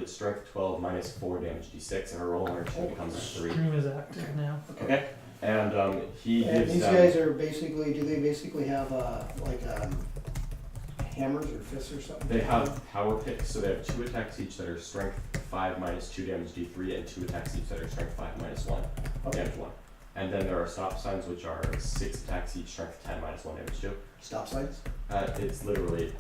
it's strength 12 minus 4 damage d6, and her roll on her 2 becomes a 3. Stream is active now. Okay. And he And gives these them... guys are basically, do they basically have hammers or fists or something? They have power picks, so they have 2 attacks each that are strength 5 minus 2 damage d3, and 2 attacks each that are strength 5 minus 1 damage 1. And then there are stop signs, which are 6 attacks each, strength 10 minus 1 damage 2. Stop signs? It's literally,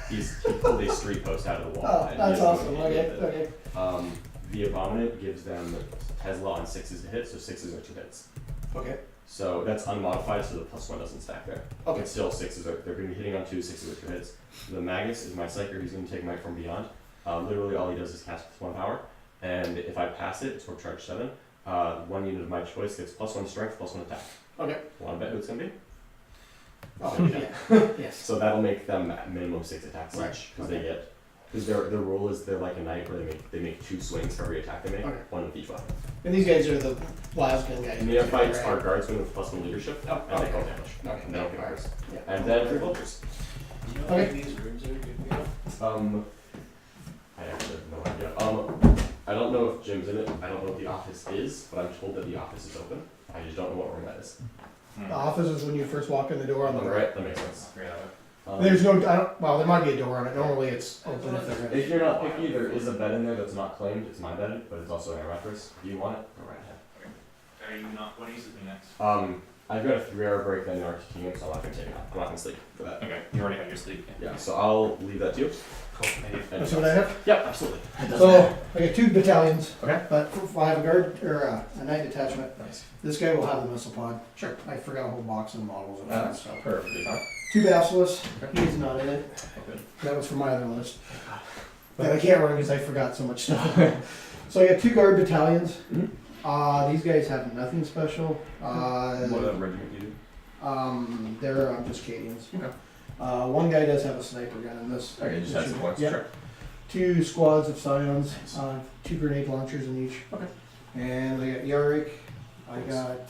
he pulled a street post out of the wall. Oh, and that's he has awesome. no idea Okay, that- okay. The Abominant gives them Tesla on 6s to hit, so 6s are 2 hits. Okay. So that's unmodified, so the +1 doesn't stack there. Okay. But still, 6s are, they're going to be hitting on 2, 6s are 2 hits. The Magus is my Psyker, he's going to take Might from Beyond. Literally all he does is cast with 1 power, and if I pass it, it's for charge 7. 1 unit of my choice gets +1 strength, +1 attack. Okay. Want to bet who it's going to be? Oh, yeah. Yes. So that'll make them at minimum 6 attacks Right. each, because Okay. they get, because their rule is they're like a knight where they make 2 swings for every attack they make, Okay. 1 with each weapon. And these guys are the wild gun guys. Neophytes are right? guardsmen with +1 leadership, Oh, and they okay. roll damage. Okay. And they don't get Alright. curse. Yeah. And then 3 vultures. Do you know Okay. any of these rooms are good to go? I actually have no idea. I don't know if Jim's in it, I don't know what the office is, but I'm told that the office is open. I just don't know what room that is. The office is when you first walk in the door on the right. That makes sense. There's no, well, there might be a door on it. Normally it's open if they're If you're not picky, there is a bed in there that's not claimed. It's my bed, but it's also an air mattress. If you want it, go right ahead. Are you not? What are you sleeping next? I've got a 3-hour break then in Arctic, so I'm not gonna take it off. I'm not gonna sleep for that. Okay, you already had your sleep. Yeah, so I'll leave that to you. Cool. Thank you. That's what I have. Yeah, absolutely. So I got 2 battalions. Okay. But if I have a guard or a knight detachment, Nice. this guy will have the missile pod. Sure. I forgot a whole box of models and all that stuff. Perfectly fine. 2 basilisks. Okay. He's not in it. Okay. That was from my other list. But I can't run because I forgot so much stuff. So I got 2 guard battalions. Mhm. These guys have nothing special. What regiment do you do? They're just Cadians. Okay. One guy does have a sniper gun in this. Okay, just has some points. Yeah. Sure. 2 squads of Scions, Nice. 2 grenade launchers in each. Okay. And I got Yarick, I got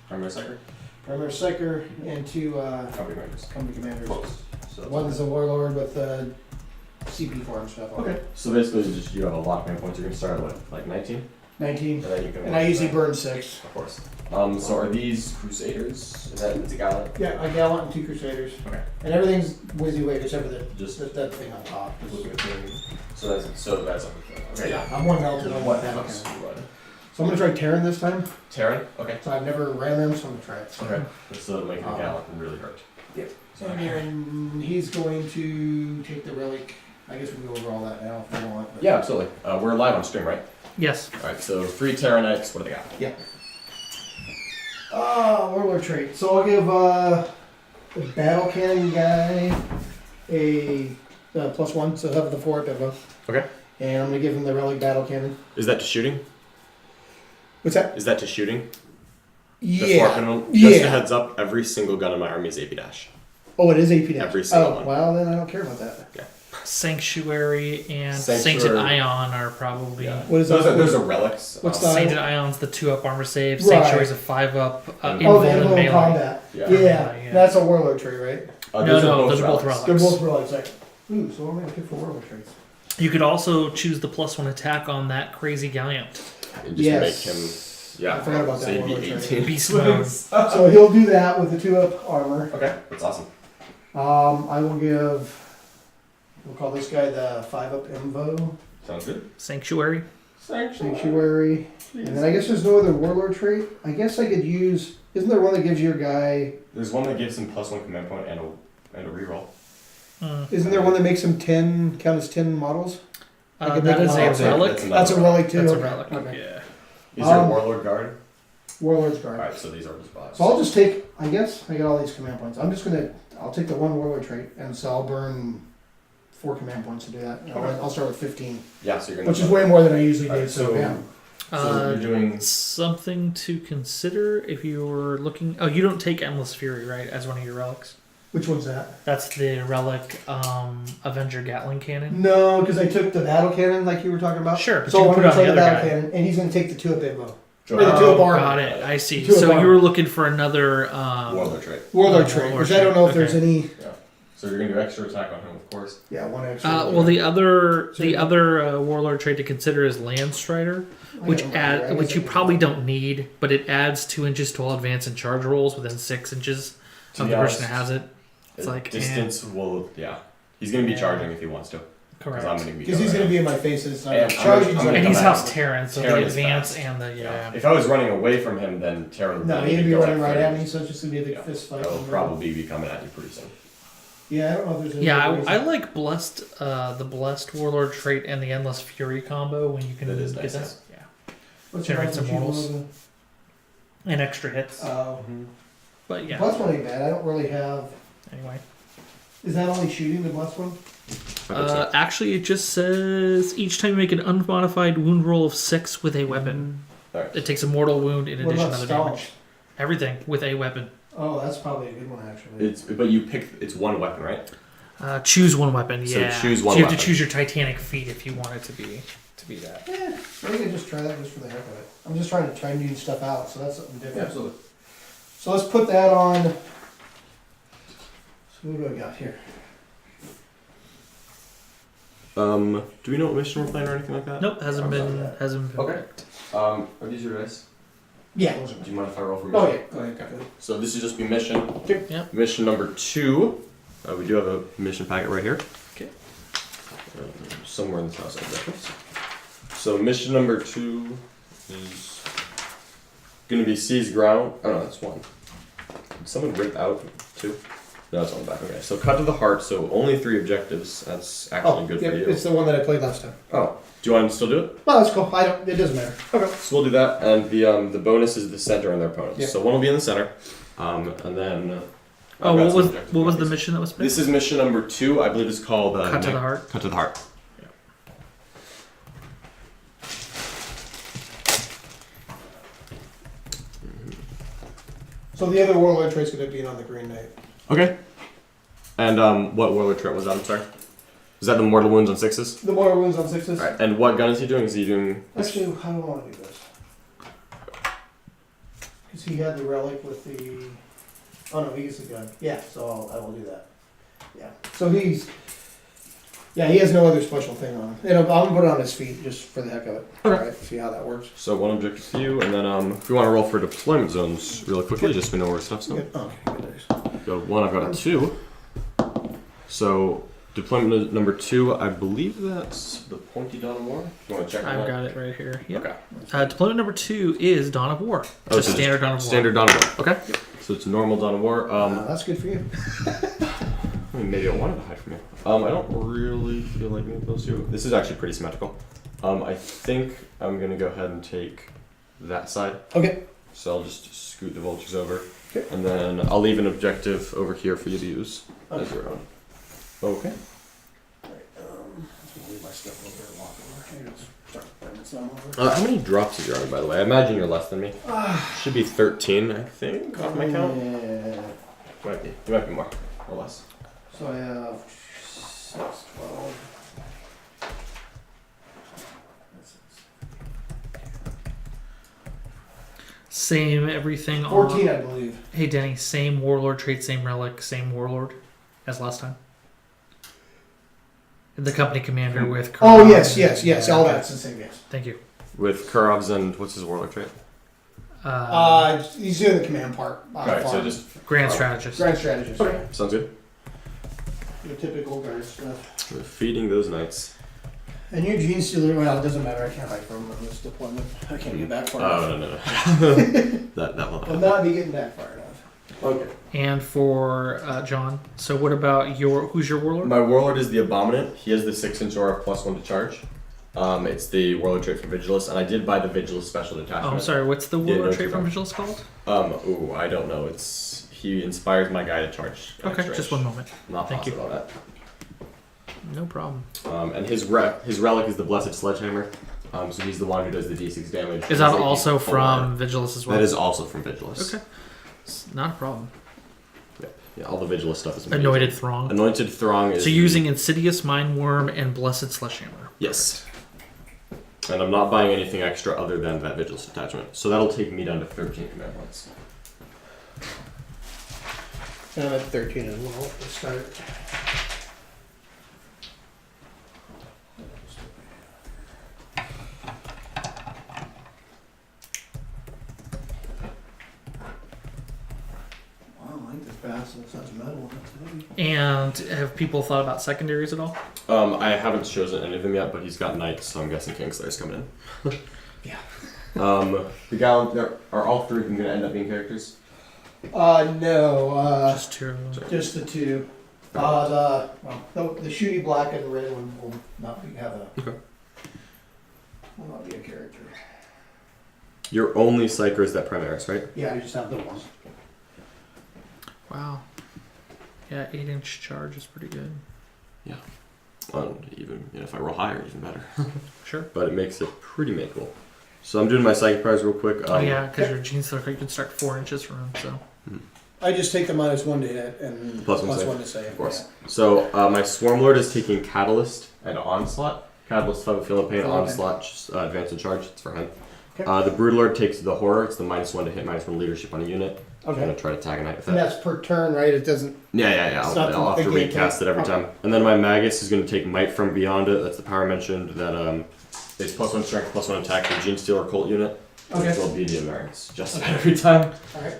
Primary Psyker? Primary Psyker, and 2 Company members. company commanders. So One's a warlord with CP farm stuff on Okay. it. So basically, just you have a lot of command points. You're gonna start at what, like 19, 19. and then you can. And I usually burn 6. Of course. So are these Crusaders? Is that it's a gallant? Yeah, a gallant and 2 crusaders. Okay. And everything's WYSIWYG except for Just that thing on top. so that's okay. Yeah, I'm 1 melted on What that. else? So I'm gonna try Terran this time. Terran? Okay. So I've never ran them, so I'm gonna try it. Okay. So making a gallant can really hurt. Yep. And then he's going to take the relic. I guess we can go over all that now if you want. But Yeah, absolutely. We're live on stream, right? Yes. All right. So 3 Tyranids. What do they got? Warlord trait. So I'll give the battle cannon guy a +1, so he'll have the 4 up above. Okay. And I'm gonna give him the relic battle cannon. Is that to shooting? What's that? Is that to shooting? Yeah. Just a heads up. Every single gun in my army is AP dash. Oh, it is AP dash. Every single one. Well, then I don't care about that. Sanctuary and Sanctuary. Sainted Ion are probably. Yeah. What is Those that? are relics. What's the- Sainted Ion's the 2-up armor save. Right. Sanctuary's a 5-up. Oh, the Invul and Invul melee. combat. Yeah. Yeah. Yeah. That's a warlord trait, right? No, those are both relics. They're both relics. Like, ooh, so what am I gonna pick for warlord traits? You could also choose the +1 attack on that crazy Gallant. And just Yes. make him. Yeah. I forgot about so that he'd warlord be trait. 18. Beast mode. So he'll do that with the 2-up armor. Okay, that's awesome. I will give. We'll call this guy the 5-up Invo. Sounds good. Sanctuary. Sanctuary. And then I guess there's no other warlord trait. I guess I could use. Isn't there one that gives your guy? There's one that gives him +1 command point and a reroll. Isn't there one that makes him 10 count as 10 models? Like That is that's a a- relic. That's a relic too. That's a Okay. relic. Okay. Yeah. Is your warlord guard? Warlord's guard. Alright, so these are just bots. So I'll just take. I guess I got all these command points. I'm just gonna. I'll take the 1 warlord trait, and so I'll burn 4 command points to do that. I'll start with 15, Yeah, so you're gonna. which is way more than I usually do. Alright, So so- yeah. So you're doing. Something to consider if you were looking. Oh, you don't take Endless Fury, right, as one of your relics? Which one's that? That's the relic Avenger Gatling Cannon. No, because I took the battle cannon like you were talking about. Sure, but So you I'm put gonna it on try the the other battle guy. cannon, and he's gonna take the 2-up Invo. Sure. Or the 2-up armor. Got it. I see. Two-up So armor. you were looking for another Warlord trait. Warlord Oh, trait, warlord which I don't know if trait, there's any. So you're gonna do extra attack on him, of course. Yeah, one extra. Well, the other warlord trait to consider is Landstrider, which you probably don't need, but it adds 2 inches to all advance and charge rolls within 6 inches of the person who has it. It's like distance will, yeah. He's gonna be charging if he wants to. Correct. Because he's going to be in my face and it's not And charging. And he's come House out. Terran, so Terran the is advance fast. and the If I was running away from him, then Terran would No, need he'd to be go running like right at 30. me, so it's just going to be a big fist fight. He'll probably be coming at you pretty soon. Yeah, I don't know if there's any Yeah, other reason. I like the blessed warlord trait and the endless fury combo when you can That is get nice, that. yes. Yeah, What's generate the some plus one mortals. you wanna and extra hits. do? Oh. But yeah, Plus one ain't bad. I don't really have. anyway. Is that only shooting the plus one? Actually, it just says each time you make an unmodified wound roll of 6 with a weapon, Alright. it takes a mortal wound in What addition about to the stalls? damage. Everything with a weapon. Oh, that's probably a good one actually. But you pick. It's one weapon, right? Choose one weapon. So Yeah. choose one So you have weapon. to choose your Titanic feat if you want it to be that. Yeah, maybe I just try that just for the heck of it. I'm just trying to try new stuff out, so that's something different. absolutely. So let's put that on. So what do I got here? Do we know what mission we're playing or anything like that? Nope, hasn't been Okay. picked. Are these your dice? Yeah, those are Do you mind if I roll for mission? Oh yeah, go ahead. Okay. So this is just be mission. Okay. Yep. Mission number 2. We do have a mission packet right here. Okay. Somewhere in this house, I guess. So mission number 2 is going to be seize ground. Oh no, that's 1. Did someone rip out 2? No, it's on the back. Okay. So cut to the heart. So only 3 objectives. That's actually good yeah, for you. it's the one that I played last time. Oh, do you want to still do it? Well, that's cool. I don't. It doesn't matter. Okay. So we'll do that, and the bonus is the center and their opponents. Yeah. So one will be in the center, and then. Oh, I've got what some was objectives what was for the these. mission that was picked? This is mission number 2. I believe it's called Cut to the heart. Cut to the heart. So the other warlord trait's going to be on the Green Knight. Okay. And what warlord trait was that? I'm sorry. Is that the mortal wounds on 6s? The mortal wounds on 6s. All right. And what gun is he doing? Is he doing? Actually, how do I want to do this? Because he had the relic with the. Oh no, he gets the gun. Yeah, so I will do that. Yeah. So he's. Yeah, he has no other special thing on him. And I'm gonna put it on his feet just for the heck of it. Okay. Alright, see how that works. So one objective for you, and then if we want to roll for deployment zones really quickly, just so we know where stuff's going. Good. Okay, good days. Got 1. I've got a 2. So deployment number 2, I believe that's the pointy Dawn of War. You want to check on I've that? got it right here. Yep. Okay. Deployment number 2 is Dawn of War. Oh, Just so standard Dawn of War. Standard Dawn of War. Okay. So it's normal Dawn of War. That's good for you. I mean, maybe I wanted to hide from you. I don't really feel like being close to you. This is actually pretty symmetrical. I think I'm gonna go ahead and take that side. Okay. So I'll just scoot the vultures over, Okay. and then I'll leave an objective over here for you to use as Okay. your own. Okay. Alright, let's leave my stuff over here and walk over. Here, just start bringing some over. How many drops is your army, by the way? I imagine you're less than me. Should be 13, I think, off my count. Yeah. Might be. You might be more or less. So I have 6, 12. Same everything. 14, on. I believe. Hey Denny, same warlord trait, same relic, same warlord as last time. The company commander with. Oh, Kurov yes, and- yes, yes. All Okay. that's the same, yes. Thank you. With Kurov's and what's his warlock trait? He's doing the command part. Alright, so farm. just Grand strategist. Grand strategist. okay. Sounds good. Your typical guard stuff. We're feeding those knights. And Eugene's still well, it doesn't matter. I can't hide from him on this deployment. I can't get back far enough. Oh no. that will Will not be getting back far enough. Okay. And for John, so what about who's your warlord? My warlord is the Abominant. He has the 6-inch aura +1 to charge. It's the warlord trait from Vigilus, and I did buy the Vigilus special detachment. Oh, I'm sorry. What's the warlord no, trait from sorry. Vigilus called? I don't know. He inspires my guy to charge. Okay, extra just inch. one moment. Not Thank positive you. on that. No problem. And his relic is the Blessed Sledgehammer. So he's the one who does the D6 damage. Is that He's also full from Vigilus as well? That is also from Vigilus. Okay. It's not a problem. Yeah, all the Vigilus stuff is amazing. Anointed Throng. Anointed Throng is. So using Insidious Mindworm and Blessed Sledgehammer. Yes. And I'm not buying anything extra other than that Vigilus attachment. So that'll take me down to 13 command points. And I'm at 13 as well. Let's start. Wow, I think this bass looks like metal. That's heavy. And have people thought about secondaries at all? I haven't chosen any of them yet, but he's got knights, so I'm guessing Kingslayer's coming in. Yeah. The Gallant, are all three of them going to end up being characters? No, Just two of them. just the two. The shooty black and red one will not be Okay. will not be a character. Your only Psyker is that Primaris, right? Yeah, I just have the one. Wow. Yeah, 8-inch charge is pretty good. Even if I roll higher, even better. Sure. But it makes it pretty makeable. So I'm doing my Psychic Prize real quick. Oh yeah, because your jeans look like you can start 4 inches from them. So. I just take the -1 to hit and Plus one save. +1 to save. Of course. So my Swarmlord is taking Catalyst and Onslaught. Catalyst, 5 Feel and Pain. Okay. Onslaught, just advance and charge. It's for him. Okay. The Broodlord takes the Horror. It's the -1 to hit, -1 leadership on a unit. I'm Okay. going to try to tag a knight with And that. that's per turn, right? It doesn't. Yeah. It's I'll not have to the game recast it every okay. time. And then my Magus is going to take Might from Beyond it. That's the power mentioned. That it's +1 strength, +1 attack for Gene Stealer Cult unit. Okay. Which will be the Americans just about every time. Alright.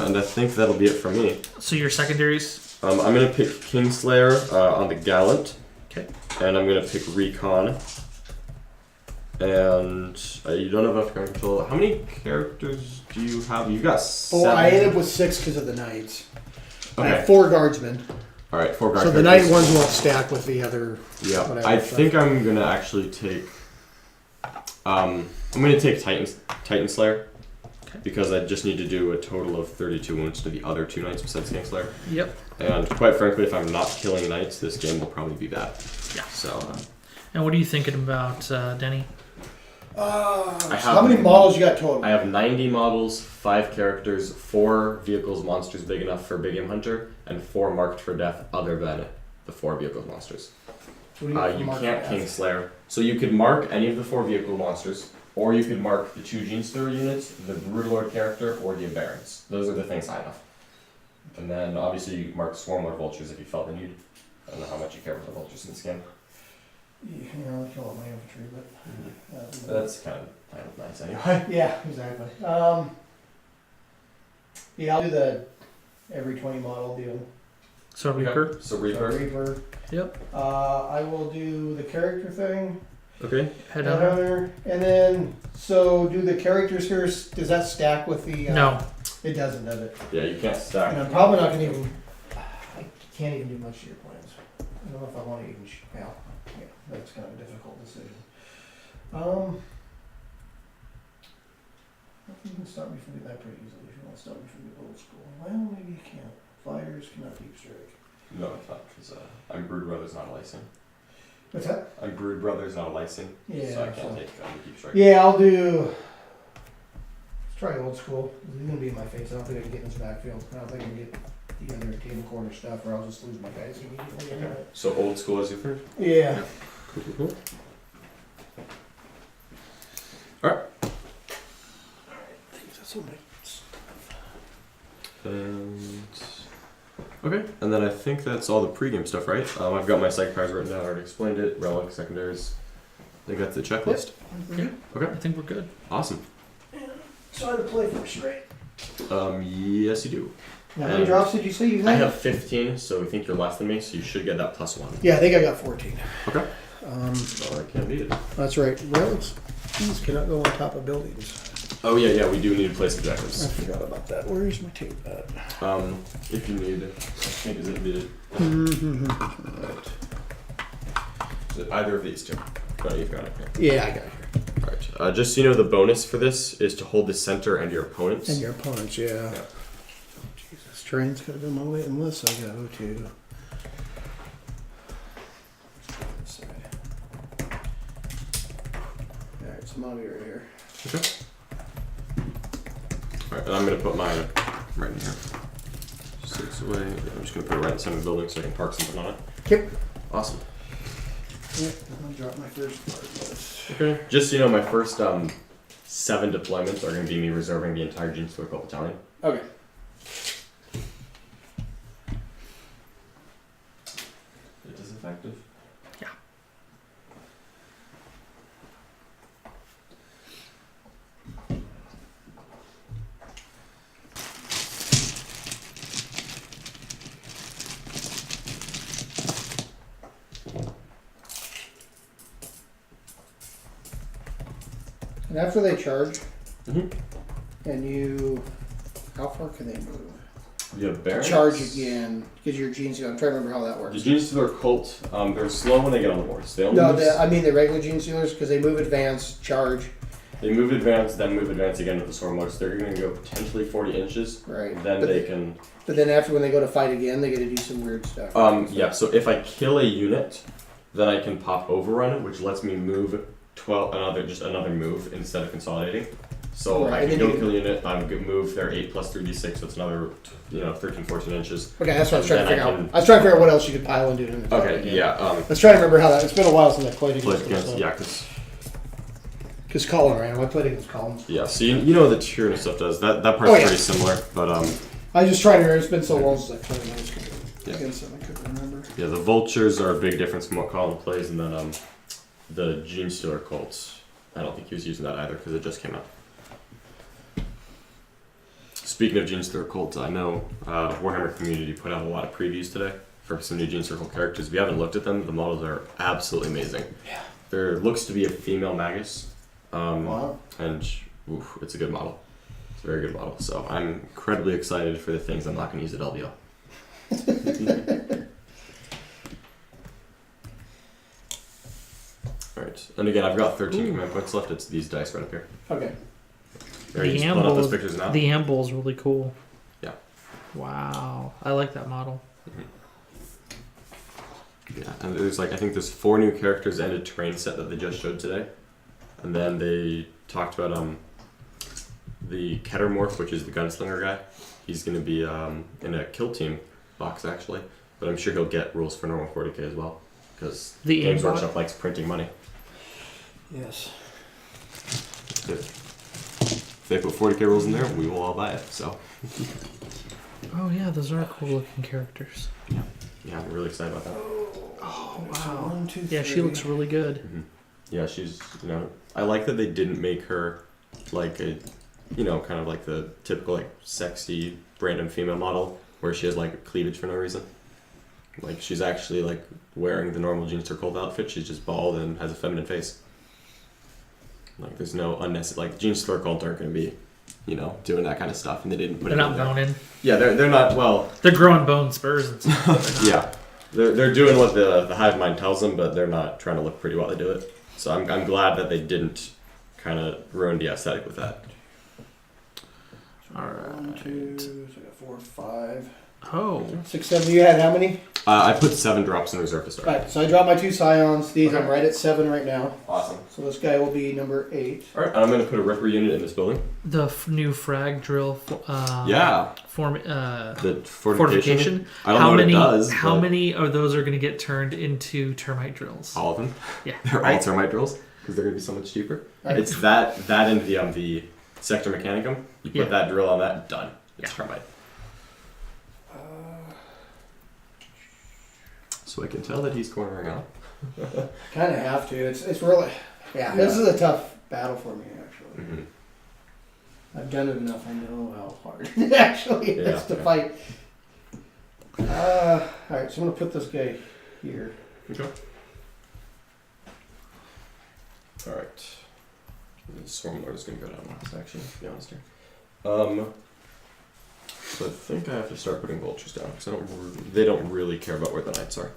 And I think that'll be it for me. So your secondaries. I'm going to pick Kingslayer on the Gallant. Okay. And I'm going to pick Recon. And you don't have enough character control. How many characters do you have? You've got 7. Well, I ended up with 6 because of the knights. I Okay. have 4 guardsmen. Alright, 4 guard So the characters. knight ones won't stack with the other. Yeah. whatever I stuff. think I'm going to actually take... I'm going to take Titan Slayer. Okay. Because I just need to do a total of 32 wounds to the other 2 knights besides Kingslayer. Yep. And quite frankly, if I'm not killing knights, this game will probably be bad. Yeah. So... And what are you thinking about Denny? How many models you got total? I have 90 models, 5 characters, 4 vehicles monsters big enough for Big Game Hunter, and 4 marked for death other than the 4 vehicle monsters. What do you got for You mark can't for death? Kingslayer. So you could mark any of the 4 vehicle monsters, or you could mark the 2 Gene Stealer units, the Broodlord character, or the Barons. Those are the things high enough. And then obviously you mark Swarmlord Vultures if you felt the need. I don't know how much you care about the Vultures in this game. Yeah, I'll kill all my infantry, but. That's kind of nice anyway. Yeah, exactly. Yeah, I'll do the every 20 model deal. So Reaper. So So Reaper. Reaper. Yep. I will do the character thing. Okay. Headhunter. Headhunter. And then, so do the characters here, does that stack with the. No. It doesn't, does it? Yeah, you can't stack. And I'm probably not gonna even. I can't even do much to your plans. I don't know if I want to even. Yeah, that's kind of a difficult decision. You can stop me from doing that pretty easily if you want to stop me from the old school. Well, maybe you can't. Fighters cannot deep strike. No, it's not, because I'm Brood Brothers, not a licensing. What's that? I'm Brood Brothers, not a licensing, Yeah. so I can't take Deep Strike. Yeah, I'll do. Let's try old school. He's gonna be in my face. I don't think I can get in this backfield. I don't think I can get the other table corner stuff, or I'll just lose my guys immediately. Okay. So old school as your third? Yeah. Cool. Alright. Okay, and then I think that's all the pregame stuff, right? I've got my psych prize written down, I already explained it, relic, secondaries. I think that's the checklist. Yeah. Okay, I think we're good. awesome. So I had to play first, right? Yes you do. Now, how many drops did you say you had? I have 15, so we think you're less than me, so you should get that +1. Yeah, I think I got 14. Okay. Well, I can't beat it. That's right. Relics. These cannot go on top of buildings. Oh yeah, we do need to place I objectives. forgot about that. Where is my tape at? If you need it. I think is it needed. Right. Is it either of these two? No, you've got it here. Yeah, I got it here. Alright, just so you know, the bonus for this is to hold the center and your opponents. And your opponents, yeah. Yeah. Jesus, train's gotta go my way unless I go to. This side. Alright, so I'll be right here. Okay. Alright, and I'm going to put mine right in here. 6 away. I'm just going to put it right in the center of the building so I can park something on it. Okay. Awesome. Yep, I'll drop my first part of this. Okay. Just so you know, my first 7 deployments are going to be me reserving the entire Gene Stealer Cult Battalion. Okay. And after they charge, Mhm. and you, how far can they move? You have Barons. Charge again, because your Gene Stealer. I'm trying to remember how that The works. Gene Stealer Cult, they're slow when they get on the board. So they don't No, move. I mean the regular Gene Stealers, because they move advance, charge. They move advance, then move advance again with the Storm Lords. They're going to go potentially 40 inches. Right. Then But- they can. But then after when they go to fight again, they get to do some weird stuff. Yeah. So if I kill a unit, then I can pop Overrun, which lets me move 12 another move instead of consolidating. So Right, I and can then go you- kill a unit. Move their 8 plus 3d6. So it's another 13, 14 inches. Okay, that's what I was trying to Then figure I out. can- I was trying to figure out what else you could pile into it. Okay. Yeah. Let's try to remember how that. It's been a while since I played Play against them. against. Yeah. Because Colin ran. I played against Colin. Yeah. So you know what the Tyranid stuff does. That part's Oh, yeah. pretty similar, but I was just trying to remember. It's been so long since I played Yeah. against them. I couldn't remember. yeah, the Vultures are a big difference from what Colin plays, and then the Gene Stealer Cults. I don't think he was using that either because it just came out. Speaking of Gene Stealer Cults, I know Warhammer Community put out a lot of previews today for some new Gene Stealer characters. If you haven't looked at them, the models are absolutely amazing. Yeah. There looks to be a female Magus, Wow. and it's a good model. It's a very good model. So I'm incredibly excited for the things I'm not going to use at LVO. Alright, and again, I've got 13 command points left. It's these dice right up here. Okay. Are you The just pulling up those Amble, pictures now? the Amble is really cool. Yeah. Wow, I like that model. Yeah, and there's I think there's 4 new characters and a terrain set that they just showed today. And then they talked about the Kettermorph, which is the gunslinger guy. He's going to be in a kill team box actually, but I'm sure he'll get rules for normal 40k as well because The Games aimbot? Workshop likes printing money. Yes. If they put 40k rules in there, we will all buy it. So Oh yeah, those are cool looking characters. yeah, I'm really excited about that. Oh So wow. 1, 2, Yeah, she 3. looks really good. Mm-hmm. Yeah, she's I like that they didn't make her like a kind of like the typical like sexy random female model where she has like cleavage for no reason. Like she's actually like wearing the normal Gene Stealer Cult outfit. She's just bald and has a feminine face. Like there's no unnecessary like Gene Stealer Cult aren't going to be doing that kind of stuff, and they didn't put They're it not in there. boning. Yeah, they're not well. They're growing bone spurs and stuff. Yeah, they're doing what the hive mind tells them, but they're not trying to look pretty while they do it. So I'm glad that they didn't kind of ruin the aesthetic with that. All 1, 2, so I got 4, 5, Oh, 6, 7. You had how many? I put 7 drops in reserve to start. Right. So I dropped my 2 Scions. These I'm Okay. right at 7 right now. Awesome. So this guy will be number 8. All right, I'm going to put a Ripper unit in this building. the new frag drill. Yeah, Form. the Fortification. I don't know what it does. How but many of those are going to get turned into termite drills? All of them. Yeah. They're all termite drills because they're going to be so much cheaper. Right. It's that and the Sector Mechanicum. You put Yeah. that drill on that, done. It's Yeah. termite. So I can tell that he's cornering out. Kind of have to. It's really. Yeah. This is a tough battle for me actually. Mm-hmm. I've done it enough. I know how hard it actually is to Yeah. fight. All right, so I'm gonna put this guy here. Okay. All right. The Swarm Lord is going to go down last, actually, to be honest here. So I think I have to start putting vultures down because they don't really care about where the knights are.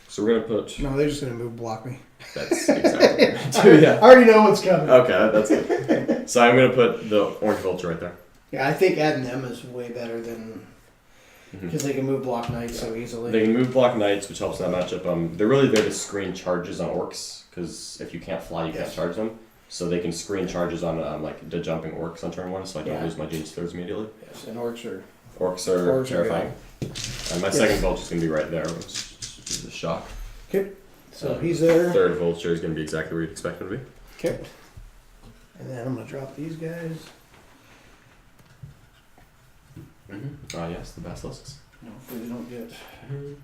So we're going to put. No, they're just gonna move block me. That's exactly what I'm gonna do, yeah. I already know what's coming. Okay, that's good. So I'm going to put the orange vulture right there. Yeah, I think adding them is way better than Mhm. because they can move block knights so easily. They can move block knights, which helps in that matchup. They're really there to screen charges on orcs because if you can't fly, you can't Yes. charge them. So they can screen charges on like the jumping orcs on turn 1, so I don't Yeah. lose my Gene Stealers immediately. Yes, and orcs are. Orcs are Orcs are terrifying. And my Yes. second vulture is going to be right there, which is a shock. Okay, so he's there. Third vulture is going to be exactly where you'd expect him to be. Okay. And then I'm gonna drop these guys. Yes, the basilisks. No, hopefully they don't get.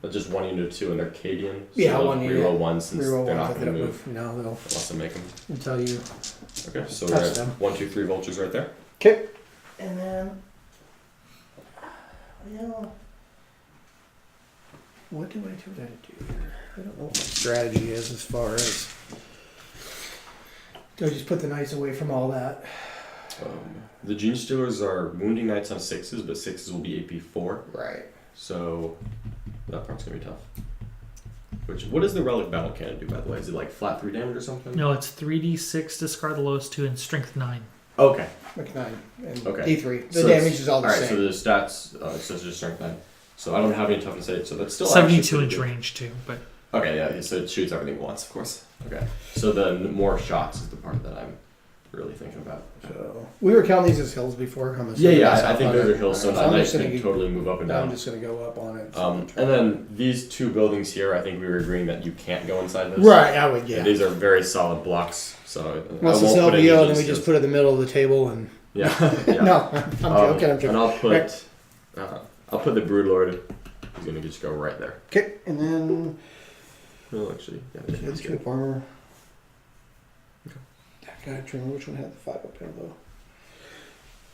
But just 1 unit 2, and they're Cadian. So Yeah, they'll 1 unit. reroll 1 since Reroll they're ones not if they going to don't move No, they'll unless I make them. until you. Okay, so Touch we're at them. 1, 2, 3 vultures right there. Okay. And then. Well, what do I do here? I don't know what my strategy is as far as. So just put the knights away from all that. The Gene Stealers are wounding knights on 6s, but 6s will be AP4. Right. So that part's gonna be tough. What does the relic battle cannon do, by the way? Is it like flat 3 damage or something? No, it's 3d6, discard the lowest 2, and strength 9. Okay. Like 9 and Okay. D3. The So damage is all the Alright, same. so the stats, so it's just strength 9. So I don't have any toughness 8, so that's still 72-inch actually range too, but Okay, yeah, so it shoots everything once, of course. Okay. So the more shots is the part that I'm really thinking about. So we were counting these as hills before. I'm Yeah, assuming yeah, that's I up think on those it. are hills, so Alright, that I'm knight just gonna can get- totally move up and I'm down. just gonna go up on it. And then these 2 buildings here, I think we were agreeing that you can't go inside this. Right, I would, yeah. These are very solid blocks, so Once I it's won't put any LVO, of then we these just here. put it in the middle of the table and. Yeah. Yeah. No, I'm joking. I'm joking. And I'll put the Broodlord. He's gonna just go right there. Okay, and then Well, actually, yeah. here's He's the good. armor. Okay. That guy, I'm trying to remember which one had the 5 up here though.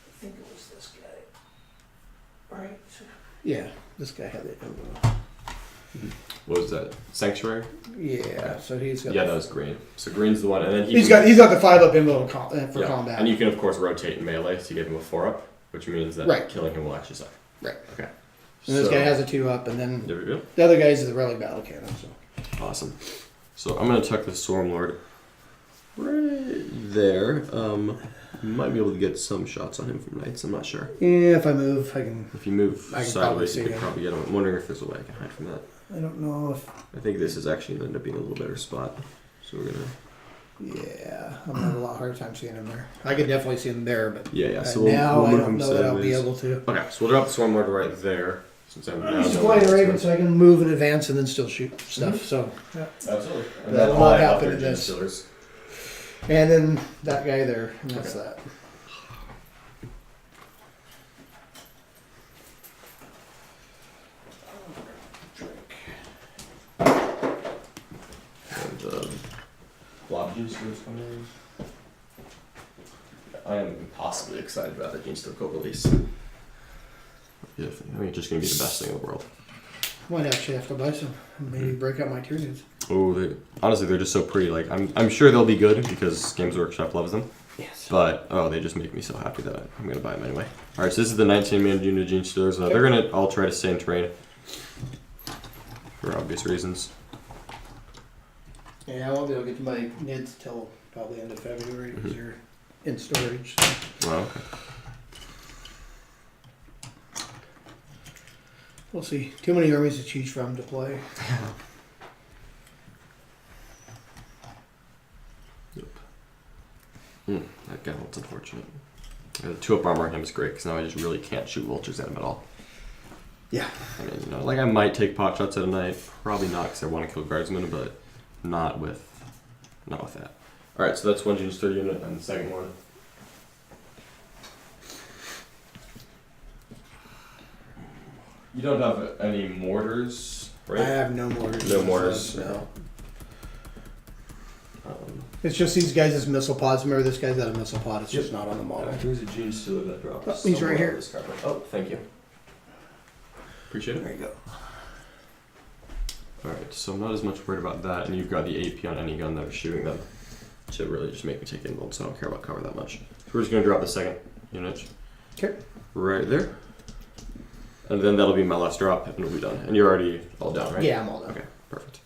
I think it was this guy. Right? Yeah, this guy had it. What was that? Sanctuary? Yeah, so he's got. Yeah, that was green. So green's the one, and then He's got the 5 up invo for yeah. combat. And you can of course rotate in melee, so you give him a 4-up, which means that Right. killing him will actually suck. Right. Okay. And this guy has a 2 up, and then There we go. the other guy's the relic battle cannon. So Awesome. So I'm gonna tuck the Stormlord right there. Might be able to get some shots on him from knights. I'm not sure. yeah, if I move, I can. If you move I can probably sideways, see you could him. probably get him. I'm wondering if there's a way I can hide from that. I don't know if. I think this is actually gonna end up being a little better spot. So we're gonna. Yeah, I'm gonna have a lot harder time seeing him there. I could definitely see him there, but Yeah. So now we'll I move don't him know that I'll be sideways. able to. Okay, so we'll drop the Stormlord right there. Since I'm now Just knowing flying a that's Raven, good. so I can move and advance and then still shoot stuff. Mm-hmm. So, yeah. Absolutely. And That then will all not I have happen are in Gene this. Stealers. And then that guy there, and that's Okay. that. And Blob Gene Stealers coming. I am impossibly excited about the Gene Stealer Code release. Yeah, I think it's just gonna be the best thing in the world. Might actually have to buy some. Maybe break out my Tyranids. Oh, honestly, they're just so pretty. Like, I'm sure they'll be good because Games Workshop loves them. Yes. But they just make me so happy that I'm gonna buy them anyway. All right, so this is the 19-man unit Gene Stealers. They're gonna all try to stay in terrain for obvious reasons. Yeah, I won't be able to get to my Nids till probably end of February because they're in storage. So. Well, okay. We'll see. Too many armies to choose from to play. That guy looks unfortunate. The 2-up armor on him is great because now I just really can't shoot vultures at him at all. Yeah. I mean, like I might take pot shots at a knight, probably not because I want to kill guardsmen, but not with that. All right, so that's one Gene Stealer unit, and the second one. You don't have any mortars, right? I have no mortars. No mortars. No. Um, It's just these guys as missile pods. Remember, this guy's got a missile pod. It's just not on the model. There's a Gene Stealer that drops. Oh, he's right somewhere here. on this card. Oh, thank you. Appreciate it. There you go. Alright, so I'm not as much worried about that, and you've got the AP on any gun that are shooting them to really just make me take involved, so I don't care about cover that much. So we're just going to drop the second unit. Okay. Right there. And then that'll be my last drop, and we'll be done. And you're already all down, right? Yeah, I'm all done. Okay, perfect.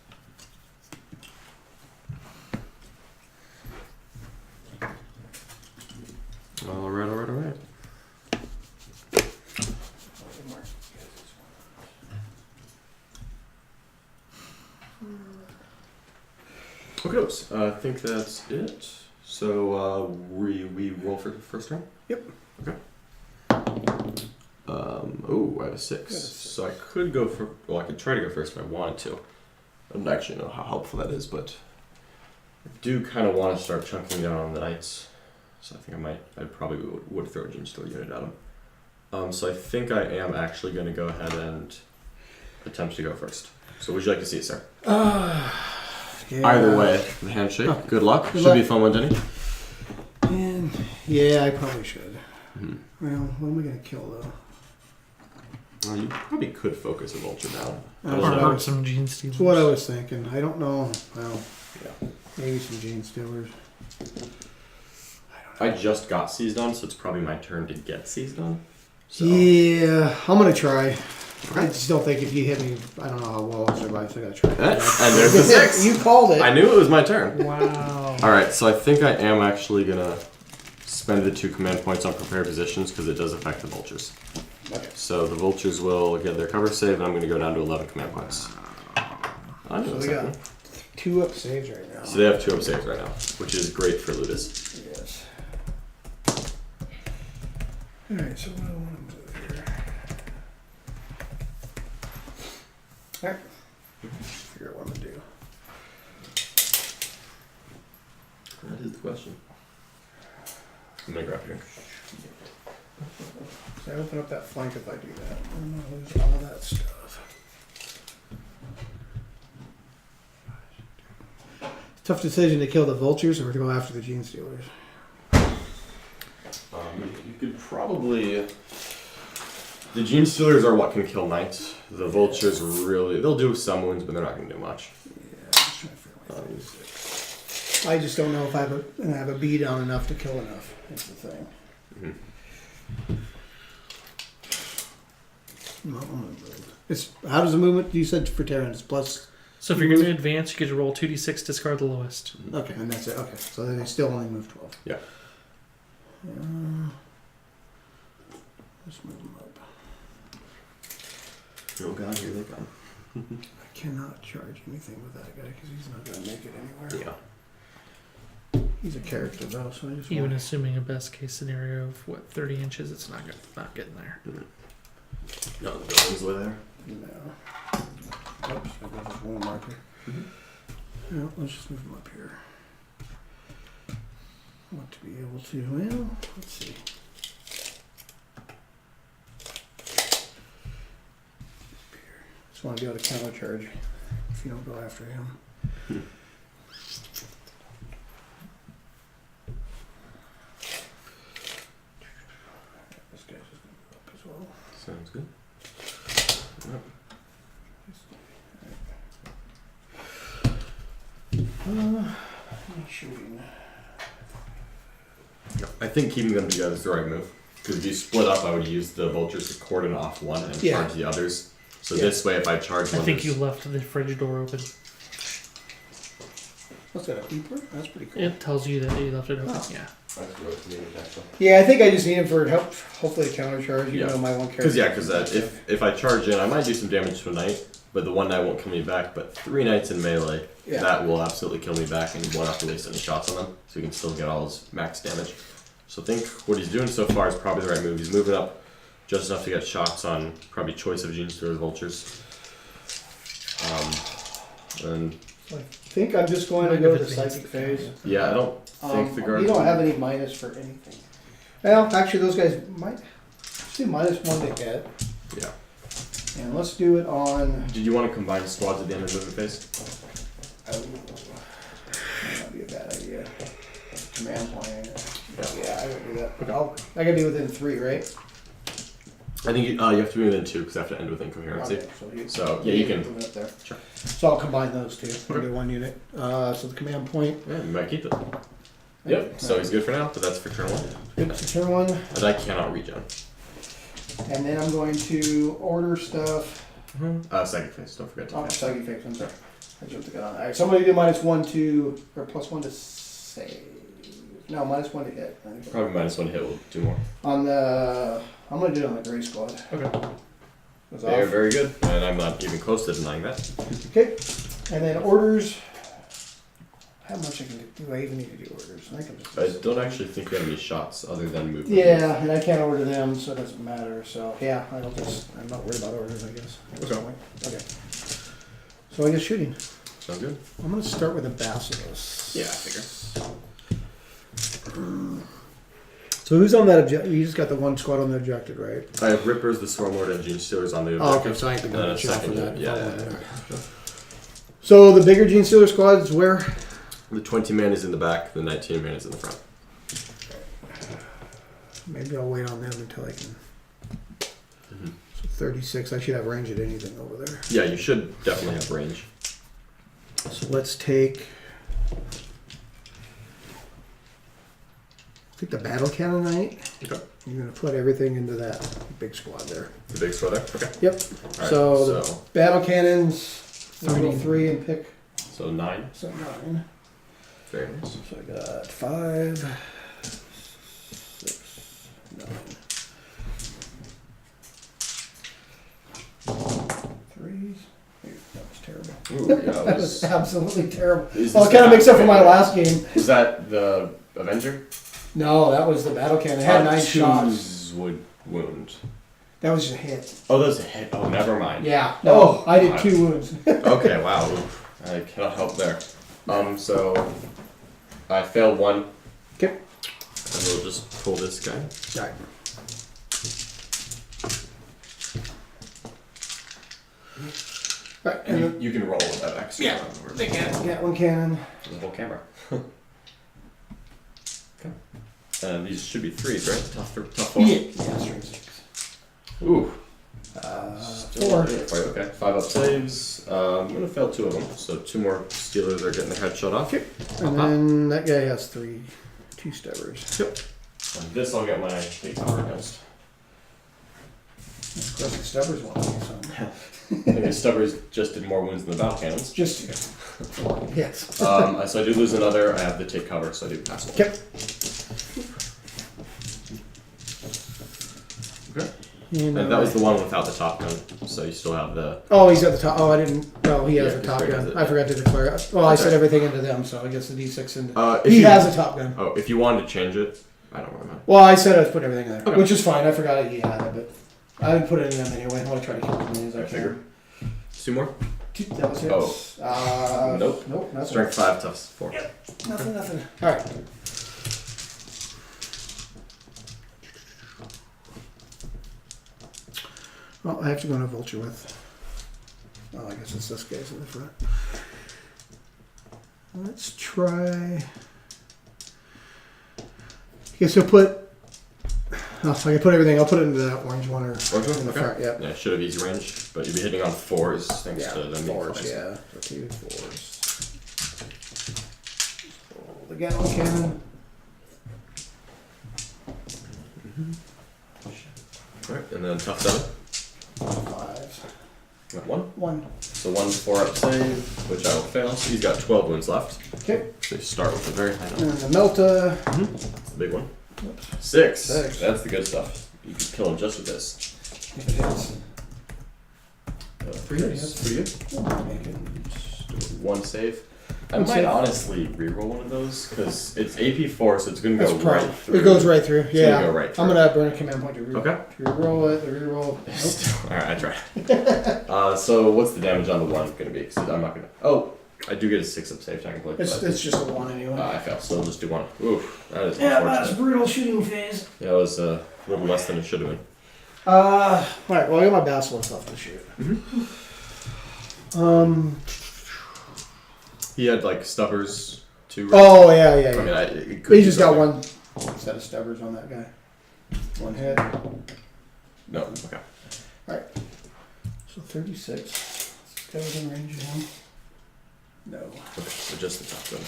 Alright. Okay, I think that's it. So we roll for the first round? Yep. Okay. Oh, I have a 6. So I could go for. Well, I could try to go first if I wanted to. I don't actually know how helpful that is, but I do kind of want to start chunking down on the knights. So I think I probably would throw a Gene Stealer unit at him. So I think I am actually going to go ahead and attempt to go first. So would you like to see it, sir? Yeah. Either way, the handshake. Oh. Good luck. Good Should luck. be a fun one, Denny. And yeah, I probably should. Mm-hmm. Well, what am I gonna kill though? Well, you probably could focus a vulture down. That's or what I hurt was- some Gene Stealers. That's what I was thinking. I don't know. Well, Maybe some Gene Stealers. I just got seized on, so it's probably my turn to get seized on. So. Yeah, I'm gonna try. I just don't think if you hit me, I don't know how well I'll survive, so I gotta try. And there's the 6. You called it. I knew it was my turn. Wow. Alright, so I think I am actually gonna spend the 2 command points on prepared positions because it does affect the vultures. Okay. So the vultures will get their cover save, and I'm gonna go down to 11 command points. I So we got 2 up saves right now. So they have 2 up saves right now, which is great for Ludus. Yes. Alright, so what do I want to do here? Alright. Figure out what I'm gonna do. That is the question. I'm gonna grab here. So I open up that flank if I do that. I'm gonna lose all that stuff. Tough decision to kill the vultures or to go after the Gene Stealers. You could probably. The Gene Stealers are what can kill knights. The vultures really. They'll do some wounds, but they're not going to do much. Yeah, I'm just trying to figure out what I just don't know if I have a beat on enough to kill enough. That's the thing. No, I'm gonna move. It's how does the movement? You said for Terran it's plus. So if you're going to advance, you could roll 2d6, discard the lowest. Okay, and that's it. Okay, so then they still only move 12. Yeah. Let's move them up. Oh god, here they come. I cannot charge anything with that guy because he's not going to make it anywhere. Yeah. He's a character though, so I just Even want assuming a best case scenario of 30 inches, it's not getting there. No, the building's way there. no. Oops, I got this one marker. No, let's just move him up here. I want to be able to. Well, let's see. Just want to be able to counter charge if you don't go after him. This guy's just going to go up as well. Sounds good. Shooting. I think keeping them together is the right move. Because if you split up, I would use the vultures to cordon off one and Yeah. charge the others. So Yeah. this way, if I charge I one, think you there's- left the fridge door open. What's that, a beeper? That's pretty cool. It tells you that you left it open. Oh. Yeah. That's what it's needed, actually. Yeah, I think I just need him for help. Hopefully, a counter charge. Even Yeah. though my one character. Because if I charge in, I might do some damage to a knight, but the one knight won't kill me back. But 3 knights in melee, Yeah. that will absolutely kill me back, and you won't have to waste any shots on them, so you can still get all his max damage. So I think what he's doing so far is probably the right move. He's moving up just enough to get shots on probably choice of Gene Stealers vultures. And I think I'm just going to go to psychic phase. yeah, I don't think the guards. You don't have any minus for anything. Well, actually, those guys might. Let's do -1 to hit. Yeah. And let's do it on. Did you want to combine squads at the end of movement phase? Oh, might not be a bad idea. Command point. Yeah, I would do that. I gotta be within 3, right? I think you have to be within 2 because I have to end with incoherency. Okay, So yeah, you can. move it up there. Sure. So I'll combine those two. I'll do 1 unit. So the command point. Yeah, you might keep it. Yep. So he's good for now, but that's for turn 1. Good for turn 1. And I cannot regen. And then I'm going to order stuff. Second phase. Don't forget to. Oh, psychic phase. I'm sorry. I jumped the gun on that. Alright, somebody do -1 to or +1 to save. No, -1 to hit. I think. Probably -1 hit will do more. On the, I'm gonna do it on the gray squad. Okay. Goes They are off. very good, and I'm not even close to denying that. Okay, and then orders. How much I can do? I even need to do orders. I can just. I don't actually think we have any shots other than movement. Yeah, and I can't order them, so it doesn't matter. So yeah, I'm not worried about orders, I guess. At this Okay. point. Okay. So I guess shooting. Sounds good. I'm gonna start with a Basilisk. Yeah, I figure. So who's on that objective? You just got the one squad on the objective, right? I have Rippers, the Swarmlord, and Gene Stealers on the Oh, objective. okay, so I ain't And gonna then a get shot for second that. unit. Yeah. So the bigger Gene Stealer squad is where? The 20 man is in the back, the 19 man is in the front. Maybe I'll wait on them until I can. Mm-hmm. So 36. I should have range at anything over there. Yeah, you should definitely have range. So let's take Take the battle cannonite. Okay. You're gonna put everything into that big squad there. The big square there? Okay. Yep. Alright, So the battle cannons, 3 and pick. So 9. So 9. Very nice. So I got 5, 6, 9. 3s. That was terrible. Ooh, yeah, That was absolutely terrible. Is Well, this it kind of the makes up for my battle last game. Was that the Avenger? No, that was the battle cannon. It had 9 2s shots. would wound. That was just a hit. Oh, that was a hit. Oh, never mind. Yeah. No, I did God. 2 wounds. Okay, wow. Oof. I cannot help there. So I failed 1. Okay. And we'll just pull this guy. Alright. Right, and And you can roll with that extra. Yeah. Or got 1 cannon. the whole camera. Okay. And these should be 3s, right? Tough 4. Yeah, straight 6. Ooh. 4. Okay, 5 up saves. I'm gonna fail 2 of them, so 2 more Steelers are getting their head shot off. And then that guy has 2 stubbers. Yep. And this I'll get my big tower against. Of course, the stubbers want to do something. Maybe Stubbers just did more wounds than the battle cannons. Just yes. So I do lose another. I have to take cover, so I do pass one. Okay. Okay. And that was the one without the top gun, so you still have the. Oh, he's at the top. Oh, I didn't. Oh, he has Yeah, a top he has gun. it. I forgot to declare it. Well, I Okay. set everything into them, so I guess the D6 into. If He you, has a top gun. Oh, if you wanted to change it, I don't remember. Well, I said I was putting everything in there, Okay. which is fine. I forgot he had it, but I didn't put it in them anyway. I want to try to kill as many as I I figure. can. 2 more. That was it. Oh. Nope. Nope. Nothing. Strength 5, tough 4. Nothing. All right. Well, I have to go on a vulture with. Oh, I guess it's this guy's in the front. Let's try. Okay, so put. Oh, I can put everything. I'll put it into that orange one or Orange one? in the Okay. front. Yep. Yeah, should have easy range, but you'd be hitting on 4s thanks to them being 4s. flies. Yeah, so 2 4s. Roll the gallon cannon. Alright, and then tough 7. 5s. Got 1. 1. So 1 4-up save, which I will fail. So he's got 12 wounds left. Okay. So you start with a very high And number. then the Melta. That's the big one. Whoops. 6. 6. That's the good stuff. You could kill him just with this. If it hits. 3 hits. Pretty good. Make it. 1 save. I One might save. honestly reroll one of those because it's AP4, so it's going to That's go probably. right through. It goes right through. It's Yeah. gonna go right through. I'm gonna burn a command point to reroll. Okay. To reroll it. The reroll. Nope. Alright, I tried. So what's the damage on the 1 going to be? Because I'm not going to. Oh, I do get a 6-up save technically. It's but, just a 1 anyway. I fail, so I'll just do 1. Oof, that is Yeah, that's unfortunate. brutal shooting phase. That was a little less than it should have been. Alright, well I got my basilisk left to shoot. He had like stubbers too. Right? Oh yeah. I mean, it could He be just got something. 1 set of stubbers on that guy. 1 hit. No, okay. So 36. Is that within range of him? No. Okay, so just the top gun.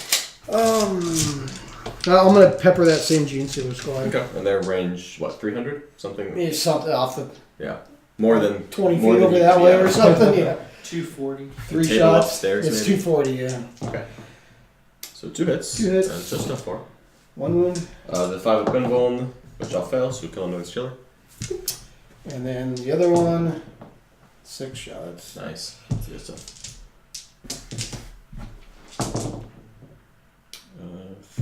I'm gonna pepper that same gene sealer squad. Okay, and their range, what, 300? Something? It's something off the Yeah. More than 20 more feet than over you- that way yeah. or something. Yeah. 240. 3 Table shots. upstairs, It's maybe? 240. Yeah. Okay. So 2 hits. 2 hits. And just enough 4. 1 wound. The 5 up invuln, which I'll fail, so we kill another killer. And then the other one, 6 shots. Nice. That's good stuff.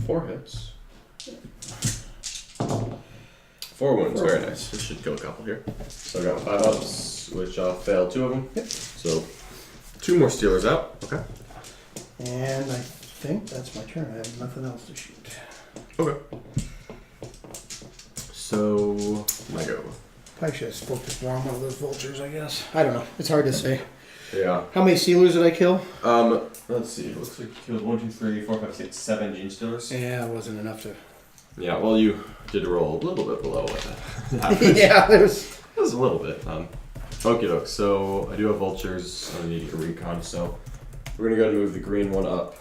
4 hits. 4 wounds, very nice. This should kill a couple here. So I got 5 ups, which I'll fail 2 of them. Yep. So 2 more Steelers out. Okay. And I think that's my turn. I have nothing else to shoot. Okay. So I go. Probably should have focused more on one of those vultures, I guess. I don't know. It's hard to say. Yeah. How many sealers did I kill? Let's see. It looks like you killed 1, 2, 3, 4, 5, 6, 7 Gene Stealers. Yeah, it wasn't enough to. Yeah. Well, you did roll a little bit below what the average. Yeah, there's. It was a little bit. Okie doke. So I do have vultures. I need a recon. So we're gonna go ahead and move the green one up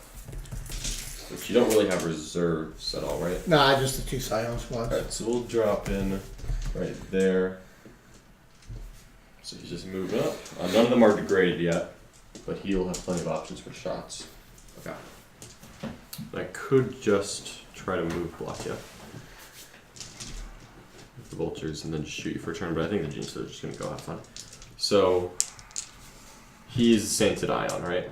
Which you don't really have reserves at all, right? Nah, just the 2 Scion squads. Alright, so we'll drop in right there. So he's just moving up. None of them are degraded yet, but he'll have plenty of options for shots. Okay. I could just try to move block you with the vultures and then just shoot you for a turn, but I think the geniuses are just gonna go have fun. So he's Sainted Ion, right?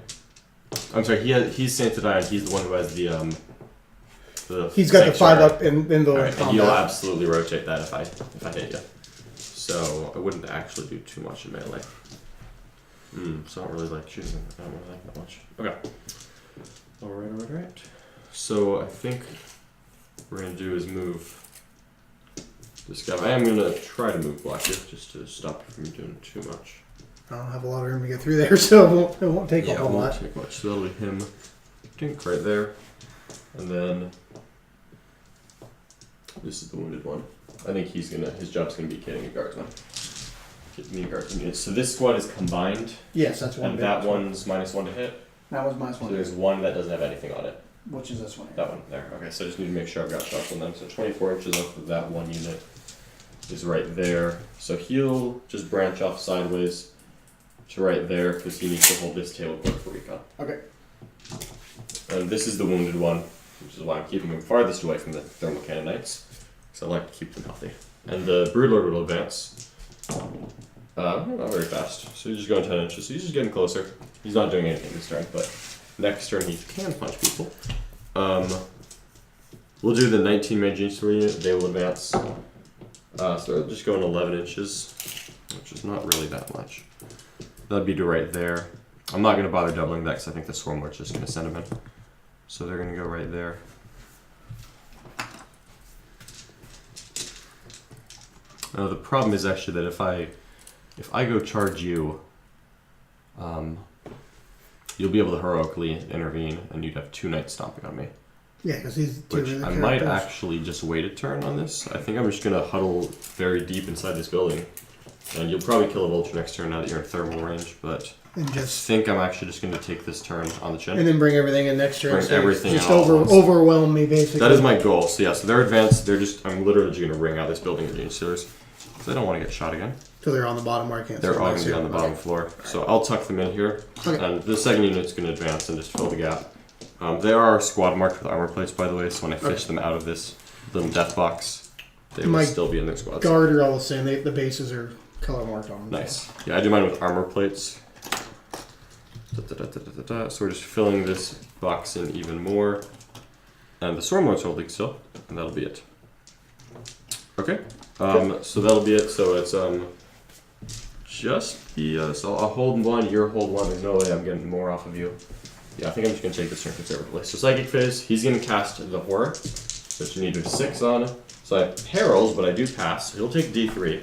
I'm sorry, he's Sainted Ion, he's the one who has the He's got the 5 sanctuary. up in the Alright, and combat. you'll absolutely rotate that if I hit you. So I wouldn't actually do too much in melee. So I don't really like shooting them. I don't really like that much. Okay. Alright. So I think what we're gonna do is move this guy. I am gonna try to move block you just to stop you from doing too much. I don't have a lot of room to get through there, so it won't take a It whole won't lot. take much. So that'll be him. Dink right there. And then this is the wounded one. I think his job's gonna be killing a guardsman. Getting me guardsman units. So this squad is combined, Yes, that's one. and big that one. one's -1 to hit. That was minus So 1. there's one that doesn't have anything on it. Which is this one? That one there. Okay, so I just need to make sure I've got shots on them. So 24 inches off of that one unit is right there. So he'll just branch off sideways to right there because he needs to hold this table quick for recon. Okay. And this is the wounded one, which is why I'm keeping him farthest away from the thermal cannon knights, because I like to keep them healthy. And the broodlord will advance. Not very fast. So he's just going 10 inches. So he's just getting closer. He's not doing anything this turn, but next turn he can punch people. We'll do the 19 mage units unit. They will advance. So they're just going 11 inches, which is not really that much. That'd be to right there. I'm not going to bother doubling that because I think the Swarmlord's just going to send them in. So they're going to go right there. Now the problem is actually that if I go charge you, you'll be able to heroically intervene, and you'd have 2 knights stomping on me. Yeah, because he's two Which really I might characters. actually just wait a turn on this. I think I'm just gonna huddle very deep inside this building, and you'll probably kill a vulture next turn now that you're in thermal range. But And I just think I'm actually just gonna take this turn on the chin. and then bring everything in next turn. Bring so everything just in all at once. overwhelm me basically. That is my goal. So yeah, so they're advanced. I'm literally just gonna ring out this building with Genius Stealers because I don't want to get shot again. So they're on the bottom where I can't. They're see all them. gonna be on the bottom floor. So I'll tuck them in here, Okay. and the second unit's gonna advance and just fill the gap. They are squad marked with armor plates, by the way. So when I fish them out of this little death box, they will My still be in their squads. Guard are all the same. The bases are color marked on them. Nice. Yeah, I do mine with armor plates. So we're just filling this box in even more. And the Stormlord's holding still, and that'll be it. Okay. So that'll be it. So it's just the so I'll hold one, you're hold one. There's no way I'm getting more off of you. Yeah, I think I'm just gonna take this turn conservatively. So Psychic Phase, he's gonna cast the Horror, which you need to 6 on. So I have perils, but I do pass. He'll take D3,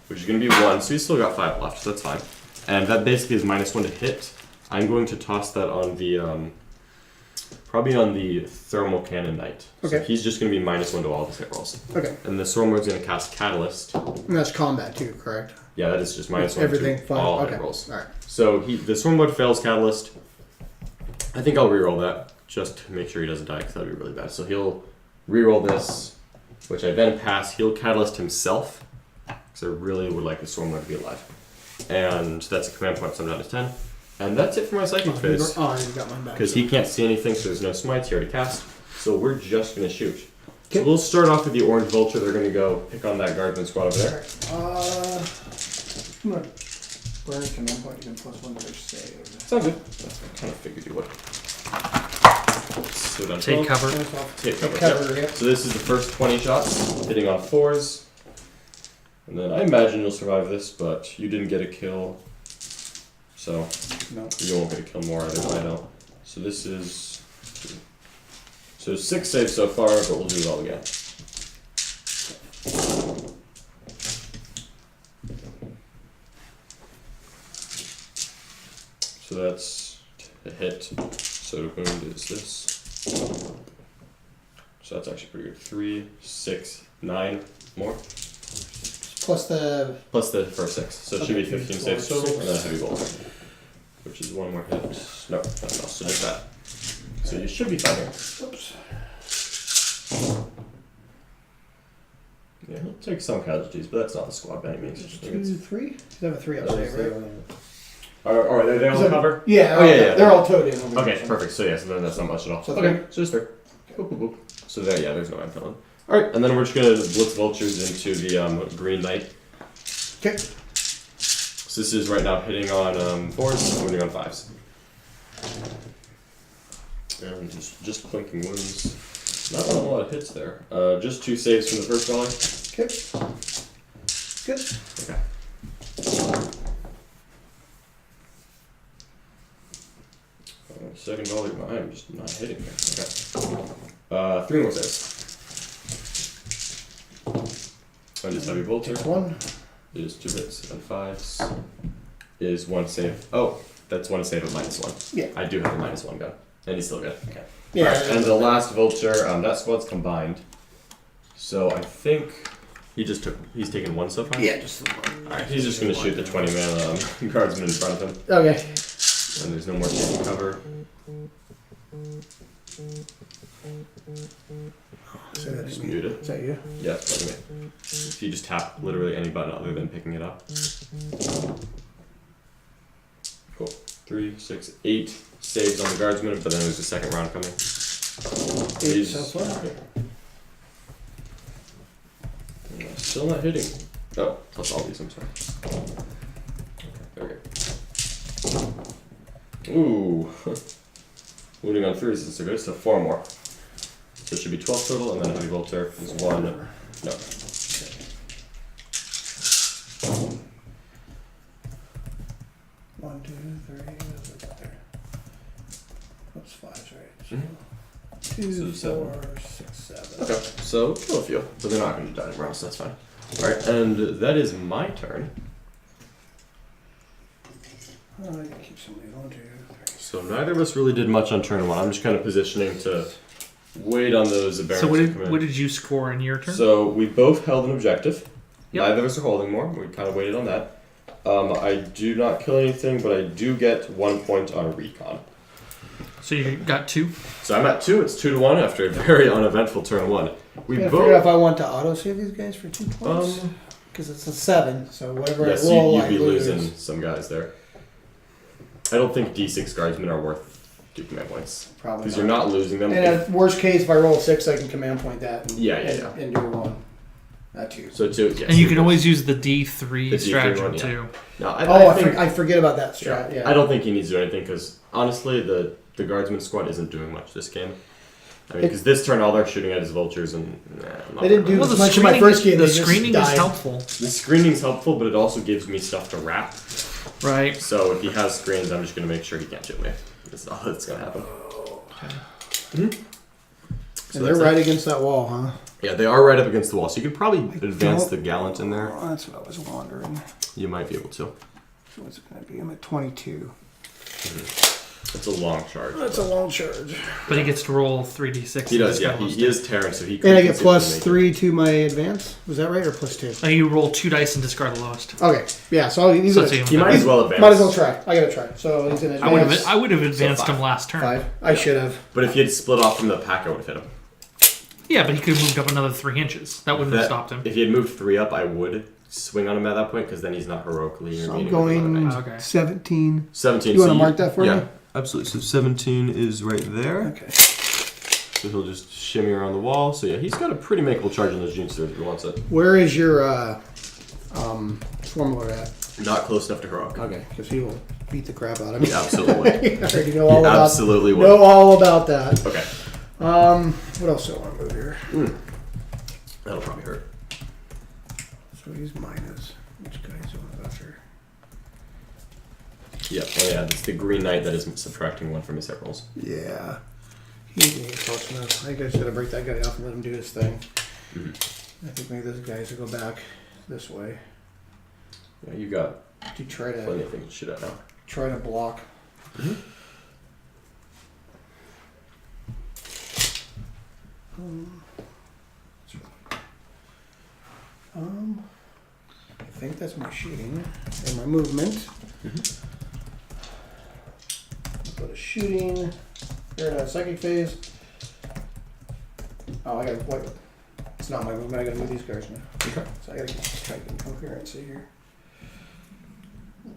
which is gonna be 1. So he's still got 5 left, so that's fine. And that basically is -1 to hit. I'm going to toss that on the probably on the Thermal Cannon Knight. So Okay. he's just gonna be -1 to all of his hit rolls. Okay. And the Stormlord's gonna cast Catalyst. And that's combat too, correct? Yeah, that is just -1 Everything to fine. all Okay. hit rolls. All right. So the Stormlord fails Catalyst. I think I'll reroll that just to make sure he doesn't die because that'd be really bad. So he'll reroll this, which I then pass. He'll Catalyst himself because I really would like the Stormlord to be alive. And that's a command point, so I'm down to 10. And that's it for my Psychic Phase. Oh, you got mine back. Because he can't see anything, so there's no smites. He already cast. So we're just going to shoot. Okay. So we'll start off with the Orange Vulture. They're going to go pick on that Guardsman squad over there. I'm gonna burn command point. You can +1 to their save. Sounds good. I kind of figured you would. So down Take 12. cover. Take cover. Cover, Yep. yeah. So this is the first 20 shots, hitting on 4s. And then I imagine you'll survive this, but you didn't get a kill. So No. you won't get a kill more either, but I know. So this is... So 6 saves so far, but we'll do it all again. So that's a hit. So to wound is this. So that's actually pretty good. 3, 6, 9 more. Plus the Plus the first 6. So it should be Okay, 15 so saves total, 6. and then a heavy bolt. Which is 1 more hit. No, nothing else. So just that. So So you should be fine here. Oops. Yeah, he'll take some casualties, but that's not the squad by any means. I think it's- 2, 3? You have a 3 upstairs, right? Are they all Is that- cover? Yeah, Oh, yeah. they're all towed in. over Okay, there. perfect. So yeah, so then that's not much at all. So Okay, three. so just 3. Boop, boop, boop. So there, yeah, there's no Anton. All right, and then we're just gonna blitz vultures into the Green Knight. Okay. So this is right now hitting on 4s, winning on 5s. And just clinking wounds. Not a lot of hits there. Just 2 saves from the first volley. Okay. Good. Okay. Second volley, I'm just not hitting here. Okay. 3 more saves. And just heavy bolter. Takes 1. Is 2 hits and 5s. Is 1 save. Oh, that's 1 save at -1. Yeah. I do have a -1 gun. And he's still good. Okay. Yeah. Alright, and the last vulture, that squad's combined. So I think he's taken 1 so far? Yeah, just the 1. Alright, he's just gonna shoot the 20-man guardsman in front of him. Okay. And there's no more taking cover. So that's Just me. mute it. Is that you? Yeah, that's me. If you just tap literally any button other than picking it up. Cool. 3, 6, 8 saves on the guardsman, but then there's a second round coming. 8 so far. Still not hitting. Oh, plus all these, I'm sorry. Okay, there we go. Ooh. Wounding on 3s isn't so good, so 4 more. So it should be 12 total, and then heavy bolter is 1. No. 1, 2, 3. That's 5s, right? So Mhm. 2, So 4, 6, 7. Okay, so kill a few, but they're not going to die anymore else, so that's fine. Alright, and that is my turn. Oh, I gotta keep some of these. 1, 2, 3. So neither of us really did much on turn 1. I'm just kind of positioning to wait on those aberrants So to come in. what did you score in your turn? So we both held an objective. Yep. Neither of us are holding more. We kind of waited on that. I do not kill anything, but I do get 1 point on recon. So you got 2. So I'm at 2. It's 2 to 1 after a very uneventful turn 1. We I gotta figure out if both. I want to auto save these guys for 2 points. Because it's a 7, so whatever Yes, I roll, you'd I be lose. losing some guys there. I don't think D6 guardsmen are worth two command points Probably because you're not losing them. And at worst case, if I roll a 6, I can command point that. And, Yeah, and do a 1. Not 2. So 2. Yes, And you can always use the D3 The D3 stratagem one, yeah. too. No, I forget about that strat. Yeah. I don't think he needs to do anything because honestly, the guardsman squad isn't doing much this game. I mean, because this turn all they're shooting at is vultures and They didn't do Well, as much in my first game. The they just screening is died. helpful, The screening's helpful, but it also gives me stuff to wrap. right? So if he has screens, I'm just gonna make sure he can't shoot me. That's all that's gonna happen. Mm-hmm. So And they're right against that wall, huh? Yeah, they are right up against the wall, so you could probably advance don't- the gallant in there. Oh, that's what I was wondering. You might be able to. So what's it going to be? I'm at 22. It's a long charge. That's a long charge. But he gets to roll 3d6. He does, This yeah. guy wants He is Terran, so he. And I could get plus conceivably make 3 to my advance. Was that right, or plus 2? You roll 2 dice and discard the lowest. Okay, yeah. So he's So gonna, it's even it. He might as well advance. might as well try. I gotta try. So he's gonna advance. I would have advanced 5. him last turn. 5. I should have. But if he had split off from the pack, I would have hit him. Yeah, but he could have moved up another 3 inches. That wouldn't have stopped him. If he had moved 3 up, I would swing on him at that point because then he's not heroically So I'm intervening with going another knight. Okay. 17. 17. You wanna so mark that for yeah, me? absolutely. So 17 is right there. Okay. So he'll just shimmy around the wall. So yeah, he's got a pretty makeable charge on those Gene Swords if he wants it. Where is your formula at? Not close enough to heroic. Okay, because he will beat the crap out of me. He absolutely would. I already know all about. Absolutely would. Know all about that. Okay. What else do I want to move here? That'll probably hurt. So he's minus. Which guy's on buffer? Yeah. Oh yeah, it's the Green Knight that is subtracting 1 from his hit rolls. Yeah. He's being close enough. I think I should have break that guy off and let him do his thing. Mhm. I think maybe those guys will go back this way Yeah, you got to try plenty to of things to shoot at now. block. I think that's my shooting and my movement. I'll go to shooting. Or psychic phase. Oh, I gotta wait. It's not my movement. I gotta move these cards now. Okay. So I gotta try to get coherency here.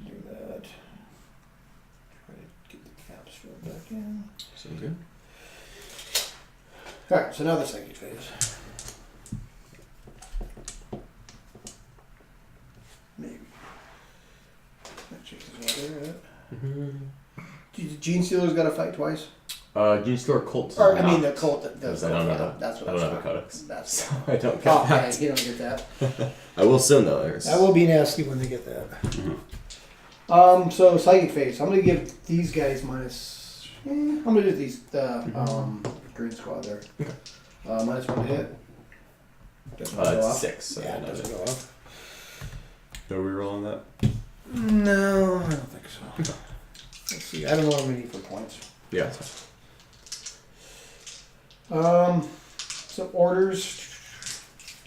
Do that. Try to get the caps filled back in. Sounds good. All right. So now the psychic phase. Maybe. That chick is right there, right? Gene Stealer's got to fight twice. Gene Stealer Colt. Or I mean the cult that does. I don't know. That's what I don't have a thought. codex. That's. So I don't get Oh, that. okay, you don't get that. I will soon though. There's. That will be nasty when they get that. Mhm. So psychic phase. I'm gonna give these guys minus. I'm gonna do these green squad there. Okay. Minus 1 to hit. Doesn't go It's off. 6. So Yeah, it no, doesn't go off. no reroll on that. No, I don't think so. Let's see. I don't know what we need for points. Yeah. So orders.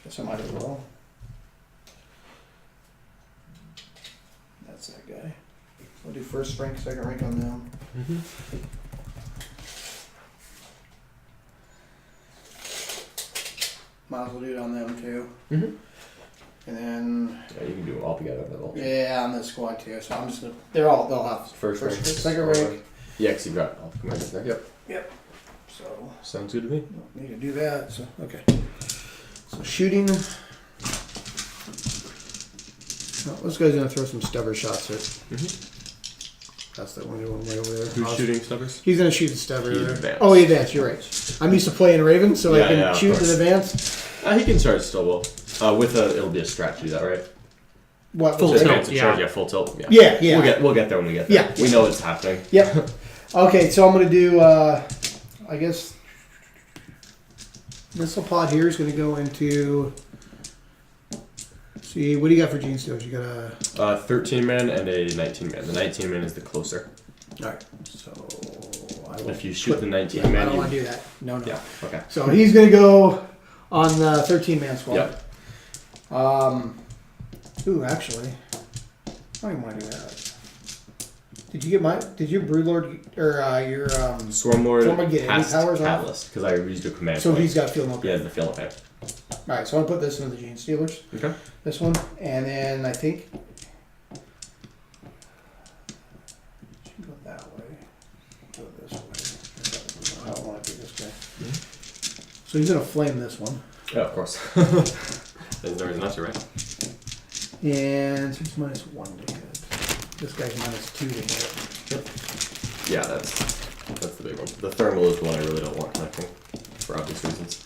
Guess I might as well. That's that guy. I'll do first rank, second rank on them. Might as well do it on them too. Mhm. And then Yeah, you can do it all together. yeah, on the squad too. So I'm just gonna. They'll have First rank, second rank. Yeah, because you got all the commanders there. Yep. So Sounds good to me. don't need to do that. So okay. So shooting. Oh, this guy's gonna throw some stubber shots at. That's the one way over there. Who's shooting stubbers? He's gonna shoot the stubber. He there. advanced. Oh, he advanced. You're right. I'm used to playing Raven, so I Yeah, can yeah, of shoot course. in advance. He can charge still well. It'll be a strat to do that, right? What? Full was it? tilt. Advance and charge, yeah, full tilt. Yeah. Yeah. We'll get there when we get there. Yeah. We know it's happening. Yep. Okay, so I'm gonna do. I guess missile pod here is gonna go into. See, what do you got for Gene Stealers? You got a. 13 man and a 19 man. The 19 man is the closer. All right. So I will If you shoot put- the 19 I man, don't you. want to do that. No. Yeah. Okay. So he's gonna go on the 13-man squad. Yep. Ooh, actually, I don't even want to do that. Did your Broodlord or your Swarmlord Swarmlord get any passed powers off? Catalyst because I used a command. So point. he's got field no. He has the field effect. All right, so I'm gonna put this into the Gene Stealers. Okay. This one, and then I think should go that way. Go this way. I don't want to do this guy. So he's gonna flame this one, Yeah, of course. There's no reason not to, right? and he's minus 1 to hit. This guy's minus 2 to hit. Yeah, that's the big one. The thermal is the one I really don't want connecting for obvious reasons.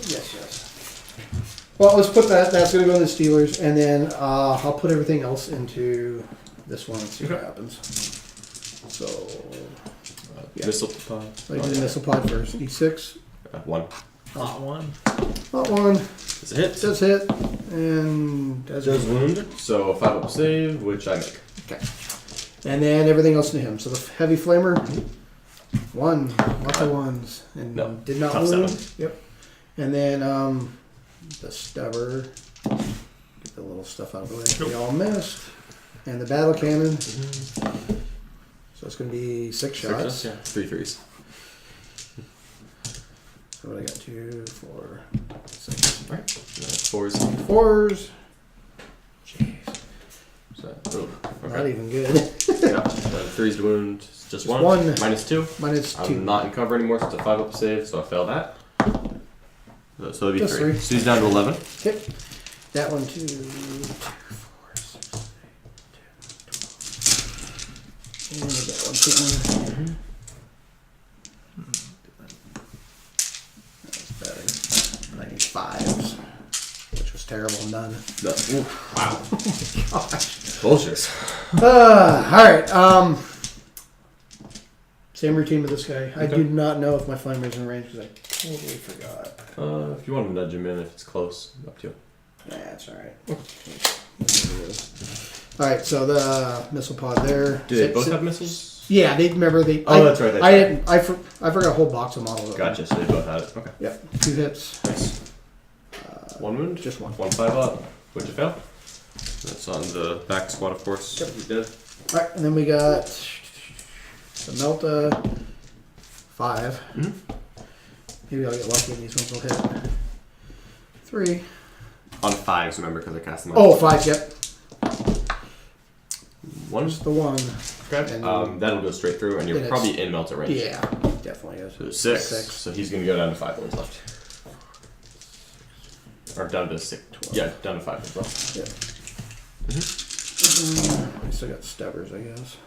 Yes. Well, let's put that. That's gonna go in the Steelers, and then I'll put everything else into this one and see what Okay. happens. So, Yeah. Missile pod. like the missile pod first. D6. 1. Lot 1. Not one. It's a hit. Does hit, and does wound. So 5 up save, which I make. Okay. And then everything else to him. So the heavy flamer, 1, lots of 1s, and No. did not Tough wound. 7. Yep. And then the stubber, get the little stuff out of the way. They all missed, and the battle cannon. So it's going to be 6 shots. Yeah. 3 threes. So what I got? 2, 4, 6. Right. 4s. 4s. Jeez, So, not okay. even good. Yeah. 3s to wound. Just Just 1. one. Minus 2. Minus 2. I'm not in cover anymore, so it's a 5 up save, so I fail that. So it'll be Just 3. three. So he's down to 11. Okay. That one, 2, 4, 6, 8, 10, 12. And that one, 2. That's better. I need 5s, which was terrible. None. No. Ooh, wow. Gosh. Bullshit. Alright, same routine with this guy. I Okay. do not know if my flamer's in range because I totally forgot. If you want to nudge him in, if it's close, up to you. Nah, that's alright. Alright, so the missile pod there. Do they both have missiles? Yeah, they remember they. Oh, that's right. That's I right. didn't. I forgot a whole box of models. Gotcha. So they both had it. Okay. Yep. 2 hits. Nice. 1 wound. Just 1. 1 5 up. Would you fail? That's on the back squad, of course. Yep. You did. Alright, and then we got So Melta, 5. Mhm. Maybe I'll get lucky and these ones will hit. 3. On 5s, remember, because I cast them. Oh, 5, yep. 1. Just the 1. Okay. And That'll go straight through, and you're then probably in Melta range. yeah, definitely is. So 6. 6. So he's going to go down to 5 ones left. Or down to 6. 12. Yeah, down to 5 ones left. Yep. I still got stubbers, I guess.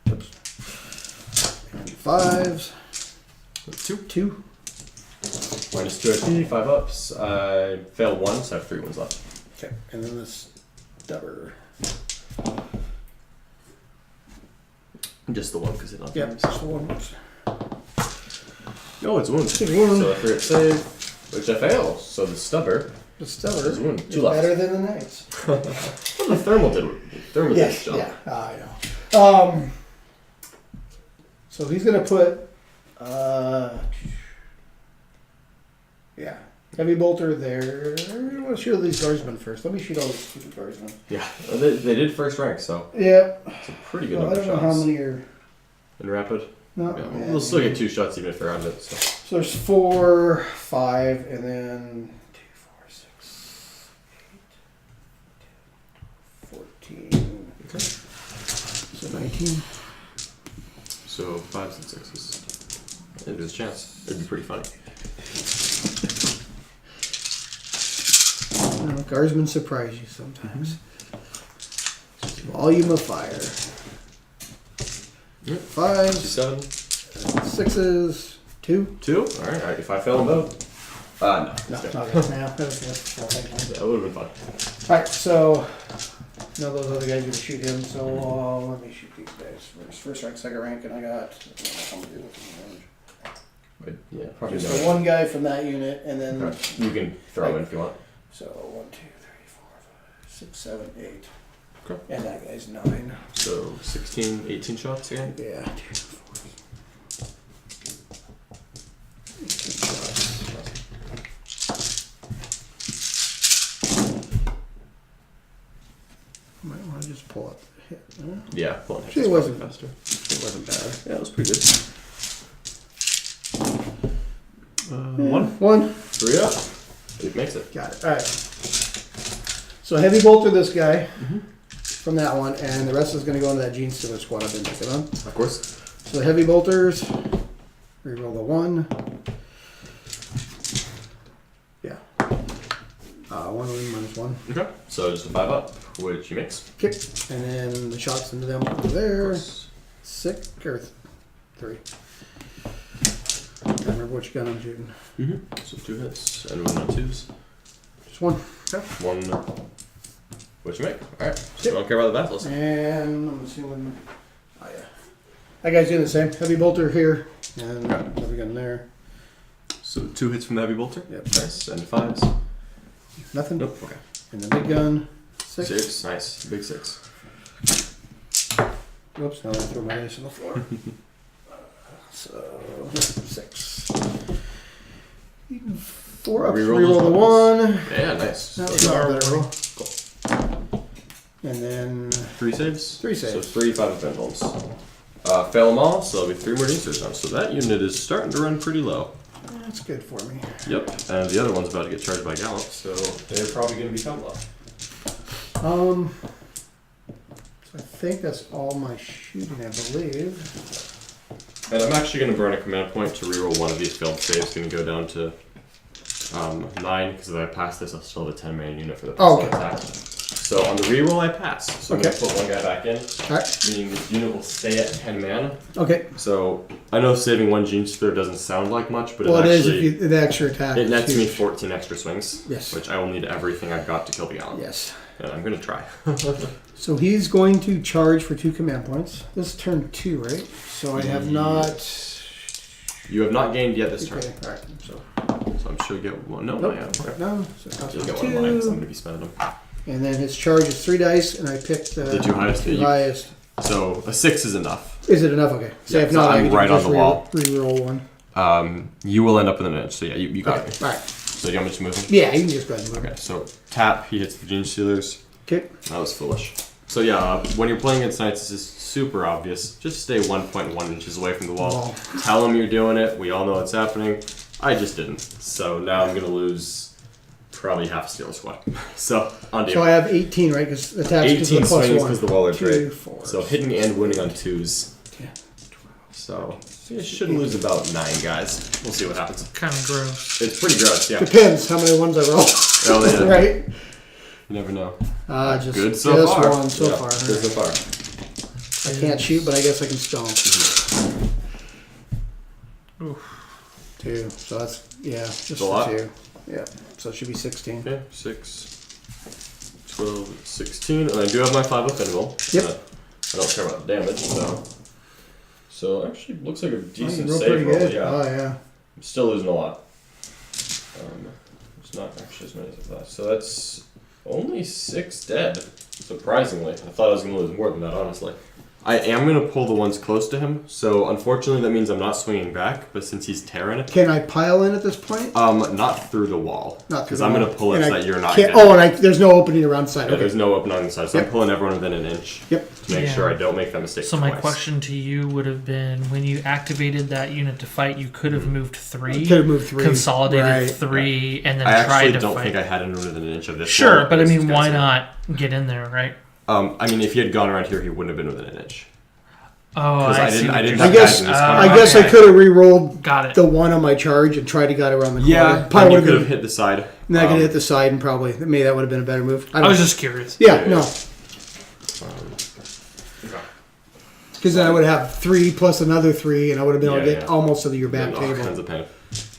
Oops. And 5s. 2. 2. Minus 2 HP, 5 ups. I failed 1, so I have 3 ones left. Okay, and then this stubber. Just the 1 because it not. Yep, just the 1. No, it's 1. It's a wound. So I forget save, which I fail. So the stubber The stubber is 1. is 2 left. better than the knights. Well, the thermal did. Thermal did its Yes, job. yeah, I know. So he's gonna put, yeah, heavy bolter there. Let's shoot all these guardsmen first. Let me shoot all these stupid guardsmen. Yeah, they did first rank, so Yep. it's a pretty good Well, I number don't of know how shots. many are. In rapid, No, yeah, yeah, we'll still get 2 shots even if they're out of it. So. So there's 4, 5, and then 2, 4, 6, 8, 14. Okay. So 19. So 5s and 6s. There's a chance. It'd be pretty funny. Guardsmen surprise you sometimes. Volume of fire. Yep. 5s, 7. 6s, 2. 2. All right. If I fail them both, no. No, It's not good. good. No, that was good. That would have been fun. Alright, so now those other guys are gonna shoot him, so let me shoot these guys first. First rank, second rank, and I got But yeah, probably just no. the one guy from that unit, and then Okay. You can throw them in if you want. so 1, 2, 3, 4, 5, 6, 7, 8. Okay. And that guy's 9. So 16, 18 shots again. Yeah. 2, 4. 18 shots. Might want to just pull up the hit. Huh? Yeah, pulling hits It is wasn't- probably faster. It wasn't bad. Yeah, it was pretty good. 1. 1. 3 up. It makes it. Got it. Alright. So heavy bolter this guy Mm-hmm. from that one, and the rest is going to go into that Gene Stealer squad I've been picking on. Of course. So the heavy bolters, reroll the 1. Yeah. 1 minus 1. Okay. So just a 5 up, which he makes. Kick. And then the shots into them over there. 6 or 3. I can't remember which gun I'm shooting. Mm-hmm. So 2 hits and 1 on 2s. Just 1. Okay. 1. What you make? Alright. So I don't care about the battles. And I'm assuming. Oh, yeah. That guy's doing the same. Heavy bolter here. And heavy gun there. So 2 hits from the heavy bolter. Yep. Nice. And 5s. Nothing. Nope. Okay. And the big gun. 6. 6. Nice. Big 6. Oops, now I threw my ace on the floor. So, 6. 4 ups. Reroll Reroll those the ones. 1. Yeah, nice. That was not a better roll. Cool. And then 3 saves? 3 saves. So 3 5 event rolls. Fail them all, so there'll be 3 more dancers now. So that unit is starting to run pretty low. That's good for me. Yep. And the other one's about to get charged by Gallop, so they're probably going to become low. So I think that's all my shooting, I believe. And I'm actually going to burn a command point to reroll one of these failed saves. Going to go down to 9, because if I pass this, I'll still have a 10-man unit for the Oh, pistol okay. attack. So on the reroll, I pass. So I'm going to Okay. put one guy back in, Alright. meaning this unit will stay at 10 mana. Okay. So I know saving 1 Gene Stealer doesn't sound like much, but Well, it it is actually if you, the extra attack. it is nets me huge. 14 extra swings, Yes. which I will need everything I've got to kill the Gallop. Yes. And I'm going to try. So he's going to charge for 2 command points. This is turn 2, right? So I have not. You have not gained yet this turn, Okay. Alright. So so I'm sure you get one. No, nope. I have. Okay. No. So that's You'll get one of mine because I'm going to be spending them. And then his charge is 3 dice, and I picked The 2 highest. two You- highest. So a 6 is enough. Is it enough? Okay. So Yeah, if not, so I I'm can right just on the wall. Reroll 1. You will end up in the edge. So yeah, you got Okay. it. Alright. So do you want me to move him? Yeah, you can just go ahead and move. Okay. So tap. He hits the Gene Stealers. Okay. That was foolish. So yeah, when you're playing against knights, this is super obvious. Just stay 1.1 inches away from the wall. Tell them you're doing it. We all know what's happening. I just didn't. So now I'm gonna lose probably half a Steeler squad. So on to So you. I have 18, right? Because attached to 18 the plus swings 1. because the Waller's 2, right. 4, So hitting and winning on 2s. 10, So you should lose about 9 guys. We'll see what happens. Kind of gross. It's pretty gross, yeah. Depends how many ones I roll. Oh, yeah. Right? You never know. Just Good so far. one so Yeah, far. Good so far. I can't shoot, but I guess I can stomp. Oof. 2. So that's, yeah, just a lot. the 2. Yeah. So it should be 16. Okay, 6, 12, 16. And I do have my 5 offendable. Yep. I don't care about the damage, so actually looks like a decent Roll save pretty roll. good. Yeah. Oh, yeah. I'm still losing a lot. It's not actually as many as I thought. So that's only 6 dead, surprisingly. I thought I was going to lose more than that, honestly. I am going to pull the ones close to him, so unfortunately that means I'm not swinging back, but since he's tearing, Can I pile in at this point? not through the wall. Not through Because the I'm wall. going to pull it And so I that you're not can't- dead. Oh, and there's no opening around the side. Yeah, Okay. there's no opening on the side, so Yep. I'm pulling everyone within an inch Yep. to make Yeah. sure I don't make that mistake So twice. my question to you would have been, when you activated that unit to fight, you could have moved 3, Could have moved 3. consolidated Right. 3, and then I tried actually to don't fight. think I had anyone within an inch of this Sure, wall, but I because mean, these why guys are- not get in there, right? I mean, if he had gone around here, he wouldn't have been within an inch. Oh, Because I I see. didn't- what I didn't you're have I saying. guess- guys in this I corner. guess I Okay. could have re-rolled Got it. the 1 on my charge and tried to get around the corner. Yeah, Probably and you would could have have been. hit the side. And I could hit the side and probably maybe that would have been a better move. I was just curious. Yeah, no, Okay. because then I would have 3 plus another 3, and I would have been able to Yeah, get yeah. almost to your back All table. kinds of pain.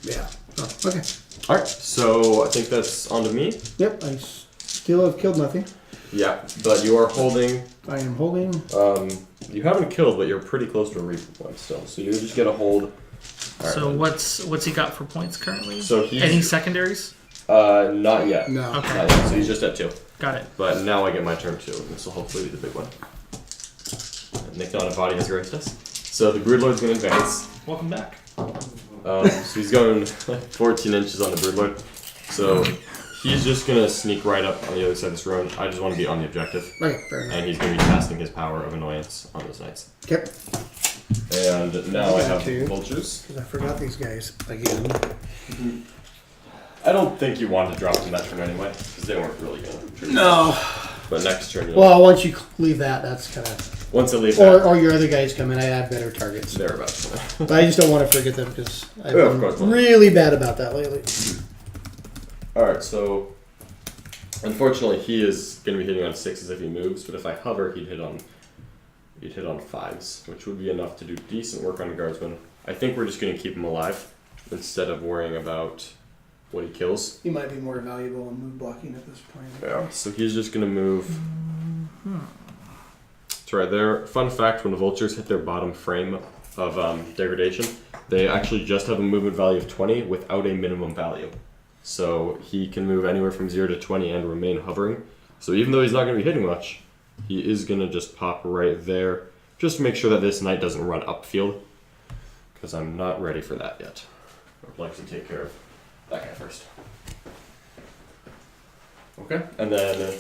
Yeah. Oh, okay. All right, so I think that's on to me. Yep. I still have killed nothing. Yeah, but you are holding. I am holding. You haven't killed, but you're pretty close to a reaper point still. So you just get a hold. All right, So then. what's he got for points currently? So he's Any secondaries? not yet. No. Okay. Not yet. So he's just at 2. Got it. But now I get my turn too. This will hopefully be the big one. Nick on a body has graced us. So the Broodlord's going to advance. Welcome back. So he's going 14 inches on the Broodlord. So he's just going to sneak right up on the other side of this road. I just want to be on the objective. Okay. Fair enough. And he's going to be casting his power of annoyance on those knights. Okay. And now I have Two. vultures. Because I forgot these guys again. I don't think you wanted to drop them that turn anyway, because they weren't really going to. No. But next turn, Well, once you leave that, that's kind of. once I leave that, Or your other guys come in, I have better targets. they're about to. But I just don't want to forget them because I've Yeah, of been course not. really bad about that lately. Alright, so unfortunately he is going to be hitting on 6s if he moves, but if I hover, he'd hit on 5s, which would be enough to do decent work on a guardsman. I think we're just going to keep him alive instead of worrying about what he kills. You might be more valuable in move blocking at this point. Yeah. So he's just going to move. It's right there. Fun fact, when the vultures hit their bottom frame of degradation, they actually just have a movement value of 20 without a minimum value. So he can move anywhere from 0 to 20 and remain hovering. So even though he's not going to be hitting much, he is going to just pop right there. Just to make sure that this knight doesn't run upfield. Because I'm not ready for that yet. I'd like to take care of that guy first. Okay, and then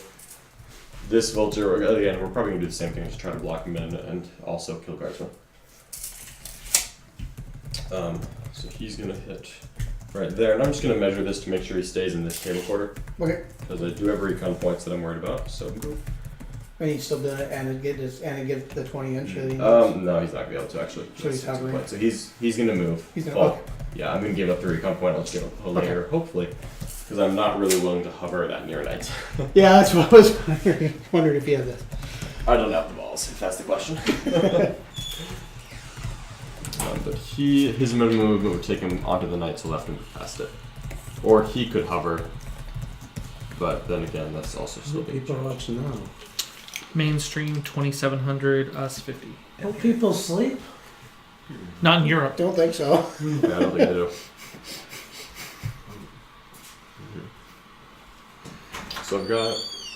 this vulture, again, we're probably going to do the same thing, just try to block him in and also kill guardsman. So he's going to hit right there, and I'm just going to measure this to make sure he stays in this table quarter. Okay. Because I do have recon points that I'm worried about, so. And he's still doing it and get the 20 inch. No, he's not going to be able to actually. So he's That's 6 hovering. points. So he's going to move. He's gonna. Well, Okay. yeah, I'm going to give up the recon point, let's give up a layer, hopefully. Because I'm not really willing to hover that near knight. Yeah, that's what I was wondering if you had this. I don't have the balls, if that's the question. But his minimum movement would take him onto the knight to left and move past it. Or he could hover, but then again, that's also still being People changed. watch now. Mainstream 2700, us 50. Don't people sleep? Not in Europe. Don't think so. Yeah, I don't think they do.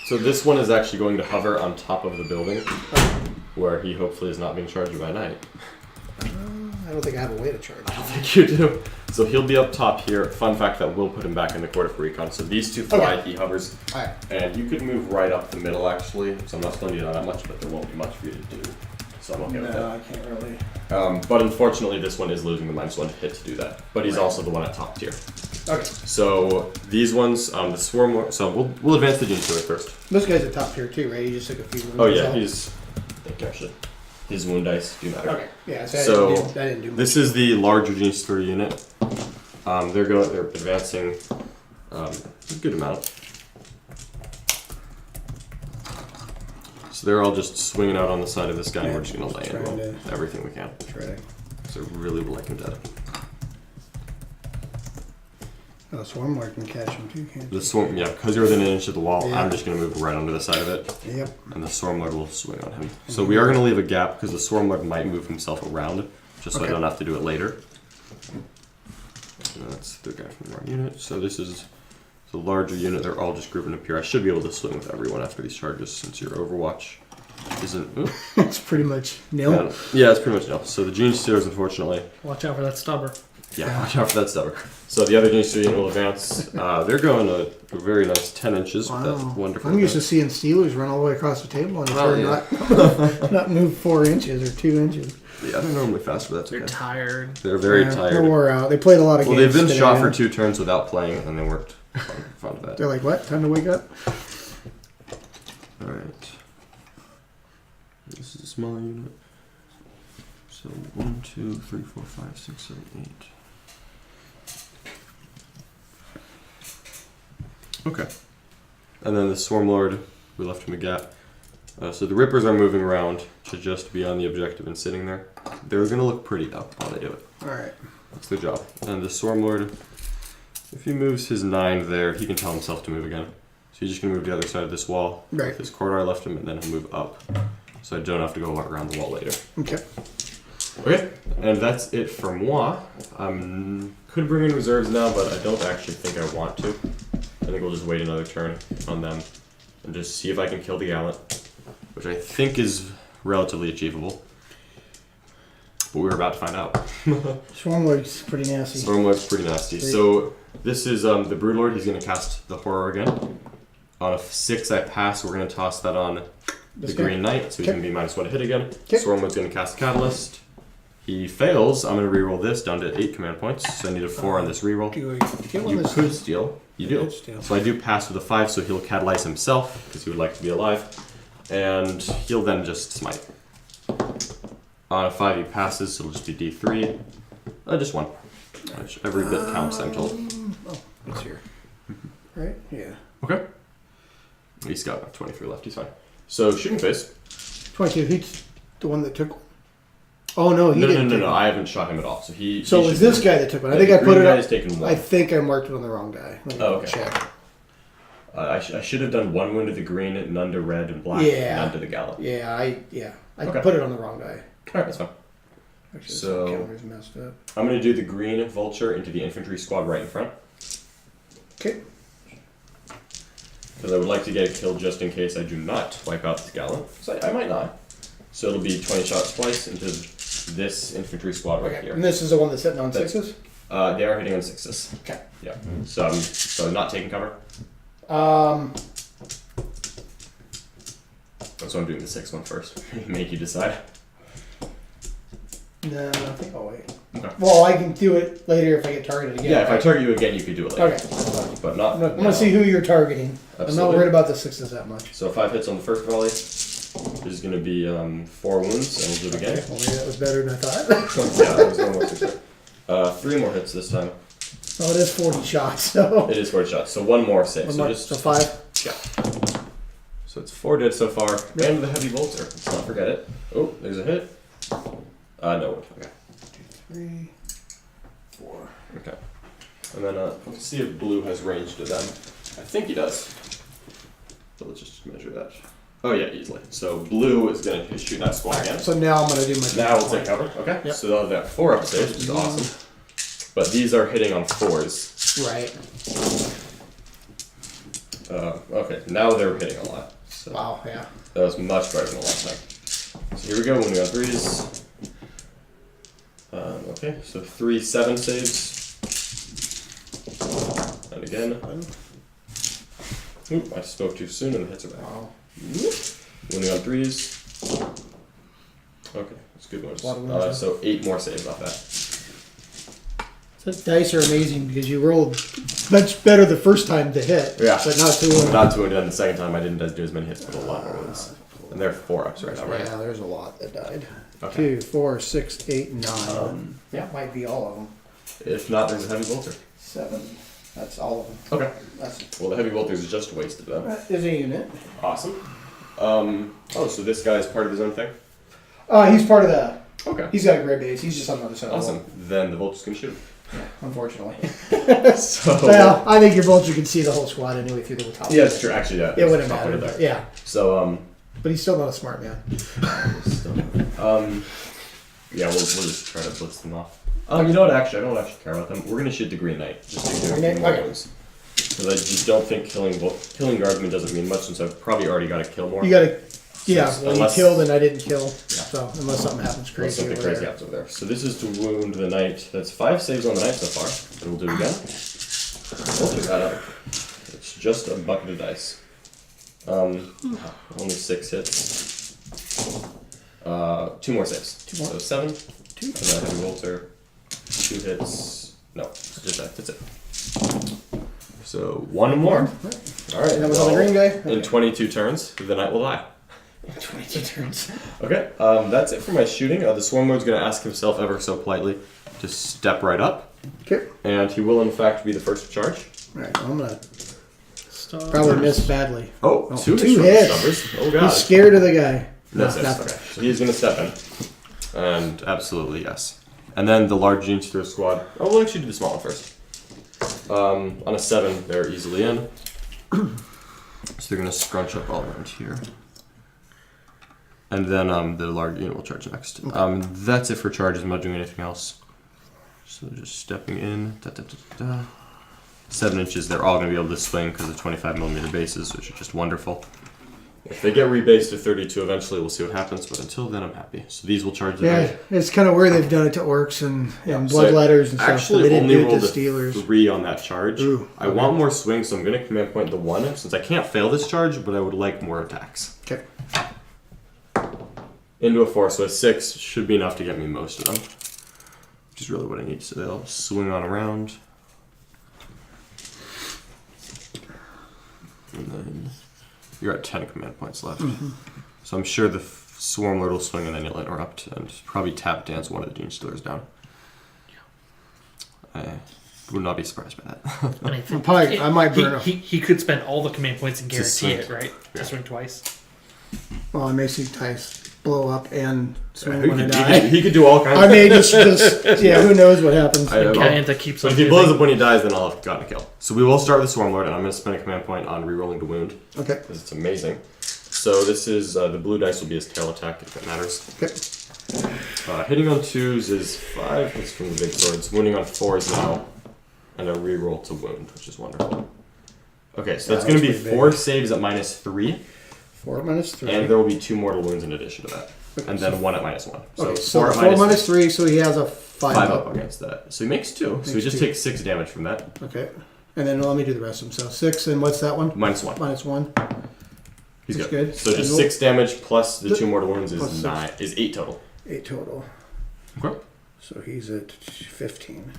So this one is actually going to hover on top of the building, where he hopefully is not being charged by knight. I don't think I have a way to charge. I don't think you do. So he'll be up top here. Fun fact that will put him back in the quarter for recon. So these two fly, Okay. he hovers. Alright. And you could move right up the middle actually. So I'm not telling you that much, but there won't be much for you to do. So I'm okay with No, that. I can't really. But unfortunately this one is losing the -1 hit to do that. But he's Right. also the one at top tier. Okay. So these ones, the swarm. So we'll advance the Gene Stealer first. This guy's a top tier too, right? He just took a few wounds. Oh yeah, off. he's. Thank you actually. His wound dice do matter. Okay. Yeah, so, So, I didn't do much. This is the larger Gene Stealer unit. They're advancing a good amount. So they're all just swinging out on the side of this guy, and we're just gonna lay in Trying him everything we can. Shredding. So really would like him dead. Oh, Swarm Lord can catch him too, can't The swarm, yeah, because you're within an inch of the wall, Yeah. I'm just gonna move right onto the side of it, you? Yep. and the Swarm Lord will swing on him. So we are gonna leave a gap because the Swarm Lord might move himself around, just so I Okay. don't have to do it later. And that's the guy from our unit. So this is the larger unit. They're all just grouping up here. I should be able to swing with everyone after these charges since your Overwatch isn't. It's pretty much nil. Yeah, it's pretty much nil. So the Gene Stealers, unfortunately. Watch out for that stubber. Yeah, watch out for that stubber. So the other Gene Stealer unit will advance. They're going a very nice 10 inches with that wonderful. I'm used to seeing Steelers run all the way across the table and Well, not move 4 inches or 2 inches. Yeah, they're normally fast, but that's They're okay. tired. They're very They're tired. wore out. They played a lot of Well, games. they've been today, shot yeah. for 2 turns without playing, and they weren't fun of that. They're like, what? Time to wake up? Alright. This is a smaller unit. So 1, 2, 3, 4, 5, 6, 7, 8. Okay. And then the Swarm Lord, we left him a gap. So the Rippers are moving around to just be on the objective and sitting there. They're going to look pretty though while they do it. Alright. That's their job. And the Swarm Lord, if he moves his 9 there, he can tell himself to move again. So he's just going to move to the other side of this wall. Right. With his corridor I left him, and then he'll move up. So I don't have to go around the wall later. Okay. Okay, and that's it for moi. Could bring in reserves now, but I don't actually think I want to. I think we'll just wait another turn on them and just see if I can kill the Gallant, which I think is relatively achievable. But we're about to find out. Swarm Lord's pretty nasty. Storm Lord's pretty nasty. So this is the Broodlord. He's going to cast the Horror again. On a 6 I pass, we're going to toss that on the This guy? Green Knight, so he's Okay. going to be -1 to hit again. Okay. Storm Lord's going to cast Catalyst. He fails. I'm going to reroll this down to 8 command points. So I need a 4 on this reroll. Do I get one You this could steal. You do. could steal. So I do pass with a 5, so he'll catalyze himself because he would like to be alive, and he'll then just smite. On a 5 he passes, so it'll just be D3. Just 1. Which every bit counts, I'm told. Oh, it's here. Right? Yeah. Okay. He's got 23 left. He's fine. So shooting phase. 22. He's the one that took one. Oh, no, he No, didn't. take no. one. I haven't shot him at all. So he. So he it was should- this guy that took one. I Yeah, think the I put green it guy up. has taken 1. I think I marked it on the wrong guy. Let me Oh, okay. check. I should have done 1 wound to the green, none to red and black, Yeah. none to the Gallant. Yeah, I Okay. put it on the wrong guy. Alright, that's fine. Actually, So- the counter's messed up. I'm going to do the green vulture into the infantry squad right in front. Okay. Because I would like to get a kill just in case I do not wipe out this Gallant. So I might not. So it'll be 20 shots twice into this infantry squad right Okay. here. And this is the one that's sitting on That's- 6s? They are hitting on 6s. Okay. Yeah. So not taking cover. So I'm doing the 6 one first. Make you decide. No, I think I'll wait. Okay. Well, I can do it later if I get targeted again. Yeah, if I target you again, you could do it later. Okay. But not. I'm gonna see who you're targeting. I'm not Absolutely. worried about the 6s that much. So 5 hits on the first volley. This is going to be 4 wounds, and we'll do it again. Okay, well, maybe that was better than I thought. Yeah, that was almost exact. 3 more hits this time. Oh, it is 40 shots, so. It is 40 shots, so 1 more save. One So more, just so 5. yeah. So it's 4 dead so far, and the heavy bolter. Let's not forget it. Oh, there's a hit. No. Okay. 3, 4. Okay. And then let's see if blue has range to them. I think he does. So let's just measure that. Oh yeah, easily. So blue is going to shoot that squad again. So now I'm gonna do my. Now we'll take cover. Okay. Yep. So they'll have 4 up saves, which is awesome. But these are hitting on 4s. Right. Okay, now they're hitting a lot. So Wow, yeah. that was much better than the last time. So here we go, winning on 3s. Okay, so 3 7 saves. again. Oop, I spoke too soon and the hits are back. Wow. Wounding on 3s. Okay, that's good ones. A lot of wounds, So 8 more saves off that. Those dice are amazing because you rolled much better the first time to hit. Yeah. But not to wound. Not to wound, and the second time I didn't do as many hits, but a lot more wounds. And they're 4-ups right now, right? Yeah, there's a lot that died. Okay. 2, 4, 6, 8, 9. Yeah. That might be all of them. If not, there's a heavy bolter. 7. That's all of them. Okay. That's Well, the heavy bolter is just wasted then. that is a unit. Awesome. So this guy is part of his own thing? He's part of the. Okay. He's got a grid base. He's just on the other side Awesome. of the Then the vulture's gonna shoot him. wall. Yeah, unfortunately. So. Well, I think your vulture can see the whole squad anyway through the top. Yeah, it's true. Actually, yeah. It wouldn't Top matter. window But there. yeah. So, But he's still not a smart man. yeah, we'll just try to blitz them off. You know what? Actually, I don't actually care about them. We're gonna shoot the Green Knight just to do Green Knight? more Okay. wounds. Because I just don't think killing guardsmen doesn't mean much since I've probably already got to kill more. You gotta. Yeah, So well, unless- you killed and I didn't kill. Yeah. So, unless something happens Unless crazy. something or crazy whatever. happens over there. So this is to wound the Knight. That's 5 saves on the Knight so far. And we'll do it again. We'll do that up. It's just a bucket of dice. Only 6 hits. 2 more saves. 2 more. So 7. 2. And then heavy bolter. 2 hits. No, just that. That's it. So 1 more. Alright. And that was on the green guy? In 22 turns, the Knight will die. 22 turns. Okay, that's it for my shooting. The Swarm Lord's going to ask himself ever so politely to step right up. Okay. And he will, in fact, be the first to charge. Alright, well, I'm gonna Stop. probably miss badly. Oh, Oh, 2 2 hits from hits. the Stubbers. Oh, God. He's scared of the guy. No, That's okay. So he's going to step in. And absolutely, yes. And then the large Gene Stealer squad. Oh, we'll actually do the small one first. On a 7, they're easily in. So they're going to scrunch up all around here. And then the large unit will charge next. That's it for charges. I'm not doing anything else. So just stepping in. 7 inches. They're all going to be able to swing because of 25mm bases, which are just wonderful. If they get rebased to 32 eventually, we'll see what happens. But until then, I'm happy. So these will charge the Yeah, Knight. it's kind of where they've done it to orcs and So bloodletters and stuff. But actually they didn't only do it rolled to a Steelers. 3 on that charge. Ooh, I want more swings, so I'm going to command point the 1 since I can't fail this charge, but I would like more attacks. Okay. Into a 4, so a 6 should be enough to get me most of them. Which is really what I need. So they'll swing on around. And then you're at 10 command points left. So I'm sure the Swarm Lord will swing and then you'll interrupt and probably tap dance one of the Gene Stealers down. I would not be surprised by that. And I think I might burn him. he could spend all the command points and guarantee swing. it, right? Yeah. To swing twice. Well, I may see Tice blow up and swing he, when I could, die. he could do all kinds I of may just yeah, who knows what happens. I- Giant that keeps But on if he giving. blows up when he dies, then I'll have gotten a kill. So we will start with Swarm Lord, and I'm going to spend a command point on rerolling the wound, Okay. because it's amazing. So this is, the blue dice will be his tail attack, if it matters. Okay. Hitting on 2s is 5 hits from the big swords. Wounding on 4s now, and a reroll to wound, which is wonderful. Okay, so that's Yeah, going to be that's pretty 4 saves at -3, 4 minus 3. and there will be 2 mortal wounds in addition to that. Okay, And then 1 at -1. So okay, so 4 at 4 minus -3. 3, so he has a 5 up up. against that. So he makes 2. So he Makes just 2. takes 6 damage from that. Okay. And then let me do the rest of them. So 6, and what's that one? -1. Minus 1. He's That's good. good. So just And 6 damage plus the 2 mortal wounds plus is 6. 8 total. 8 total. Okay. So he's at 15.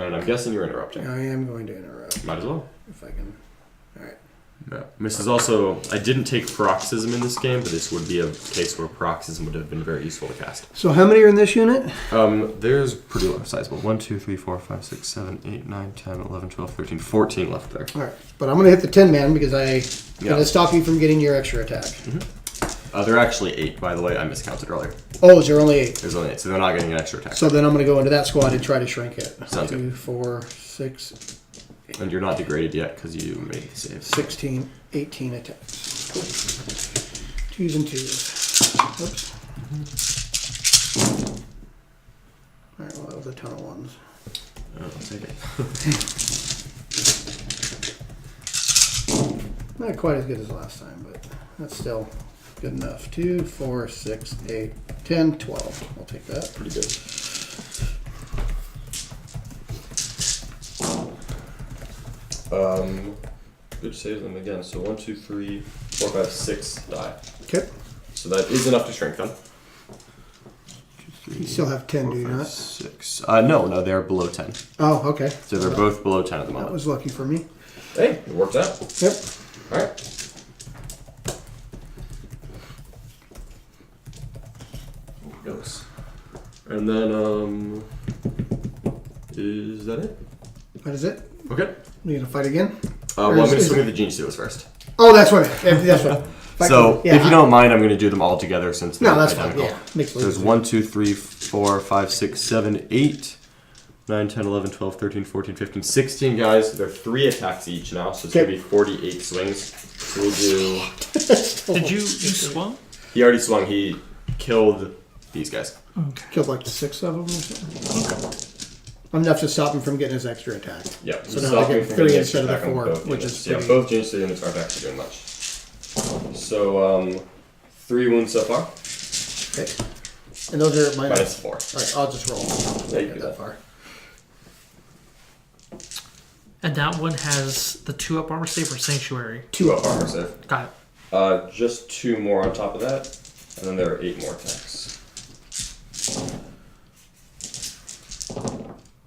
And I'm guessing you're interrupting. I am going to interrupt Might as well. if I can. Alright. Yeah. This is also, I didn't take paroxysm in this game, but this would be a case where paroxysm would have been very useful to cast. So how many are in this unit? There's pretty sizable. 1, 2, 3, 4, 5, 6, 7, 8, 9, 10, 11, 12, 13, 14 left there. Alright. But I'm going to hit the 10 man because I'm Yeah. going to stop you from getting your extra attack. There are actually 8, by the way. I miscounted earlier. Oh, is there only 8? There's only 8, so they're not getting an extra attack. So then I'm going to go into that squad and try to shrink it. Sounds 2, good. 4, 6, And you're not degraded yet because you made the save. 16, 18 attacks. Cool. 2s and 2s. Oops. Alright, well, that was a ton of 1s. I'll take it. Not quite as good as last time, but that's still good enough. 2, 4, 6, 8, 10, 12. I'll take that. Pretty good. Good save them again. So 1, 2, 3, 4, 5, 6 die. Okay. So that is enough to shrink them. You still have 10, do you not? 6. No, they're below 10. Oh, okay. So they're both below 10 at the That moment. was lucky for me. Hey, it worked out. Yep. Alright. Goes. And then, is that it? That is it. Okay. You gonna fight again? Well, I'm going to swing at the Gene Stealers first. Oh, that's right. That's right. So, Yeah, if you don't mind, I'm going to do them all together since they're No, that's fine. identical. Yeah, makes So there's sense. 1, 2, 3, 4, 5, 6, 7, 8, 9, 10, 11, 12, 13, 14, 15, 16 guys. They're 3 attacks each now, so it's Okay. going to be 48 swings. So we'll do... Did you swung? He already swung. He killed these guys. Okay. Killed like 6 of them or something. Enough to stop him from getting his extra attack. Yep. So he's now I stopping get from 3 getting instead of the extra attack on 4, both which units. is Yeah, pretty... both Gene units aren't actually doing much. So, 3 wounds so far. Okay. And those are minus... Minus 4. Alright, I'll just roll. Yeah, you Get do that that. far. And that one has the 2-up armor save or sanctuary. 2 up armor save. Got it. Just 2 more on top of that, and then there are 8 more attacks.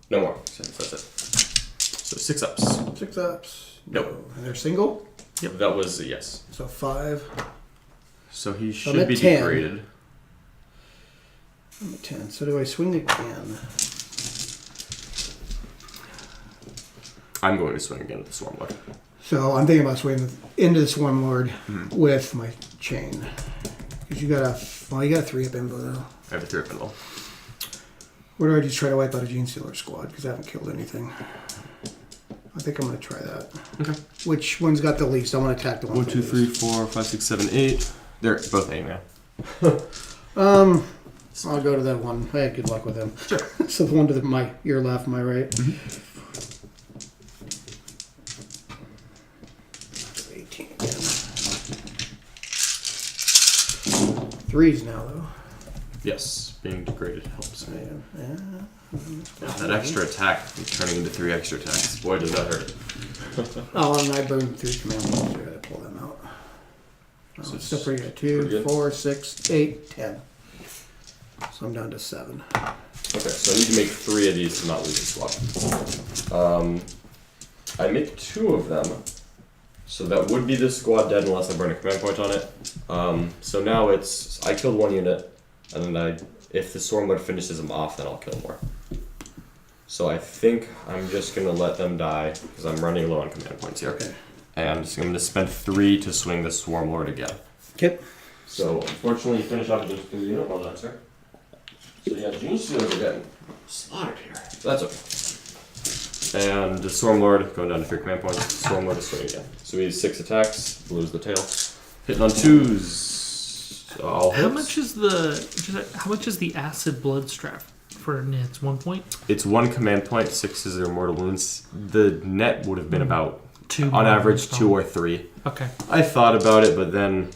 No more. So that's it. So 6 ups. 6 ups. Nope. And they're single. Yep. That was a yes. So 5. So he I'm should at be 10. degraded. I'm at 10. So do I swing again? I'm going to swing again at the Swarmlord. So I'm thinking about swinging into the Swarm Lord with my chain. Because you got a 3-up invo though. I have a 3-up involved. Or do I just try to wipe out a Gene Stealer squad? Because I haven't killed anything. I think I'm going to try that. Okay. Which one's got the least? I want to attack the one 1, with 2, the 3, least. 4, 5, 6, 7, 8. They're both 8, man. I'll go to that one. I had good luck with him. Sure. So the one to your left, my right. 18 again. 3s now, though. Yes, being degraded helps. Yeah. That extra attack turning into 3 extra attacks. Boy, does that hurt. Oh, and I burned 3 command points. I gotta pull them out. Oh, So it's still pretty good. pretty 2, good. 4, 6, 8, 10. So I'm down to 7. Okay, so I need to make 3 of these to not lose a squad. I make 2 of them, so that would be this squad dead unless I burn a command point on it. So now it's I killed 1 unit, and then if the Stormlord finishes them off, then I'll kill more. So I think I'm just gonna let them die because I'm running low on command points here. Okay. And so I'm gonna spend 3 to swing the Swarmlord again. Okay. So unfortunately, you finish off just 2 unit. Well done, sir. So yeah, Gene Stealers are getting slaughtered here. That's okay. And the Stormlord going down to 3 command points. Stormlord is swinging again. So he has 6 attacks. Lose the tail. Hitting on 2s. All How hits. much is the acid blood strap for nits? 1 point? It's 1 command point. 6 is their mortal wounds. The net would have been about 2 on average mortal 2 or 3. Okay. I thought about it, but then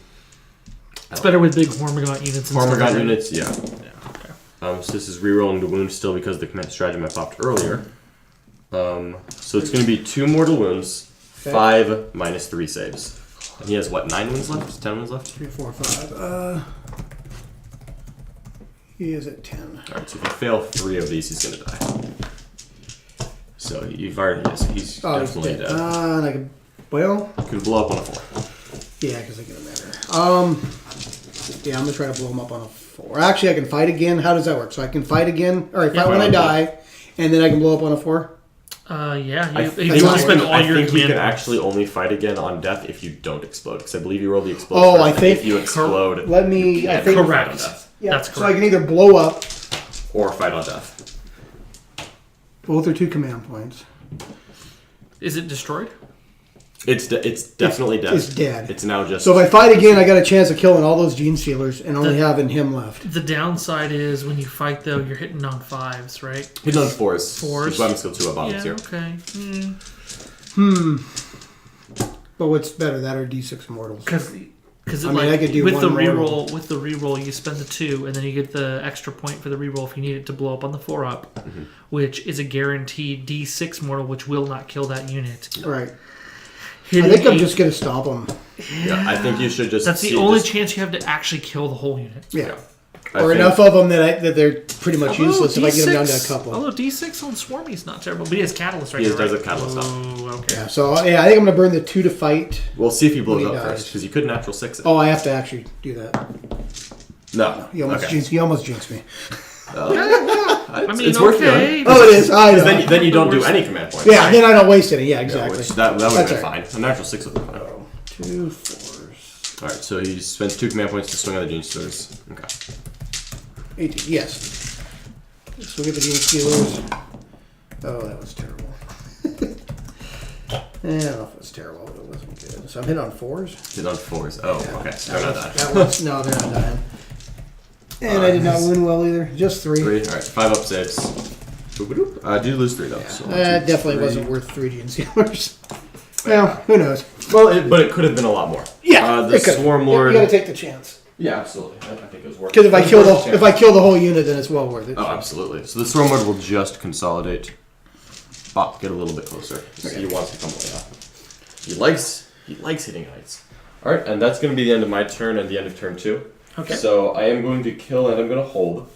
It's better with big Hormigaunt units. and Hormigaunt stuff. units, yeah. Yeah. Okay. So this is rerolling the wounds still because the command stratagem I popped earlier. So it's going to be 2 mortal wounds, Okay. 5 minus 3 saves. And he has what, 9 wounds left? 10 wounds left? 3, 4, 5. He is at 10. Alright, so if you fail 3 of these, he's going to die. So you've already, he's definitely dead. dead. And I can, well, Could blow up on a 4. yeah, because it doesn't matter. Yeah, I'm gonna try to blow him up on a 4. Actually, I can fight again. How does that work? So I can fight again, or I fight Yeah. when I die, and then I can blow up on a 4. Yeah. I You think, you want to spend all your you command can points. actually only fight again on death if you don't explode. Because I believe you roll the explode Oh, first, I and think- if you explode, Let me. I can't think. fight on Correct. death. Yeah, That's so I correct. can either blow up. Or fight on death. Both are 2 command points. Is it destroyed? It's definitely dead. It's dead. It's now just. So if I fight again, I got a chance of killing all those Gene Stealers and only having him left. The downside is when you fight, though, you're hitting on 5s, right? He's on 4s. Fours. His weapon skill 2 at bottom Yeah, here. okay. But what's better, that or D6 Immortals? Because Because I mean, I could do with one the more. reroll. With the reroll, you spend the 2, and then you get the extra point for the reroll if you need it to blow up on the 4-up, which is a guaranteed D6 mortal, which will not kill that unit. Right. Hitting I think I'm 8 just gonna stomp him. Yeah, I think you should just. That's the only chance you have to actually kill the whole unit. Yeah. I Or think- enough of them that they're pretty much Although useless if I get them down to a D6 couple. Although D6 on Swarmy's not terrible, but he has Catalyst right He now. does right? have Catalyst up. Oh, okay. Yeah, so yeah, I think I'm gonna burn the 2 to fight. We'll see if he blows When he up dies. first, because you could natural 6 it. Oh, I have to actually do that. No. You almost, Okay. you almost jinxed me. I mean, it's worth okay. doing. Oh, it is. I know. Then you don't do worst- any command points. Yeah, then I don't waste any. Yeah, Yeah, exactly. which that would have That's been all fine. right. A natural 6 would have been fine. 2 4s. Alright, so he spends 2 command points to swing on the Gene Stealers. Okay. 18. Yes. So we get the Gene Stealers. Oh, that was terrible. I don't know if it was terrible, but it wasn't good. So I'm hitting on 4s. Hit on 4s. Oh, Yeah. okay. So they're not That that. was, no, they're not dying. And I did not win well either. Just 3. 3. Alright, 5 up saves. Boop-a-doop. I do lose 3 though. Yeah. So 1, That 2, definitely 3. wasn't worth 3 Gene Stealers. Well, who knows? Well, but it could have been a lot more. Yeah, The it could. Swarm You Lord. gotta take the chance. Yeah, absolutely. I think it was worth it. Because if I It was kill worth the chance. if I kill the whole unit, then it's well worth it. Oh, absolutely. So the Swarm Lord will just consolidate. Bop, get a little bit closer. Okay. He wants to come way up. He likes hitting heights. Alright, and that's gonna be the end of my turn and the end of turn 2. Okay. So I am going to kill and I'm gonna hold.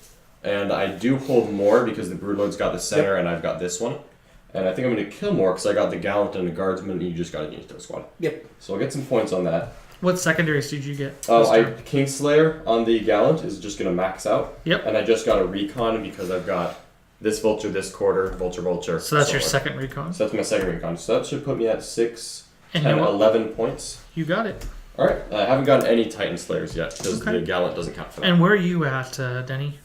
And I do hold more because the Broodlord's got the center and I've got this one. And I think I'm gonna kill more because I got the Gallant and the Guardsman and you just got a Unit Squad. Yep. So I'll get some points on that. What secondaries did you get? Oh, this turn? Kingslayer on the Gallant is just gonna max out. Yep. And I just got a recon because I've got this Vulture, this quarter, Vulture. So that's your on. second recon. So that's my second recon. So that should put me at 6 And and you know what? 11 points. You got it. Alright, I haven't gotten any Titan Slayers yet because Okay. the Gallant doesn't count for that. And where are you at, Denny?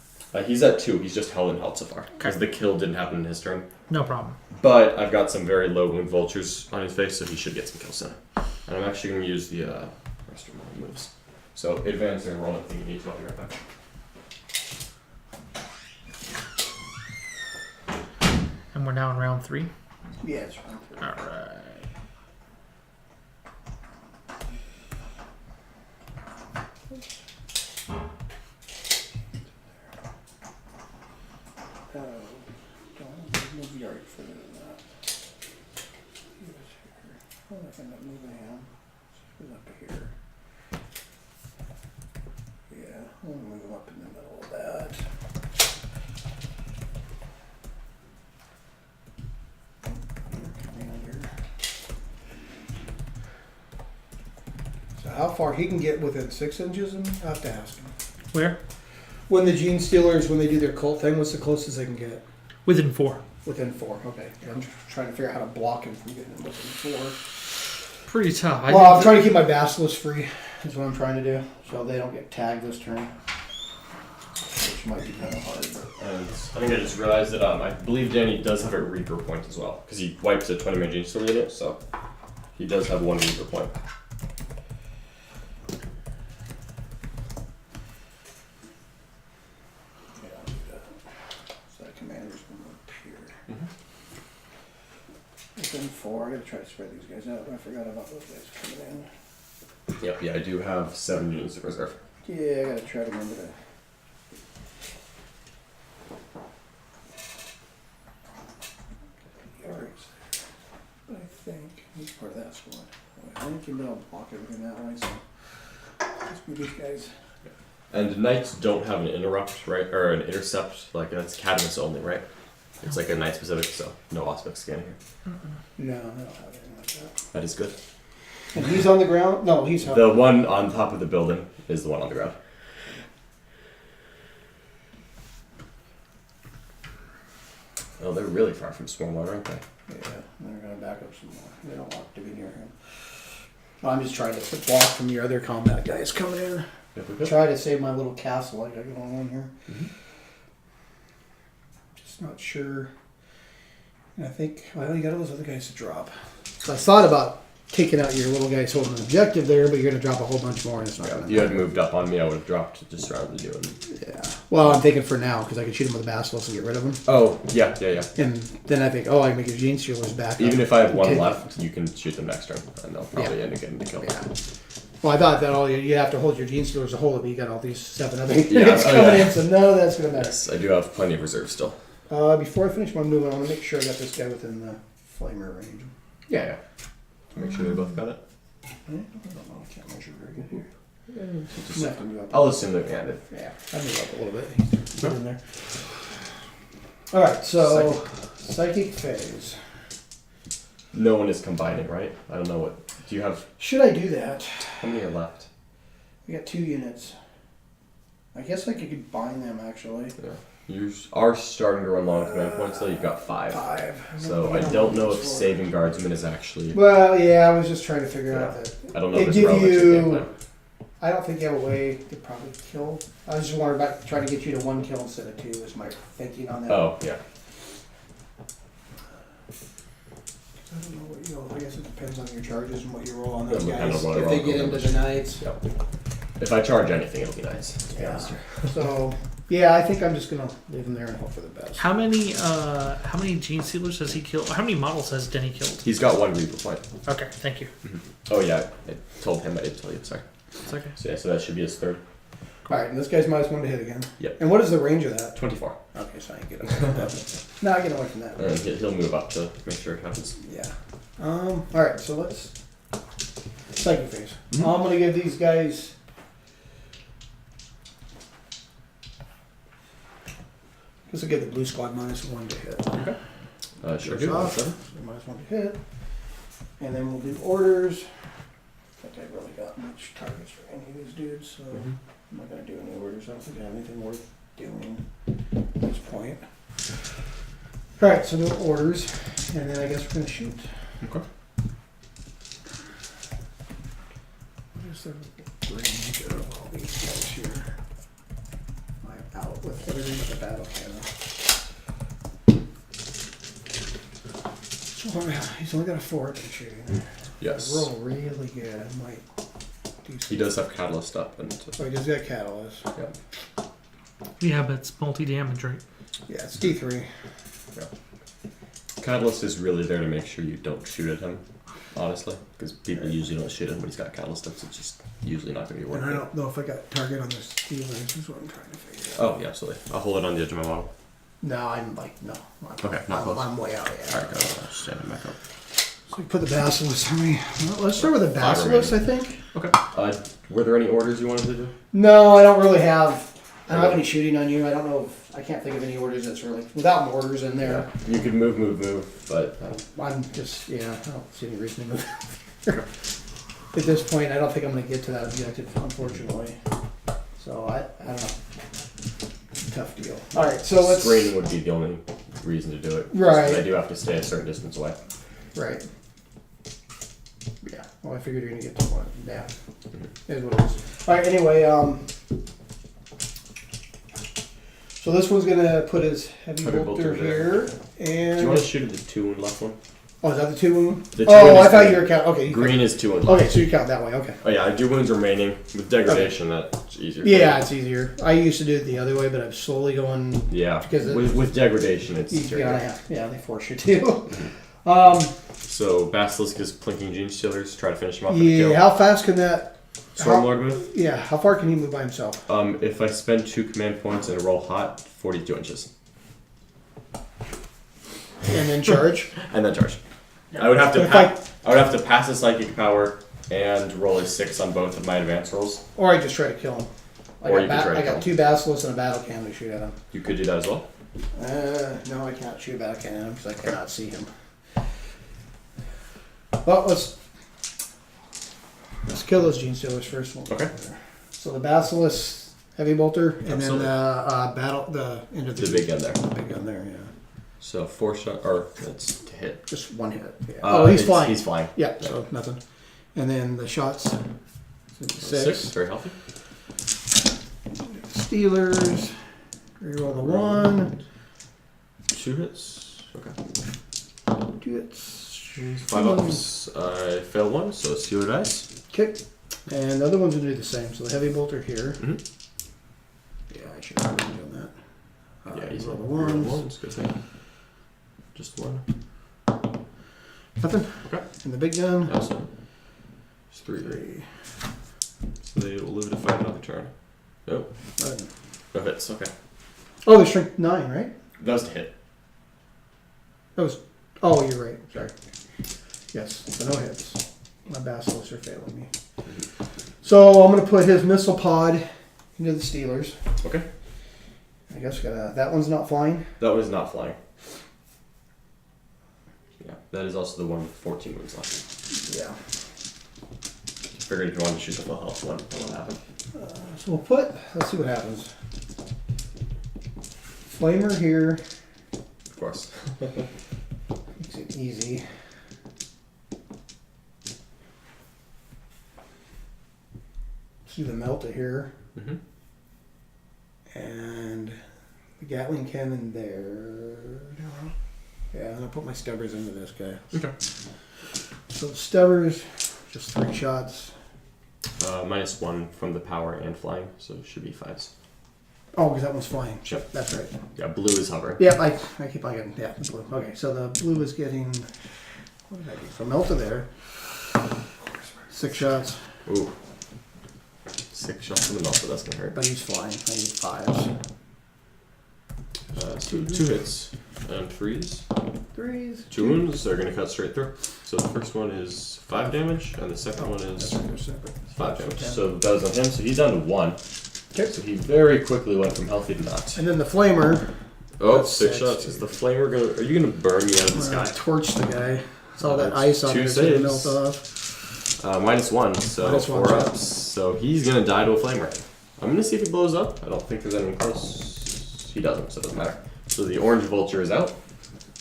He's at 2. He's just held and held so far because Okay. the kill didn't happen in his turn. No problem. But I've got some very low wound vultures on his face, so he should get some kills soon. And I'm actually going to use the rest of my moves. So advance and roll anything you need to. I'll be right back. And we're now in round 3. Yeah, it's fine. All right. Don't move yard further than that. He was here. Well, I can move him. He's up here. Yeah, I'm gonna move him up in the middle of that. Commander. So how far he can get within 6 inches? And I have to ask him. Where? When the Gene Stealers, when they do their cult thing, what's the closest they can get? Within 4. Within 4. Okay. I'm just trying to figure out how to block him from getting within 4. Pretty tough. Well, I'm trying to keep my Basilisk free. Is what I'm trying to do, so they don't get tagged this turn. Which might be kind of hard. But And I think I just realized that I believe Danny does have a Reaper point as well because he wipes a 20 man Gene Stealer unit, so he does have 1 Reaper point. yeah, I'll do that. So that commander's going up here. Within 4. I gotta try to spread these guys out. I forgot about those guys coming in. Yep, yeah, I do have 7 units of reserve. Yeah, I gotta try to remember to. Yards. But I think he's part of that squad. I think you'll be able to block everything that way, so just move these guys. And Knights don't have an interrupt, right? Or an intercept, like that's Cadmus only, right? It's like a Knight specific, so no Auspex scanning here. No, I don't have anything like that. That is good. And he's on the ground? No, he's up. The one on top of the building is the one on the ground. Oh, they're really far from Swarmlord, aren't they? Yeah, they're gonna back up some more. They don't want to be near him. I'm just trying to block from your other combat guys coming in. Yep, we're good. Try to save my little castle I got going on here. Mhm. Just not sure. And I think, well, you got all those other guys to drop. So I thought about taking out your little guys holding an objective there, but you're going to drop a whole bunch more and it's not Yeah, going if to you had moved up on me, I would have dropped just around you. Yeah. Well, I'm thinking for now, because I can shoot him with a Basilisk and get rid of him. Oh, yeah. And then I think, oh, I can make a Gene Stealer's back Even up. if I have one Okay. left, you can shoot them next turn, and they'll probably end up getting the kill. Yeah. Well, I thought that all you have to hold your gene stealers to hold it, but you got all these 7 other Yeah, units oh, coming yeah. in, so none of that's gonna matter. Yes, I do have plenty of reserves still. Before I finish my movement, I want to make sure I got this guy within the flamer range. Yeah. Make sure they both got it. I don't know, I can't measure very good here. I'm gonna have to move up. I'll assume they've handed. Yeah, I move up a little bit. He's in there. All right, so psychic phase. No one is combining, right? I don't know what. Do you have? Should I do that? How many are left? We got 2 units. I guess I could combine them actually. Yeah. You are starting to run low on command points, though. You've got 5. 5. So I don't know if saving guardsman is actually. Well, yeah, I was just trying to figure out that. I don't know It if it's give relevant to you- gameplay. I don't think you have a way to probably kill. I was just wondering about trying to get you to 1 kill instead of 2. Is my thinking on that. Oh yeah. I don't know what you roll. I guess it depends on your charges and what you roll on those Yeah, depends guys. on what I If roll they on get them. into the knights. Yep. If I charge anything, it'll be nice. To be Yeah. honest. So yeah, I think I'm just gonna leave them there and hope for the best. How many gene stealers has he killed? How many models has Denny killed? He's got 1 Reaper point. Okay, thank you. Oh yeah, I told him. I didn't tell you. Sorry. It's okay. So yeah, so that should be his 3rd. All right, and this guy's -1 to hit again. Yep. And what is the range of that? 24. Okay, so I can get away from that. No, I get away from that. And he'll move up to make sure it happens. Yeah. All right, so let's psychic phase. I'm gonna give these guys. This will give the blue squad -1 to hit. Okay. Sure Goes do. off, so -1 to hit. And then we'll do orders. I think I really got much targets for any of these dudes, so I'm not gonna do any orders. I don't think I have anything worth doing at this point. Alright, so no orders, and then I guess we're gonna shoot. Okay. Where's the range of all these guys here? I'm out with everything but the battle cannon. So he's only got a 4 at shooting. Yes. Roll really good. I might do He does have catalyst up and. Oh, he does got catalyst. Yep. Yeah, but it's multi-damage, right? Yeah, it's D3. Catalyst is really there to make sure you don't shoot at him, honestly, because people usually don't shoot at him when he's got catalyst up. So it's just usually not going to be worth And I it. don't know if I got target on this Steelers. Is what I'm trying to figure out. Oh yeah, absolutely. I'll hold it on the edge of my model. No, I'm like no. Okay, not close. I'm way out. Yeah. All right, guys. I'll stand him back up. So we put the basilisk. How many? Well, let's start with the basilisk. I think. Okay. Were there any orders you wanted to do? No, I don't really have. I don't have any shooting on you. I don't know if I can't think of any orders that's really without orders in there. You could move, but I'm just I don't see any reason to move. At this point, I don't think I'm going to get to that objective, unfortunately. So I don't know. Tough deal. All right, so let's. screening would be the only reason to do it. just Right. 'cause I do have to stay a certain distance away. Right. Yeah. Well, I figured you're going to get to one. Yeah. Is what it is. All right. Anyway, so this one's going to put his heavy bolter here, Do you and want to shoot at the 2 and left one? oh, is that the 2 wound? The 2 Oh, wound I is thought green. you were counting. Okay. Green is 2 and left. Okay, so you count that way. Okay. Oh yeah, I do wounds remaining with degradation. That's easier. for Yeah, me. it's easier. I used to do it the other way, but I'm slowly going. Yeah, Because it- with degradation, it's You easier. gotta yeah, they force you to. So Basilisk is plinking Gene Stealers. Try to finish him off with a Yeah, kill. how fast can that? Stormlord move. Yeah, how far can he move by himself? If I spend 2 command points and roll hot, 42 inches, And then charge. and then charge. I would have to. If I would have to pass a psychic power and roll a 6 on both of my advance rolls. Or I just try to kill him. Or you can try to I kill got 2 basilisks and a battle cannon to shoot at him. You could do that as well. No, I can't shoot a battle cannon at him because I cannot see him. Well, let's kill those Gene Stealers first. Okay. So the basilisk, heavy bolter, and Absolutely. then the end of The big gun there. big gun there. Yeah, So 4 shot, or that's to hit. just one hit. Yeah. He's flying. He's flying. Yeah, so nothing. And then the shots. 6. Very healthy. Steelers. Reroll the 1. 2 hits. Okay. 2 hits. 5 ups. I fail 1, so Steeler dice. Okay. And the other ones will do the same. So the heavy bolter here. Mm-hmm. Yeah, I should have been doing that. Yeah, he's roll on the the ones. Good thing. Just 1. Nothing. Okay. And the big gun. Awesome. It's 3. 3. they will live to fight another turn. Nope. No hits. Okay. Oh, they shrink 9, right? That was to hit. That was. Oh, you're right. Sorry. Yes, so no hits. My basilisks are failing me. So I'm gonna put his missile pod into the Steelers. Okay. I guess that one's not flying. That one is not flying. Yeah, that is also the one with 14 wounds left. Yeah. Figured if you wanted to shoot the full health one, that would happen. So we'll put. Let's see what happens. Flamer here. Of course. Makes it easy. See the Melta here. Mm-hmm. And the Gatling cannon there. Yeah, I'm gonna put my stubbers into this guy. Okay. So the stubbers, just 3 shots. -1 from the power and flying, so it should be 5s. Oh, because that one's flying. Yep. That's right. Yeah, blue is hovering. Yeah, I keep on getting, yeah, the blue. Okay, so the blue is getting, what did I do? So Melta there. 6 shots, Ooh. 6 shots from the mouth, but that's gonna hurt. but he's flying. I need 5s. So 2 hits and 3s. 3s. 2 wounds, they're gonna cut straight through. So the first one is 5 damage, and the second one is That's right, they're separate. 5 damage. 10. So that was on him, so he's down to 1. Okay. So he very quickly went from healthy to not. And then the flamer. Oh, That's 6 six. shots. Is the flamer gonna? Are you gonna burn me out of the sky? Torch the guy. It's all that That's ice on 2 there is gonna saves. melt off. -1, so -1, 4 yeah. ups. So he's gonna die to a flamer. I'm gonna see if he blows up. I don't think there's anyone close. He doesn't, so it doesn't matter. So the orange vulture is out.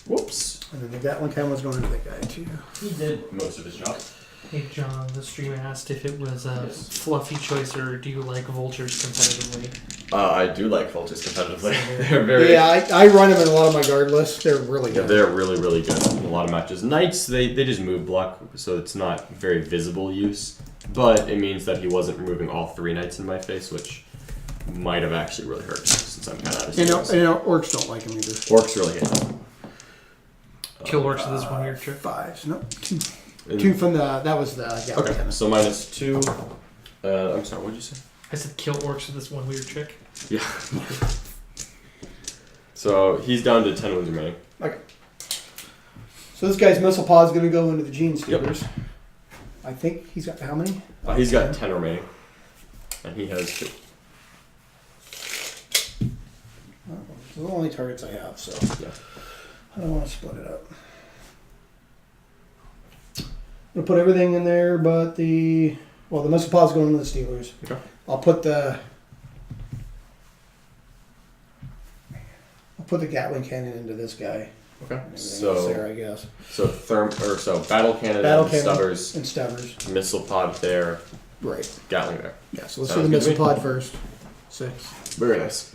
Whoops. And then the Gatling cannon was going into that guy too. He did most of his job. Hey John, the stream asked if it was a Yes. fluffy choice or do you like vultures competitively? I do like vultures competitively. They're very. Yeah, I run them in a lot of my guard lists. They're really Yeah, good. they're really, really good in a lot of matches. Knights, they just move block, so it's not very visible use. But it means that he wasn't removing all 3 knights in my face, which might have actually really hurt since I'm kind of out of You know, sequence. orcs don't like them either. Orcs really hate them. Kill orcs with this one here trick. 5s, no, 2. And- 2 from that was the Gatling Okay, cannon. so -2. I'm sorry, what did you say? I said kill orcs with this one weird trick. Yeah. So he's down to 10 wounds remaining. Okay. So this guy's missile pod is going to go into the Gene Stealers. I think he's got how many? He's got 10 remaining. And he has 2. Oh, those are the only targets I have, so Yeah. I don't want to split it up. I'm going to put everything in there but the missile pod's going into the Steelers. Okay. I'll put the Gatling cannon into this guy. Okay. And everything else there, So I guess. battle cannon Battle and cannon stubbers, and Stubbers. missile pod there, Right. Gatling there. Yeah, so let's Sounds do the good to missile me. pod first. 6. Very nice.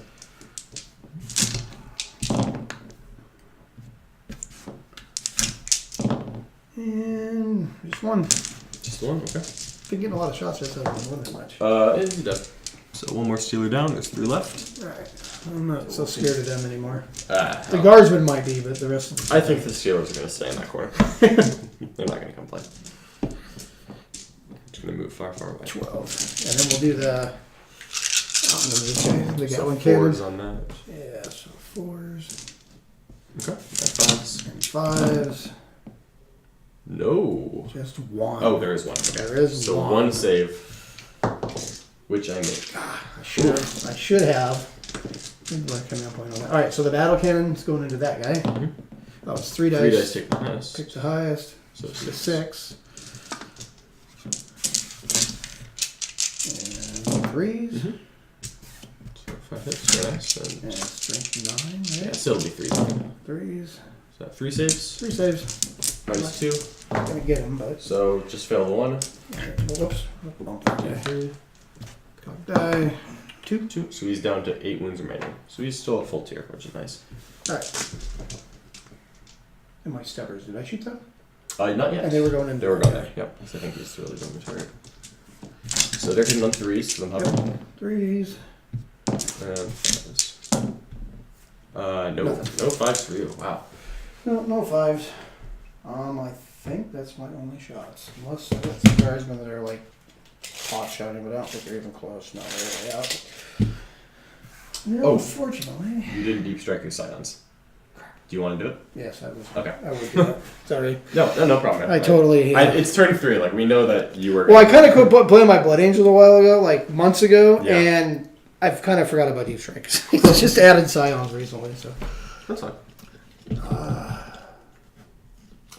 And just one. Just one, okay. Been getting a lot of shots, just haven't won that much. He's dead. So one more Steeler down, there's 3 left. Alright. I'm not so scared of them anymore. Ah, The guardsmen might be, but the rest of them. I think the Steelers are going to stay in that corner. They're not going to come play. Just going to move far, far away. 12. And then we'll do the. The So Gatling cannon. 4s on that. Yeah, so 4s Okay. And 5s. and 5s. No. Just one. Oh, there is one. Okay. There is so one. one save, which I make. I should have. Maybe we're coming up on that. Alright, so the battle cannon's going into that guy. Mhm. That was 3 dice. 3 dice take the highest. Pick the highest. So The 6. 6. And 3s. Mm-hmm. So 5 hits, very nice. And And strength 9, yeah, right? so it'll be 3. 3s. So 3 saves, 3 saves. minus 2. Gonna get him, but. So just fail the 1. Whoops. Okay. Cock die. 2. 2. So he's down to 8 wounds remaining. So he's still at full tier, which is nice. Alright. And my stubbers, did I shoot them? Not yet. And they were going in. They were gone there. Yep. So I think he's really going to target. So they're hitting on 3s, so I'm having. 3s. And 5s. No. Nothing. No 5s for you. Wow. No 5s. I think that's my only shots. Unless that's the guardsmen that are like pot shotting, but I don't think they're even close. No, they're way out. No, Oh. unfortunately. You didn't deep strike your scions. Do you want to do it? Yes, I was. Okay. I would do that. Sorry. No problem. Man. I totally. It's turn 3. Like we know that you were. Well, I kind of quit playing my Blood Angels a while ago, like months ago, Yeah. and I've kind of forgot about deep strikes. It's just added scions recently, so. That's fine.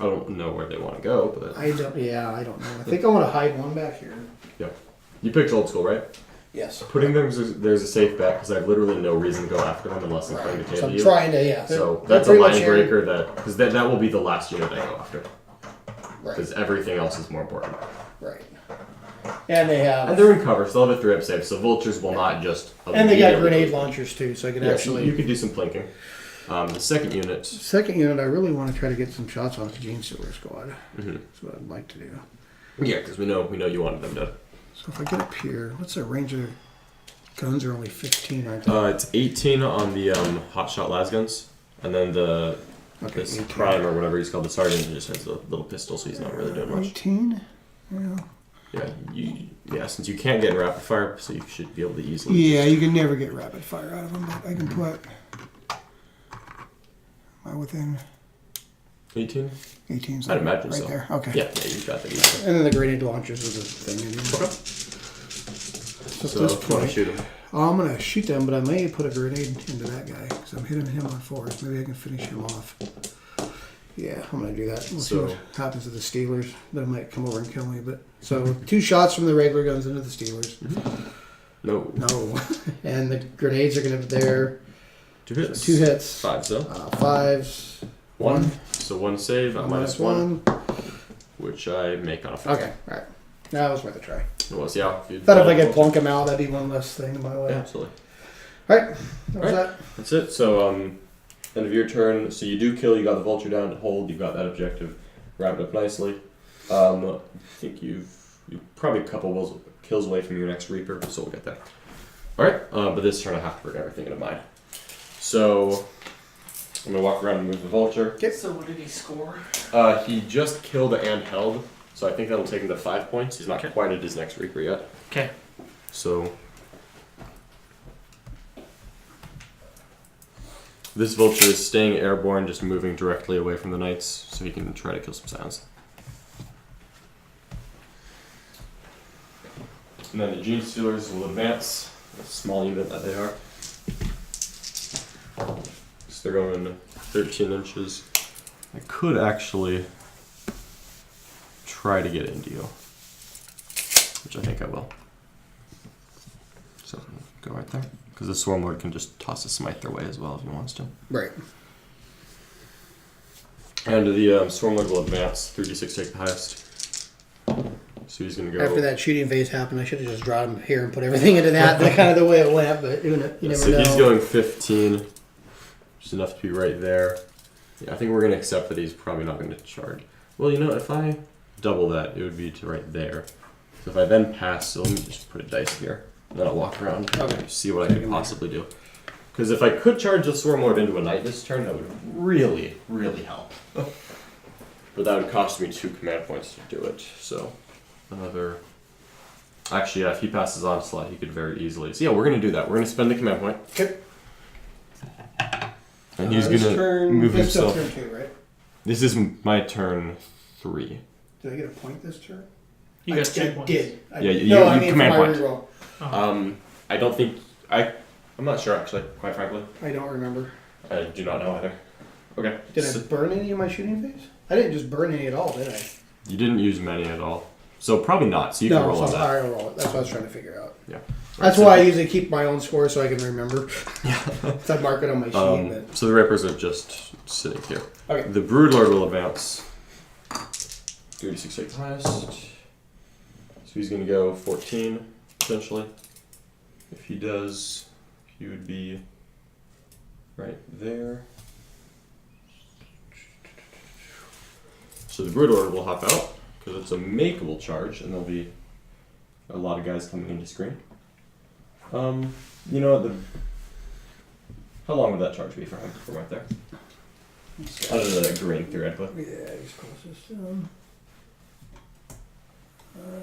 I don't know where they want to go, but I don't. Yeah, I don't know. I think I want to hide one back here. you picked old school, right? Yes. Putting them there's a safe bet because I have literally no reason to go after them unless I'm trying to So table I'm you. trying to. Yeah. So they're that's a pretty much line here. breaker because that will be the last unit I go after Right. because everything else is more important. Right. And they have. And they're in cover, so they'll have a 3-up save, so vultures will not just. And they got immediately- grenade launchers too, so I can Yeah, actually. you could do some plinking. The second unit. Second unit, I really want to try to get some shots on the Gene Stealer squad. Mhm. That's what I'd like to do. Yeah, because we know you wanted them to. So if I get up here, what's the range of guns? Are only 15, aren't they? It's 18 on the hotshot las guns, and then Okay, this 18. prime or whatever he's called, the sergeant just has a little pistol, so he's not really doing much. 18? Yeah. Yeah, since you can't get in rapid fire, so you should be able to easily. Yeah, you can never get rapid fire out of them, but I can put. Am I within 18. 18? I'd imagine right so. there. Okay. Yeah, you got that easily. And then the grenade launchers is a thing. Okay. So at So this if you want point, to shoot him. I'm going to shoot them, but I may put a grenade into that guy because I'm hitting him on 4s. Maybe I can finish him off. Yeah, I'm going to do that. We'll see So- what happens to the Steelers. They might come over and kill me. But so 2 shots from the regular guns into the Steelers. No. No. And the grenades are going to be there. 2 hits. 2 hits. 5, so. 5s. 1. So 1 save at -1, 1. which I make on a 5. Okay, alright. That was worth a try. It was, yeah. Thought if I could plunk him out, that'd be one less thing in my way. Yeah, absolutely. Alright, that was Alright. that. That's it. So, end of your turn. So you do kill. You got the vulture down to hold. You got that objective wrapped up nicely. I think you're probably a couple kills away from your next Reaper, so we'll get there. All right. But this turn I have to bring everything into mind. So I'm gonna walk around and move the vulture. So what did he score? He just killed and held, so I think that'll take him to 5 points. He's not quite at his next Reaper yet. Okay. So this vulture is staying airborne, just moving directly away from the knights, so he can try to kill some sounds. And then the Gene Stealers will advance, a small unit that they are. So they're going 13 inches. I could actually try to get into you, which I think I will. So go right there. Because the Swarmlord can just toss a smite their way as well if he wants to. Right. And the Swarmlord will advance. 3d6 take the highest. So he's going to go. After that shooting phase happened, I should have just drawn him here and put everything into that. That's kind of the way it went, but you never So know. he's going 15, which is enough to be right there. Yeah, I think we're going to accept that he's probably not going to charge. Well, you know, if I double that, it would be to right there. So if I then pass, so let me just put a dice here. And then I'll walk around and see what I could possibly do. Because if I could charge the Swarmlord into a knight this turn, that would really, really help. But that would cost me 2 command points to do it. So another. Actually, yeah, if he passes onslaught, he could very easily. So yeah, we're going to do that. We're going to spend the command point. Okay. And he's This going to turn- move this still himself. turn 2, right? This is my turn 3. Did I get a point this turn? You got I 2 points. did. Yeah, you I mean command for my point. reroll. Oh. I don't think I'm not sure actually. Quite frankly, I don't remember. I do not know either. Okay. Did So I burn any of my shooting phase? I didn't just burn any at all, did I? you didn't use many at all, so probably not. So you can roll on so that. I roll it. That's what I was trying to figure out. Yeah. That's Right, why I so- usually keep my own score so I can remember. So I mark it on my sheet. But... So the Rippers are just sitting here. Okay. The Broodlord will advance. 36 take the highest. So he's going to go 14 potentially. If he does, he would be right there. So the Broodlord will hop out because it's a makeable charge, and there'll be a lot of guys coming into screen. You know what? How long would that charge be for him from right there? Other than the green, theoretically. Yeah, he's closest.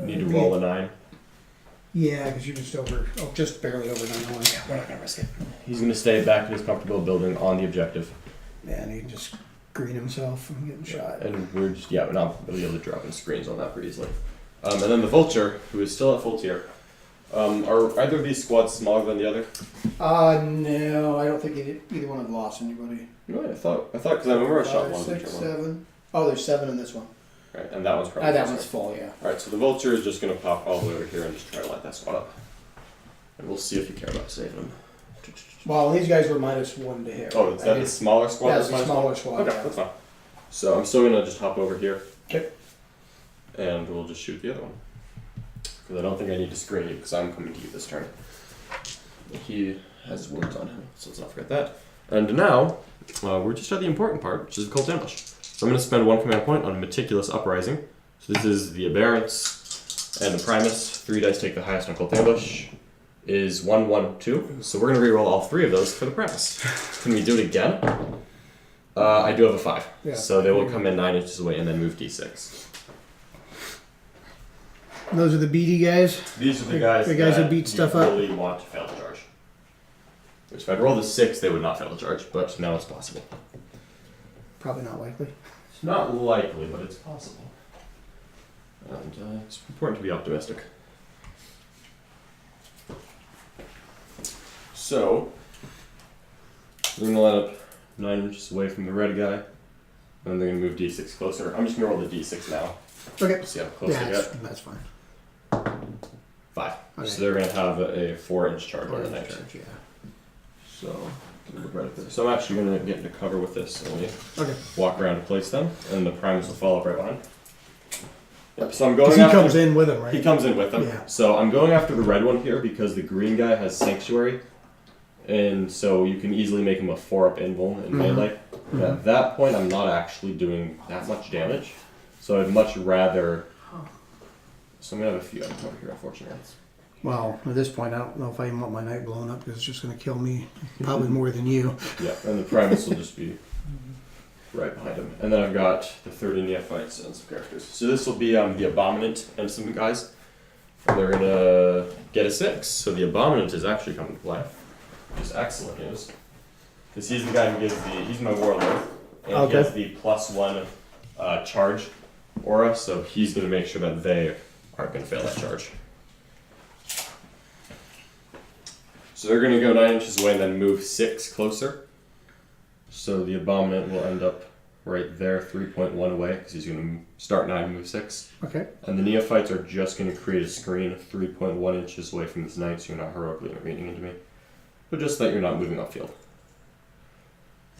Need to roll a 9. Yeah, because you're just barely over 9-1. Yeah, we're not gonna risk it. He's gonna stay back in his comfortable building on the objective. Yeah, and he can just green himself from getting shot. And we're just, we're not really able to drop in screens on that pretty easily. And then the Vulture, who is still at full tier. Are either of these squads smaller than the other? No, I don't think either one have lost anybody. No, I thought, because I remember I shot 5, one 6, Vulture one. 7. Oh, there's 7 in this one. Right, and that one's probably That closer. one's full, yeah. Alright, so the Vulture is just gonna pop all the way over here and just try to light that squad up. And we'll see if you care about saving him. Well, these guys were -1 to hit. Oh, is that the smaller squad? That's that's the minus smaller one? squad. Okay, yeah. that's fine. So I'm still gonna just hop over here. Okay. And we'll just shoot the other one. Because I don't think I need to screen you because I'm coming to you this turn. He has wounds on him, so let's not forget that. And now, we're just at the important part, which is the Cult Ambush. So I'm going to spend 1 command point on Meticulous Uprising. So this is the Aberrants and the Primus. 3 dice take the highest on Cult Ambush. Is 1, 1, 2. So we're going to reroll all 3 of those for the Primus. Can we do it again? I do have a 5. Yeah. So they will come in 9 inches away and then move d6. And those are the BD guys. These are the guys, The guys that beat you stuff up. really want to fail the charge. Which if I'd rolled a 6, they would not fail the charge, but now it's possible. Probably not likely. It's not likely, but it's possible. And it's important to be optimistic. So, we're going to line up 9 inches away from the red guy, and they're going to move d6 closer. I'm just going to roll the d6 now. Okay. See how close Yeah, they get. that's fine. 5. Okay. So they're going to have a 4-inch charge on the next. Yeah. So, right up there. So I'm actually going to get into cover with this, and we Okay. walk around to place them, and the Primus will fall up right behind. Yep, so I'm going Because he after... comes in with him, right? He comes in with them. Yeah. So I'm going after the red one here because the green guy has Sanctuary, and so you can easily make him a 4-up invul in melee. Mhm. At that point, I'm not actually doing that much damage, so I'd much rather... So I'm going to have a few items over here, unfortunately. Well, at this point, I don't know if I even want my knight blown up because it's just going to kill me, probably more than you. Yeah, and the Primus will just be right behind him. And then I've got the 30 neophytes and some characters. So this will be the Abominant and some guys. And they're going to get a 6. So the Abominant is actually coming to play. Which is excellent news. Because he's the guy who gives he's my warlord. And Okay. he has the +1 charge aura, so he's going to make sure that they aren't going to fail that charge. So they're going to go 9 inches away and then move 6 closer. So the Abominant will end up right there, 3.1 away, because he's going to start 9 and move 6. Okay. And the Neophytes are just going to create a screen 3.1 inches away from this Knight, so you're not heroically intervening into me. But just that you're not moving upfield.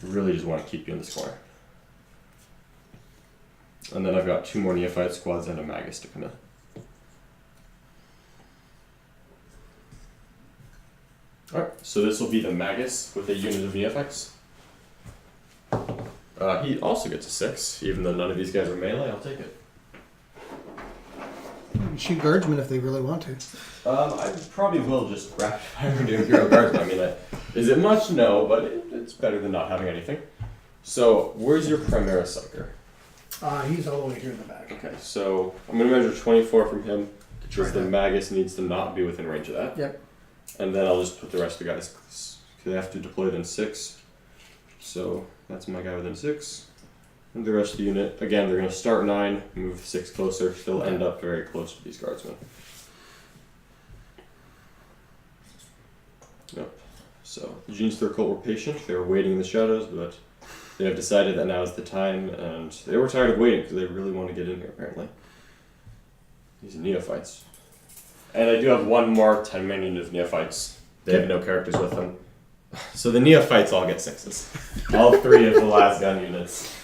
I really just want to keep you in this corner. And then I've got 2 more Neophyte squads and a Magus to come in. Alright, so this will be the Magus with a unit of Neophytes. He also gets a 6, even though none of these guys are melee, I'll take it. You can shoot guardsmen if they really want to. I probably will just rapid fire into Imperial Guardsmen. I mean, is it much? No, but it's better than not having anything. So, where's your Primera Sucker? He's all the way here in the back. Okay, so I'm going to measure 24 from him, because the Magus needs to not be within range of that. Yep. And then I'll just put the rest of the guys, because they have to deploy within 6. So, that's my guy within 6. And the rest of the unit, again, they're going to start 9, move 6 closer, they'll end up very close to these guardsmen. Yep. So, the Genes Thurcult were patient, they were waiting in the shadows, but they have decided that now is the time, and they were tired of waiting because they really want to get in here, apparently. These are Neophytes. And I do have one more 10-man unit of Neophytes. They have no characters with them. So the Neophytes all get 6s. All 3 of the last gun units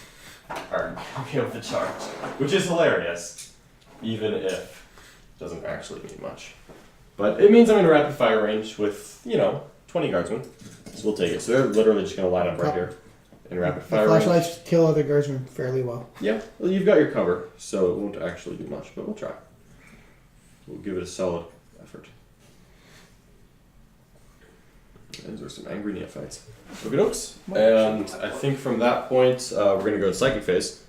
are okay with the charge, which is hilarious, even if it doesn't actually mean much. But it means I'm in rapid fire range with, 20 guardsmen. So we'll take it. So they're literally just going to line up right here in rapid The fire range. flashlights kill other guardsmen fairly well. Yeah, well, you've got your cover, so it won't actually do much, but we'll try. We'll give it a solid effort. And those are some angry Neophytes. Okie dokes. And I think from that point, we're going to go to Psychic Phase.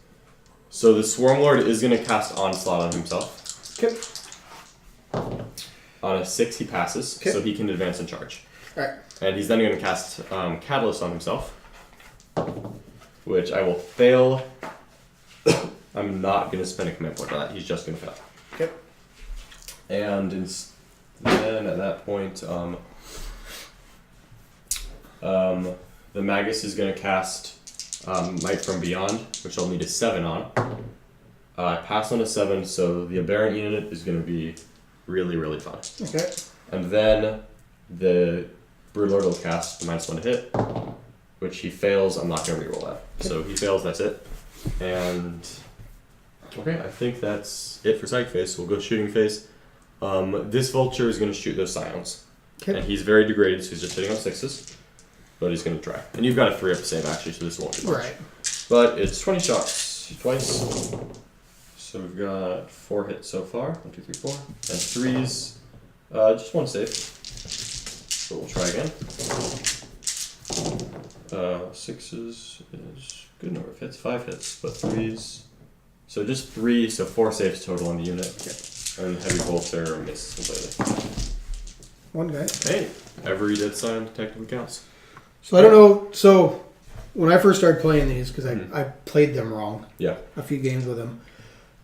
So the Swarmlord is going to cast Onslaught on himself. Okay. On a 6, he passes, Okay. so he can advance and charge. Alright. And he's then going to cast Catalyst on himself, which I will fail. I'm not going to spend a command point on that. He's just going to fail. Okay. And then at that point, the Magus is going to cast Might from Beyond, which I'll need a 7 on. I pass on a 7, so the Aberrant unit is going to be really, really fun. Okay. And then the Broodlord will cast the -1 to hit, which he fails. I'm not going to reroll that. So he fails, that's it. And okay, I think that's it for Psychic Phase. So we'll go Shooting Phase. This Vulture is going to shoot those Scions. Okay. And he's very degraded, so he's just hitting on 6s. But he's going to try. And you've got a 3-up save actually, so this won't be much. Right. But it's 20 shots twice. So we've got 4 hits so far. 1, 2, 3, 4. And 3s. Just 1 save. So we'll try again. 6s is a good number of hits. 5 hits, but 3s. So just 3, so 4 saves total on the unit. And Heavy Bolter misses completely. One guy. Hey, every dead sign technically counts. So I don't know. So when I first started playing these, because I played them wrong. Yeah. A few games with them.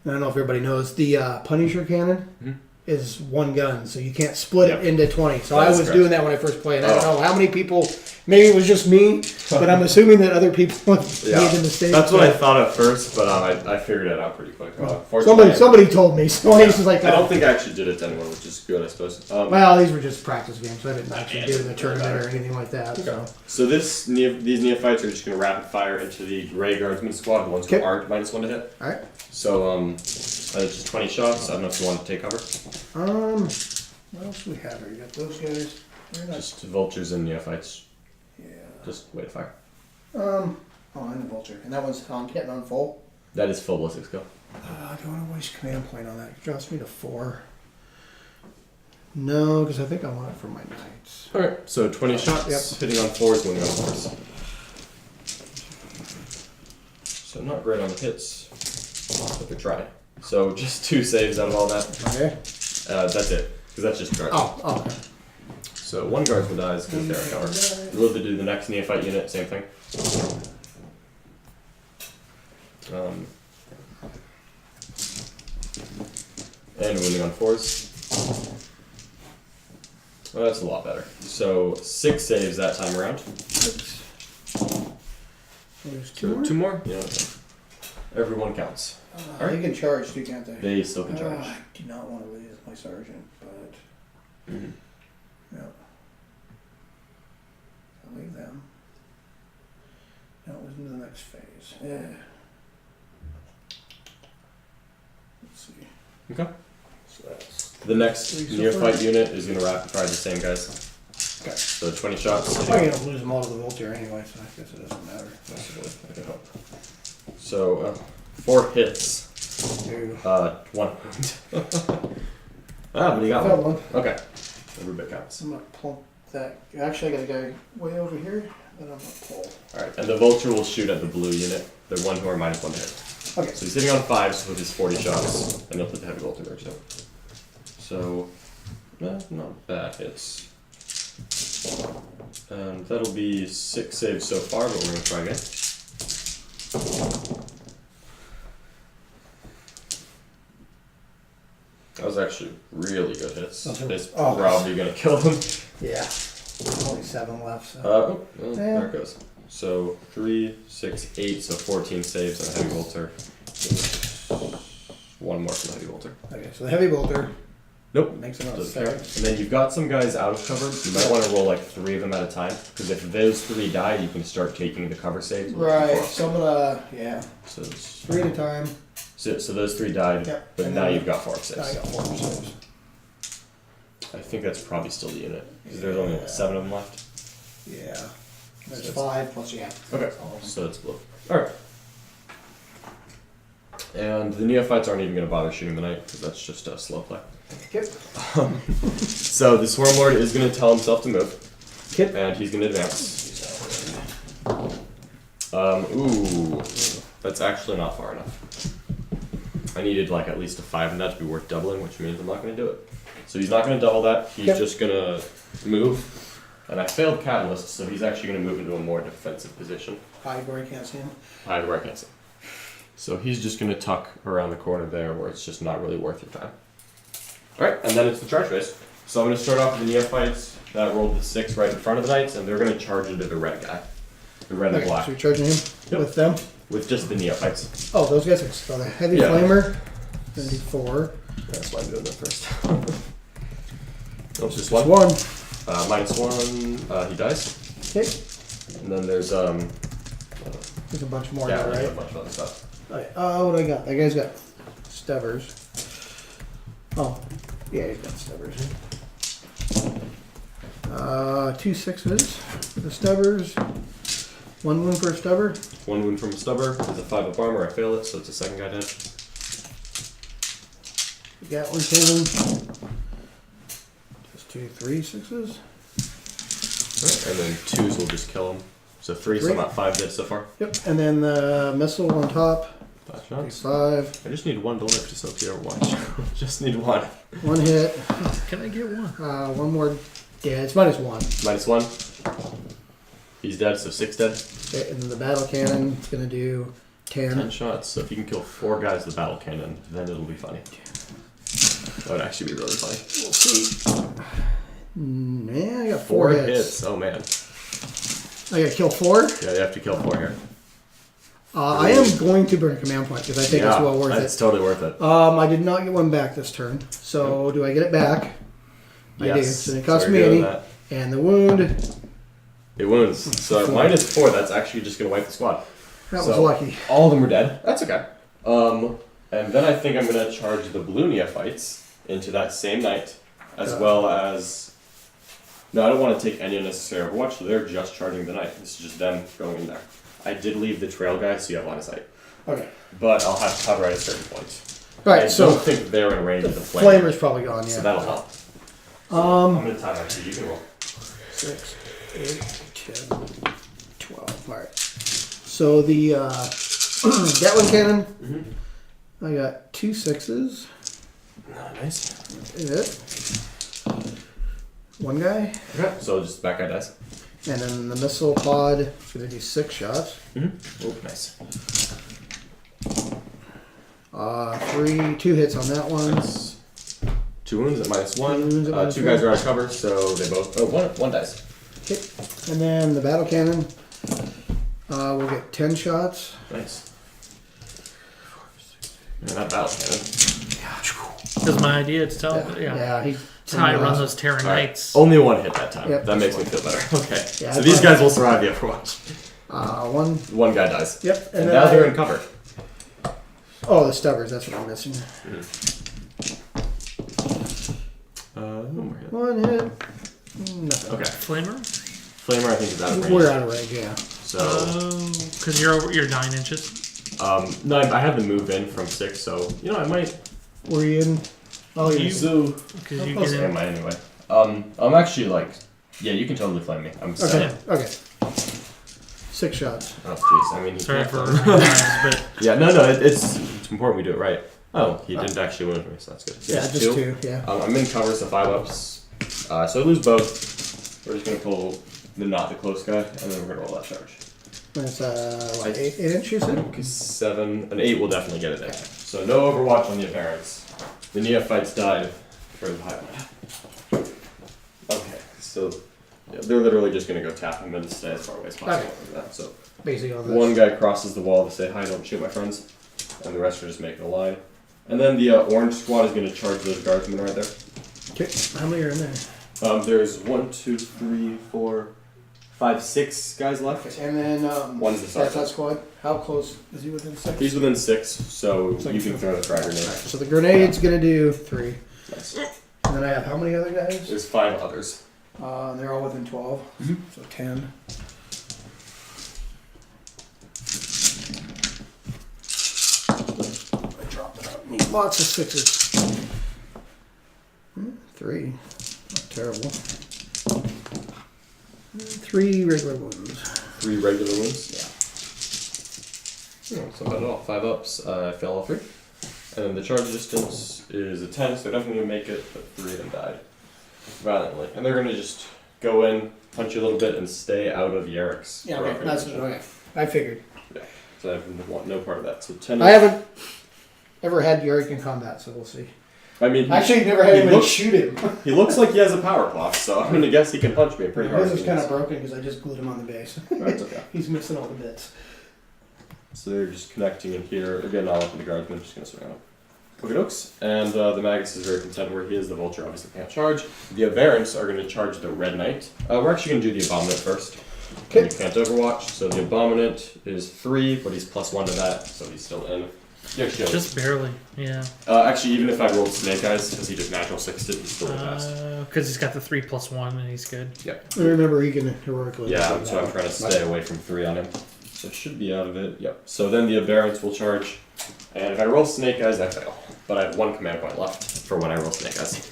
And I don't know if everybody knows the Punisher cannon is 1 gun, so you can't split it into 20. So That I is was correct. doing that when I first played. I don't know how many people. Maybe it was just me, but I'm assuming that other people have made the mistake. That's what I thought at first, but I figured it out pretty quick. Somebody told me. So I was just like, I don't think I actually did it to anyone, which is good, I suppose. well, these were just practice games, so I didn't actually do the tournament or anything like that. So. So these neophytes are just going to rapid fire into the Grey Guardsman squad, the ones who aren't -1 to hit. All right. So it's just 20 shots. I don't know if you want to take cover. What else do we have here? You got those guys. They're not- Just vultures and neophytes. Yeah. Just wait to fire. Oh, and the vulture, and that one's getting on full. That is full ballistic skill. I don't want to waste command point on that. It drops me to 4. No, because I think I want it for my knights. All right. So 20 shots, hitting on 4s, winning on 4s. So not great on the hits, but they're trying. So just 2 saves out of all that. Okay. That's it, because that's just guard. Oh. Okay. So 1 guardsman dies because they're a cover. We'll do the next neophyte unit, same thing. And winning on 4s. Oh, that's a lot better. So 6 saves that time around. There's 2 So more. 2 more? Yeah. Everyone counts. You can charge too, can't they? They still can charge. I do not want to lose my sergeant, but no. I'll leave them. Now it was into the next phase. Yeah. Let's see. Okay. So that's The next 3 so neophyte far. unit is going to rapid fire the same guys. Okay. So 20 shots. I'm probably gonna lose them all to the vulture anyway, so I guess it doesn't matter. Possibly. I can hope. So 4 hits. 1 wound. But he got Felt one. one. Okay. Every bit counts. I'm gonna pull that. Actually, I got a guy way over here that I'm gonna pull. Alright, and the vulture will shoot at the blue unit, the one who are -1 to hit. Okay. So he's hitting on 5s with his 40 shots, and he'll put the heavy bolter there too. So, not bad hits. And that'll be 6 saves so far, but we're gonna try again. That was actually really good hits. It's probably gonna kill him. Yeah. Only 7 left. So. Well, there it goes. So 3, 6, 8, so 14 saves on a heavy bolter. 1 more from the heavy bolter. Okay, so the heavy bolter. Nope. Makes another Doesn't count. 6. And then you've got some guys out of cover. You might want to roll like 3 of them at a time, because if those 3 die, you can start taking the cover saves. Right. So I'm gonna So, it's- 3 at a time. so those 3 died, Yep. but And now then you've got 4 Now I saves. got 4 saves. I think that's probably still the unit, because there's only 7 of them left. Yeah. There's So 5 plus Okay, so it's blue. Alright. And the neophytes aren't even going to bother shooting the knight, because that's just a slow play. Yep. So the Swarm Lord is going to tell himself to move, Yep. and he's going to advance. Ooh, that's actually not far enough. I needed like at least a 5 in that to be worth doubling, which means I'm not going to do it. So he's not going to double that. He's Yep. just going to move. And I failed Catalyst, so he's actually going to move into a more defensive position. Hide where I can't see him. Hide where I can't see. So he's just going to tuck around the corner there where it's just not really worth your time. Alright, and then it's the charge phase. So I'm going to start off with the Neophytes that rolled the 6 right in front of the Knights, and they're going to charge into the red guy. The red and Okay, black. so you're charging him Yep. with them? With just the Neophytes. Oh, those guys are so the heavy Yeah. flamer. Gonna do 4. That's why I'm doing that first. Oh, just Just one. one. -1, he dies. Okay. And then there's There's a bunch more yeah, there, there's right? a bunch of other stuff. Okay. What do I got? That guy's got Stevers. Oh, yeah, he's got Stevers. 2 6s for the Stevers. 1 wound for a Stever. 1 wound from a stubber. There's a 5 up armor. I fail it, so it's a second guy dead. You got one cannon. Just 2 3 6s. Right. And then 2s will just kill him. So 3, so I'm at 5 dead so far. Yep, and then the missile on top. 5 shots. 5. I just need 1 to live just so Pierre watch. Just need 1. 1 hit. Can I get one? 1 more dead. It's -1. -1. He's dead, so 6 dead. Okay, and then the battle cannon is gonna do 10. 10 shots. So if you can kill 4 guys with the battle cannon, then it'll be funny. That would actually be really funny. We'll see. Yeah, I got 4 4 hits. Oh man. I gotta kill 4. Yeah, you have to kill 4 here. I am going to burn a command point because I think it's well worth It's it. totally worth it. I did not get one back this turn. So do I get it back? I do. So it costs we're me doing 80. that. And the wound, It wounds. So Four. -4, that's actually just going to wipe the squad. that was So- lucky. All of them are dead. That's okay. And then I think I'm going to charge the blue Neophytes into that same night, as well as... No, I don't want to take any unnecessary overwatch, so they're just charging the knight. This is just them going in there. I did leave the trail guy, so you have line of sight. Okay. But I'll have cover at a certain point. Alright, I so don't think they're in range the of the flame. flamer's probably gone, yeah. So that'll help. I'm going to time actually. You can roll. 6, 8, 10, 12. Alright. So the Gatling cannon, Mm-hmm. I got 2 6s. Nice. Hit. 1 guy. Okay. So just back guy dies. And then the missile pod is going to do 6 shots. Mm-hmm. Oh, nice. 2 hits on that one. Nice. 2 wounds at -1. 2 wounds at -1. 2 guys are out of cover, so they both. Oh, one dies. Okay. And then the battle cannon will get 10 shots. Nice. And that battle cannon. That's my idea to tell. Yeah. Yeah, That's how I run those Tyranids. Alright. Only 1 hit that time. Yep. That makes me feel better. Okay. Yeah, So I these thought- guys will survive the Overwatch. 1. 1 guy dies. Yep. And then now they're in cover. Oh, the stubbers. That's what I'm missing. One more hit. 1 hit. Nothing. Okay. Flamer? Flamer, I think, is out of range. We're out of range, yeah. So, Because you're 9 inches. no, I had to move in from 6, so, you know, I might. Were you in? Oh, You- you. So, Because you close get am in. I anyway? I'm actually like, yeah, you can totally flame me. I'm Okay. set. Okay. 6 shots. Oh, jeez. I mean, he Sorry can't for flame me. but Yeah, no, it's important we do it right. Oh, he didn't actually wound me, so that's good. So Yeah, just just 2. Yeah. I'm in cover, so 5 ups. So I lose both. We're just gonna pull not the close guy, and then we're gonna roll that charge. That's 8 inch, you said? Okay, 7, an 8 will definitely get it in. So no Overwatch on the appearance. The Neophytes died for the high one. Okay, so yeah, they're literally just gonna go tap him and stay as far away as possible Okay. from that. So Basically on this. one guy crosses the wall to say hi, don't shoot my friends, and the rest are just making a line. And then the orange squad is gonna charge those guardsmen right there. Okay. How many are in there? There's 1, 2, 3, 4, 5, 6 guys left. And then One's the that's that sergeant. squad. How close is he within 6? He's within 6, so So you can throw the frag grenade. So the grenade's gonna do 3. Nice. And then I have how many other guys? There's 5 others. They're all within 12. So 10. I dropped it up. Need lots of 6s. 3. Not terrible. 3 regular wounds. 3 regular wounds. Yeah. So not bad at all. 5 ups. I fail all 3. And then the charge distance is a 10, so they're definitely going to make it, but 3 of them died violently. And they're going to just go in, punch you a little bit, and stay out of Yarek's. Yeah, okay, that's okay. I figured. So I want no part of that. So 10. I haven't ever had Yarrick in combat, so we'll see. I mean, Actually, never had anybody shoot him. he looks like he has a power cloth, so I'm going to guess he can punch me pretty hard. His is kind of broken because I just glued him on the base. That's okay. He's missing all the bits. So they're just connecting in here. Again, all up in the guardsman, just going to swing on him. Okay, dokes. And the Magus is very content where he is. The Vulture obviously can't charge. The Aberrants are going to charge the Red Knight. We're actually going to do the Abominant first. Okay. You can't Overwatch. So the Abominant is 3, but he's +1 to that, so he's still in. Yeah, Just barely, yeah. actually, even if I rolled Snake Eyes, because he just natural 6'd it, he's still fast. Because he's got the 3+1 and he's good. Yep. I remember he can heroically. Yeah, so I'm trying to stay away from 3 on him. So it should be out of it. Yep. So then the Aberrants will charge. And if I roll Snake Eyes, I fail. But I have 1 command point left for when I roll Snake Eyes.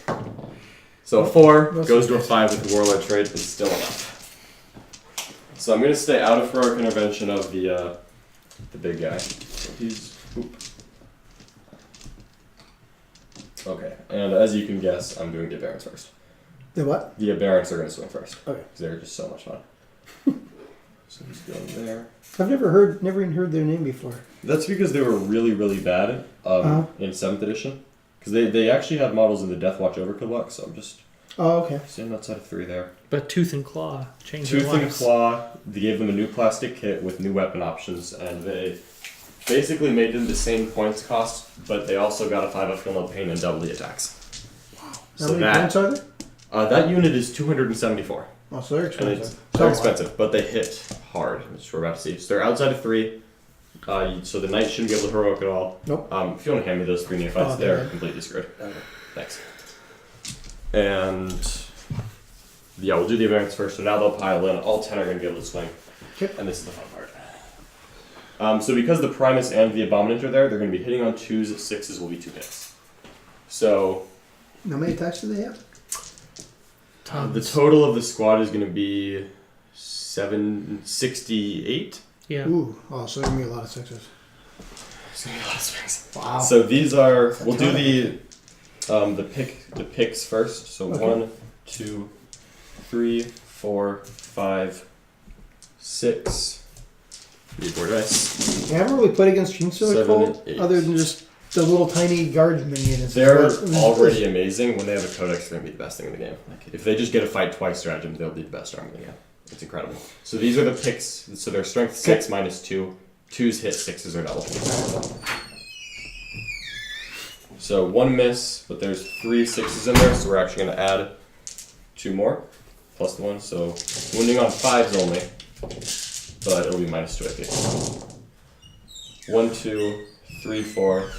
So a 4 goes to a 5 with the Warlord trait, but still enough. So I'm going to stay out of heroic intervention of the big guy. So he's... Oop. Okay, and as you can guess, I'm doing the Aberrants first. The what? The Aberrants are going to swing first. Okay. Because they're just so much fun. So he's going there. I've never even heard their name before. That's because they were really, really bad in 7th edition. Because they actually had models in the Deathwatch Overkill box, so I'm just Oh, okay. staying outside of 3 there. But Tooth and Claw changed their Tooth and lives. Claw, they gave them a new plastic kit with new weapon options, and they basically made them the same points cost, but they also got a 5 Feel No Pain and double the attacks. How So many points are there? that unit is 274. Oh, so they're And expensive. they're expensive, but they hit hard, which we're about to see. So they're outside of 3, so the Knight shouldn't be able to heroic at all. Nope. If you want to hand me those 3 neophytes, Oh, they're okay. completely screwed. Okay. Thanks. And yeah, we'll do the Aberrants first. So now they'll pile in. All 10 are going to be able to swing. Okay. And this is the fun part. So because the Primus and the Abominant are there, they're going to be hitting on 2s. 6s will be 2 hits. So How many attacks do they have? the total of the squad is going to be 768. Yeah. Ooh. Oh, so there's gonna be a lot of sixes. It's going to be a lot of swings. Wow. So these are. That's a We'll do ton. the picks first. So Okay. 1, 2, 3, 4, 5, 6. Need more dice. I haven't really played against Chainsaw 7 Colt and 8. other than just the little tiny guardsman units. They're already amazing. When they have a codex, they're going to be the best thing in the game. Like, if they just get a fight twice stratagem, they'll be the best army in the game. It's incredible. So these are the picks. So they're strength 6 minus 2. 2s hit, 6s are double. So 1 miss, but there's 3 6s in there, so we're actually going to add 2 more, plus the 1. So wounding on 5s only, but it'll be minus 2 AP. 1, 2, 3, 4,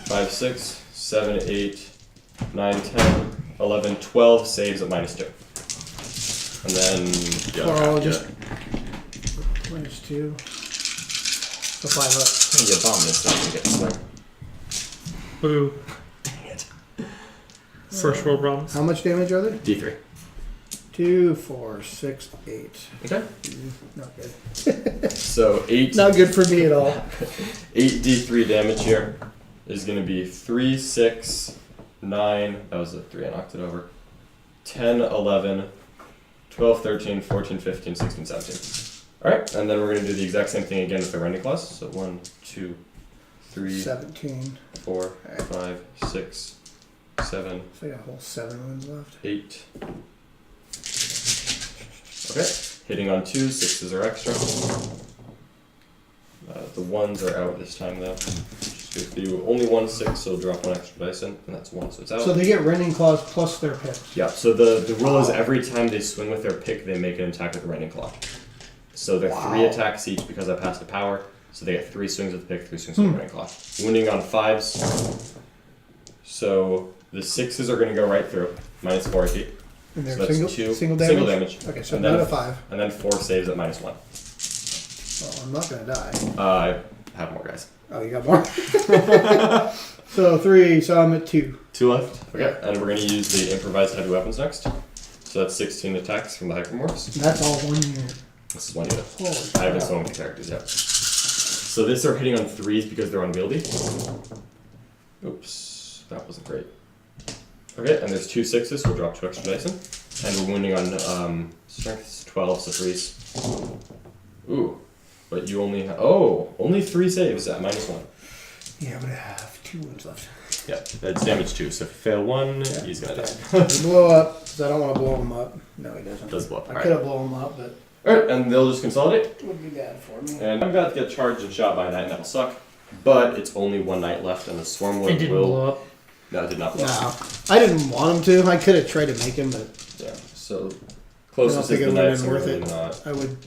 5, 6, 7, 8, 9, 10, 11, 12 saves at minus 2. And then the other half, just minus 2. So 5 up. the Abominant's not going to get to swing. Boo. Dang it. First world problems. How much damage are there? D3. 2, 4, 6, 8. Okay. Not good. So 8. Not good for me at all. 8d3 damage here is going to be 3, 6, 9. That was a 3, I knocked it over. 10, 11, 12, 13, 14, 15, 16, 17. Alright, and then we're going to do the exact same thing again with the Rending Claws. So 1, 2, 3, 17. 4, 5, 6, 7, So I got a whole 7 wounds left. 8. Okay, hitting on 2, 6s are extra. The 1s are out this time though. Just if you only 1 6, so drop 1 extra dice in, and that's 1, so it's out. So they get Rending Claws plus their picks. Yeah, so the rule is every time they swing with their pick, they make an attack with the Rending Claw. So they're 3 attacks each because I passed a power, so they get 3 swings with the pick, 3 swings with the Rending Claw. Wounding on 5s. So the 6s are going to go right through, minus 4 AP. And they're So that's single damage? Single damage. Okay, so And not then- a 5. And then 4 saves at minus 1. Well, I'm not going to die. I have more guys. Oh, you got more? So 3, so I'm at 2. 2 left. Okay, and we're going to use the improvised heavy weapons next. So that's 16 attacks from the Hypermorphs. That's all 1 unit. This is 1 unit. Holy I haven't crap. swung with the characters yet. So this are hitting on 3s because they're unwieldy. Oops, that wasn't great. Okay, and there's 2 6s, we'll drop 2 extra dice in. And we're wounding on strength 12, so 3s. Ooh, but you only have, only 3 saves at -1. Yeah, but I have 2 wounds left. Yeah, that's damage 2, so if you fail 1, he's gonna die. Blow up, because I don't want to blow him up. No, he doesn't. Does blow up, I alright. could have blown him up, but Alright, and they'll just consolidate. it would be bad for me. And I'm about to get charged and shot by a knight, and that'll suck. But it's only 1 knight left, and the swarm It will. didn't blow up. No, it did not blow up. No, I didn't want him to. I could have tried to make him, but Yeah, so closest think is it the would've knight, so been worth really it. not. I would.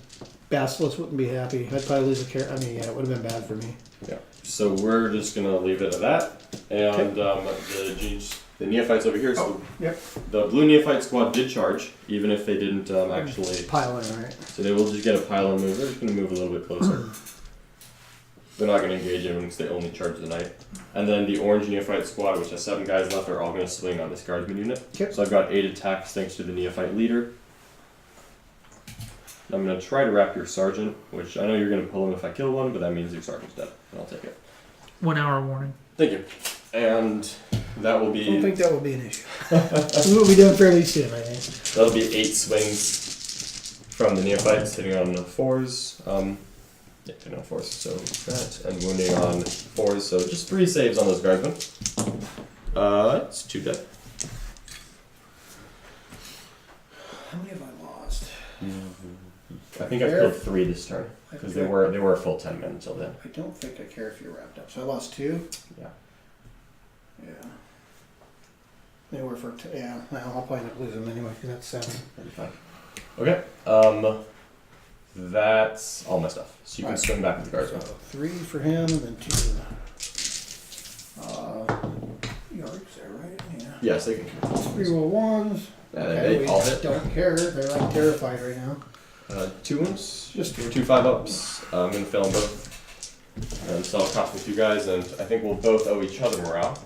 Basilisk wouldn't be happy. I'd probably lose a care. I mean, yeah, it would have been bad for me. Yeah. So we're just gonna leave it at that. And the neophytes over here. So Yep. the blue neophyte squad did charge, even if they didn't actually. Pile in, right? So they will just get a pile and move. They're just gonna move a little bit closer. They're not gonna engage anyone because they only charge the knight. And then the orange neophyte squad, which has 7 guys left, are all gonna swing on this guardsman unit. Yep. So I've got 8 attacks thanks to the neophyte leader. I'm gonna try to wrap your sergeant, which I know you're gonna pull him if I kill one, but that means your sergeant's dead, and I'll take it. 1 hour warning. Thank you. And that will I don't be think that will be an issue. We'll be done fairly soon, I think. that'll be 8 swings from the neophytes hitting on 4s. Yeah, hitting on 4s. So that and wounding on 4s. So just 3 saves on those guardsmen. It's 2 dead. How many have I lost? I think I killed 3 this turn because they were a full 10 men until then. I don't think I care if you're wrapped up. So I lost 2? Yeah. Yeah. They were for, yeah, well, I'll probably end up losing them anyway, because that's 7. That'll be fine. Okay. That's all my stuff. So you can Right. swing back with the guardsmen. So 3 for him, and then 2. Yards there, right? Yeah. Yes, they can. 3 roll 1s. Yeah, Okay, they we all hit. don't care. They're like terrified right now. 2 wounds. Just 2. 2 5-ups. I'm gonna fail them both. And so I'll cost me 2 guys, and I think we'll both owe each other morale.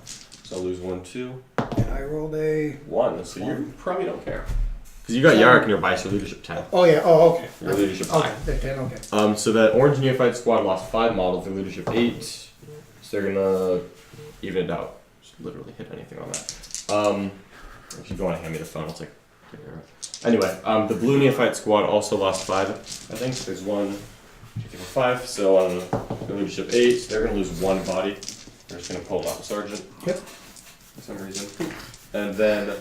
So I'll lose 1, 2, And I rolled a. 1. So you One. probably don't care. Because you got Yarrick nearby, so leadership 10. Oh, yeah. Oh, okay. Your leadership Okay, 5. they're 10, okay. So that orange neophyte squad lost 5 models, their leadership 8. So they're gonna even it out. Just literally hit anything on that. If you don't want to hand me the phone, I'll take care of it. Anyway, the blue neophyte squad also lost 5. I think there's 1, 2, 3, 4, 5. So on their leadership 8, they're gonna lose 1 body. They're just gonna pull off a sergeant. Yep. For some reason. And then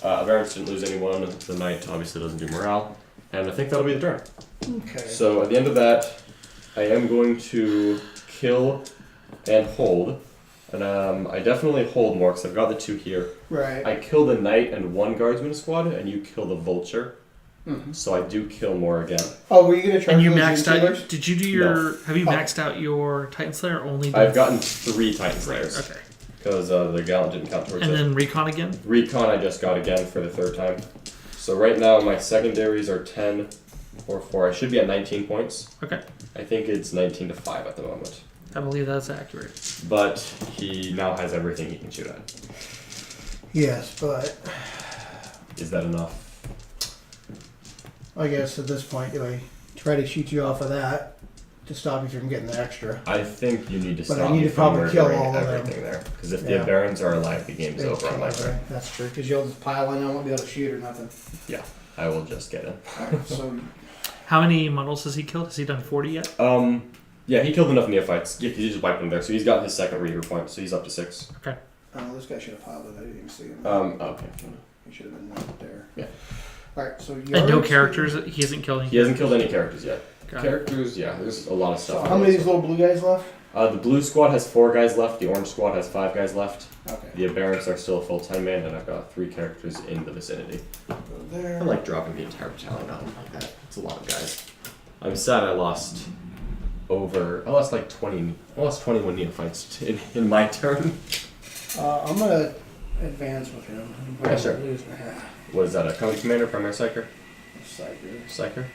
Varus didn't lose anyone. The knight obviously doesn't do morale. And I think that'll be the turn. Okay. So at the end of that, I am going to kill and hold. And I definitely hold more because I've got the 2 here. Right. I kill the knight and 1 guardsman squad, and you kill the vulture. Mhm. So I do kill more again. Oh, were you going to try And you those maxed out. insulars? Did you do your? Have you Oh. maxed out your Titan Slayer? Or only. I've gotten 3 Titan Slayers Okay. because the Gallant didn't count towards And it. then recon again. Recon I just got again for the 3rd time. So right now my secondaries are 10 or 4. I should be at 19 points. Okay. I think it's 19 to 5 at the moment. I believe that's accurate. But he now has everything he can shoot at. Yes, but Is that enough? I guess at this point, do I try to shoot you off of that to stop you from getting the extra? I think you need to But I stop need me to from probably kill murdering all of them. everything there. Because if Yeah. the Barons are alive, the game's They over on my kill turn. everything. That's true, because you'll just pile in, I won't be able to shoot or nothing. Yeah, I will just get in. Alright, so, How many models has he killed? Has he done 40 yet? Yeah, he killed enough neophytes. Yeah, 'cause he just wiped them there. So he's got his 2nd reader point, so he's up to 6. oh, this guy should have piled it. I didn't even see him. Okay. He should have been right there. Yeah. Alright, so And no yards- characters. He hasn't killed any. He hasn't killed any characters yet. Got it. Characters, yeah, there's a lot of So stuff. how many of these little blue guys left? The blue squad has 4 guys left. The orange squad has 5 guys left. Okay. The Barons are still a full 10 man, and I've got 3 characters in the vicinity. Go there. I like dropping the entire battalion on like that. It's a lot of guys. I'm sad I lost like 20. I lost 21 neophytes in my turn. I'm gonna advance with him. Yeah, sure. Lose What is that? A company commander, primary psyker? Psyker. Psyker?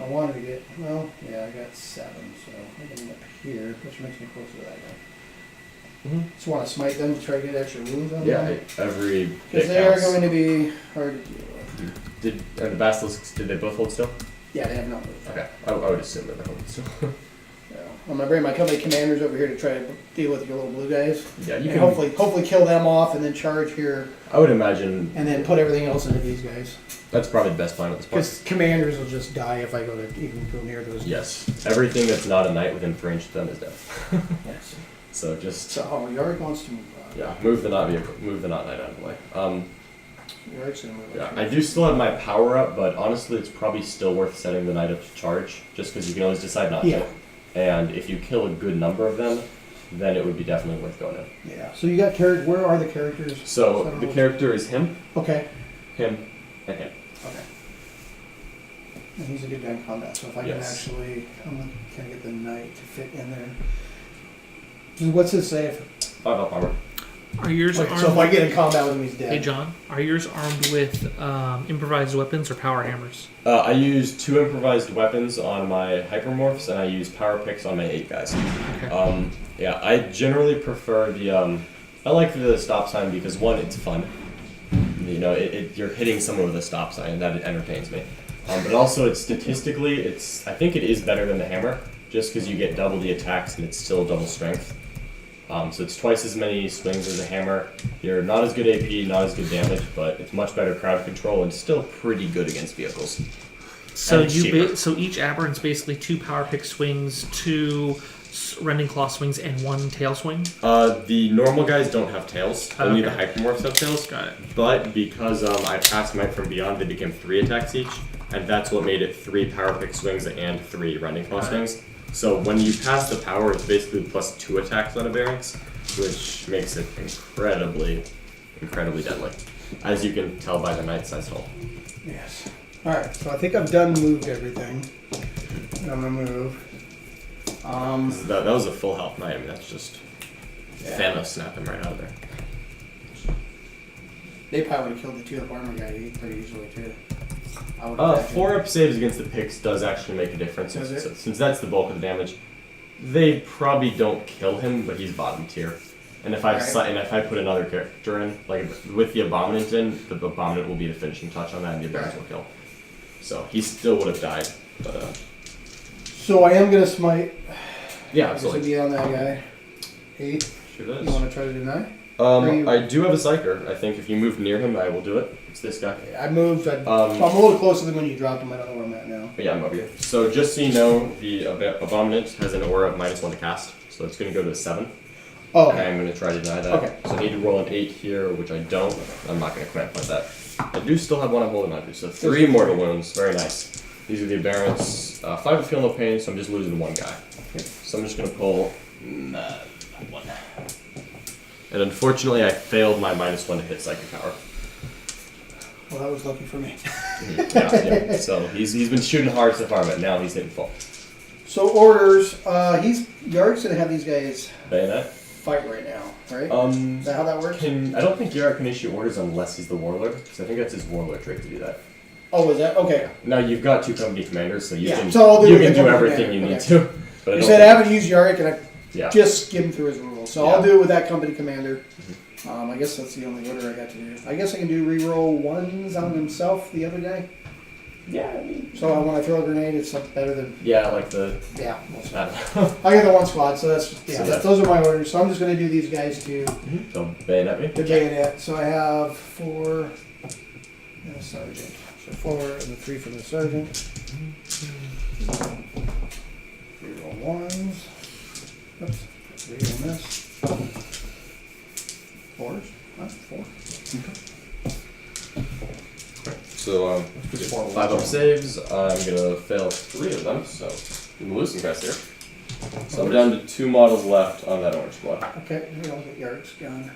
I wanted to get, well, yeah, I got 7, so I can end up here, which makes me closer to that guy. Mm-hmm. Just want to smite them to try to get extra wounds on Yeah, them. every Because bit they are counts. going to be hard to deal with. Are the basilisks, did they both hold still? Yeah, they have not moved. Okay, I would assume that they hold still. Yeah. I'm gonna bring my company commanders over here to try to deal with your little blue guys. Yeah, you And can. hopefully kill them off and then charge here I would imagine and then put everything else into these guys. that's probably the best plan at this point. Because commanders will just die if I go to even go near those. Yes, everything that's not a knight within 3 inches of them is dead. Yes. So just So Yarick wants to move on. yeah, move the not vehicle, move the not knight out of the way. Yarick's gonna move Yeah, on. I do still have my power up, but honestly, it's probably still worth setting the knight up to charge, just because you can always decide not Yeah. to. And if you kill a good number of them, then it would be definitely worth going in. Yeah. So you got characters. Where are the characters? I So don't the know. character is him, Okay. him, and him. Okay. And he's a good guy in combat. So if I can Yes. actually, can I get the knight to fit in there? What's his save? 5 up armor. Are yours Okay, armed? so if I get in combat with him, he's dead. Hey John, are yours armed with improvised weapons or power hammers? I use 2 improvised weapons on my hypermorphs, and I use power picks on my 8 guys. Okay. Yeah, I generally prefer the. I like the stop sign because 1, it's fun. You know, you're hitting someone with a stop sign, and that entertains me. But also, it's statistically, I think it is better than the hammer, just because you get double the attacks and it's still double strength. So it's twice as many swings as a hammer. You're not as good AP, not as good damage, but it's much better crowd control and still pretty good against vehicles. So and it's cheaper. so each aberrant's basically 2 power pick swings, 2 rending claw swings, and 1 tail swing. The normal guys don't have tails. Only the Okay. hypermorphs have tails. Got it. But because I passed Might from Beyond, they became 3 attacks each, and that's what made it 3 power pick swings and 3 rending claw Got it. swings. So when you pass the power, it's basically plus 2 attacks on a variance, which makes it incredibly deadly, as you can tell by the knight size hull. Yes. All right. So I think I've moved everything. And I'm gonna move. That was a full health knight. I mean, that's just Yeah. Thanos snapped him right out of there. They probably would have killed the 2 up armor guy pretty easily too. I would imagine. 4 up saves against the picks does actually make a difference. Does it? So, since that's the bulk of the damage, they probably don't kill him, but he's bottom tier. And if I put another character in, like with the Abominant in, the Abominant will be the finishing touch on that, and the abilities will kill. So he still would have died, but So I am gonna smite. yeah, This would absolutely. be on that guy. 8. Sure You does. want to try to deny? Are you- I do have a Psyker. I think if you move near him, I will do it. It's this guy. I moved. I'm a little closer than when you dropped him. I don't know where I'm at now. But yeah, I'm over here. So just so you know, the Abominant has an aura of -1 to cast, so it's going to go to a 7. Oh, And okay. I'm going to try to deny that. Okay. So I need to roll an 8 here, which I don't. I'm not going to command point that. I do still have 1 I'm holding on to, so 3 mortal wounds. Very nice. These are the Aberrants. 5 of feel no pain, so I'm just losing 1 guy. Okay. So I'm just going to pull 1. And unfortunately, I failed my -1 to hit psychic power. Well, that was lucky for me. Yeah. So he's been shooting hard so far, but now he's hitting full. So orders. Yard's gonna have these guys Bayonet. fight right now, right? Is that how that works? I don't think Yara can issue orders unless he's the warlord, because I think that's his warlord trait to do that. Oh, is that okay? Now you've got 2 company commanders, so you Yeah, can so I'll do you it can with do the everything commander, you need okay. to. But I You don't said I think- haven't used Yarick and I yeah. just skimmed through his rules, so I'll Yeah. do it with that company commander. I guess that's the only order I got to do. I guess I can do reroll 1s on himself, the other guy. Yeah, I mean, So when I throw a grenade, it's something better than yeah, like the yeah. We'll see. I don't know. I got the 1 squad, so that's So that- those are my orders. So I'm just gonna do these guys to So bayonet me. the bayonet. So I have 4 and a sergeant. So 4 and the 3 from the sergeant. Reroll 1s. Oops. Reroll this. 4s. Huh? 4. So Just 4 5 up saves. I'm gonna fail 3 of them, so I'm losing guys here. So I'm down to 2 models left on that orange squad. Okay, we don't get Yard's gun.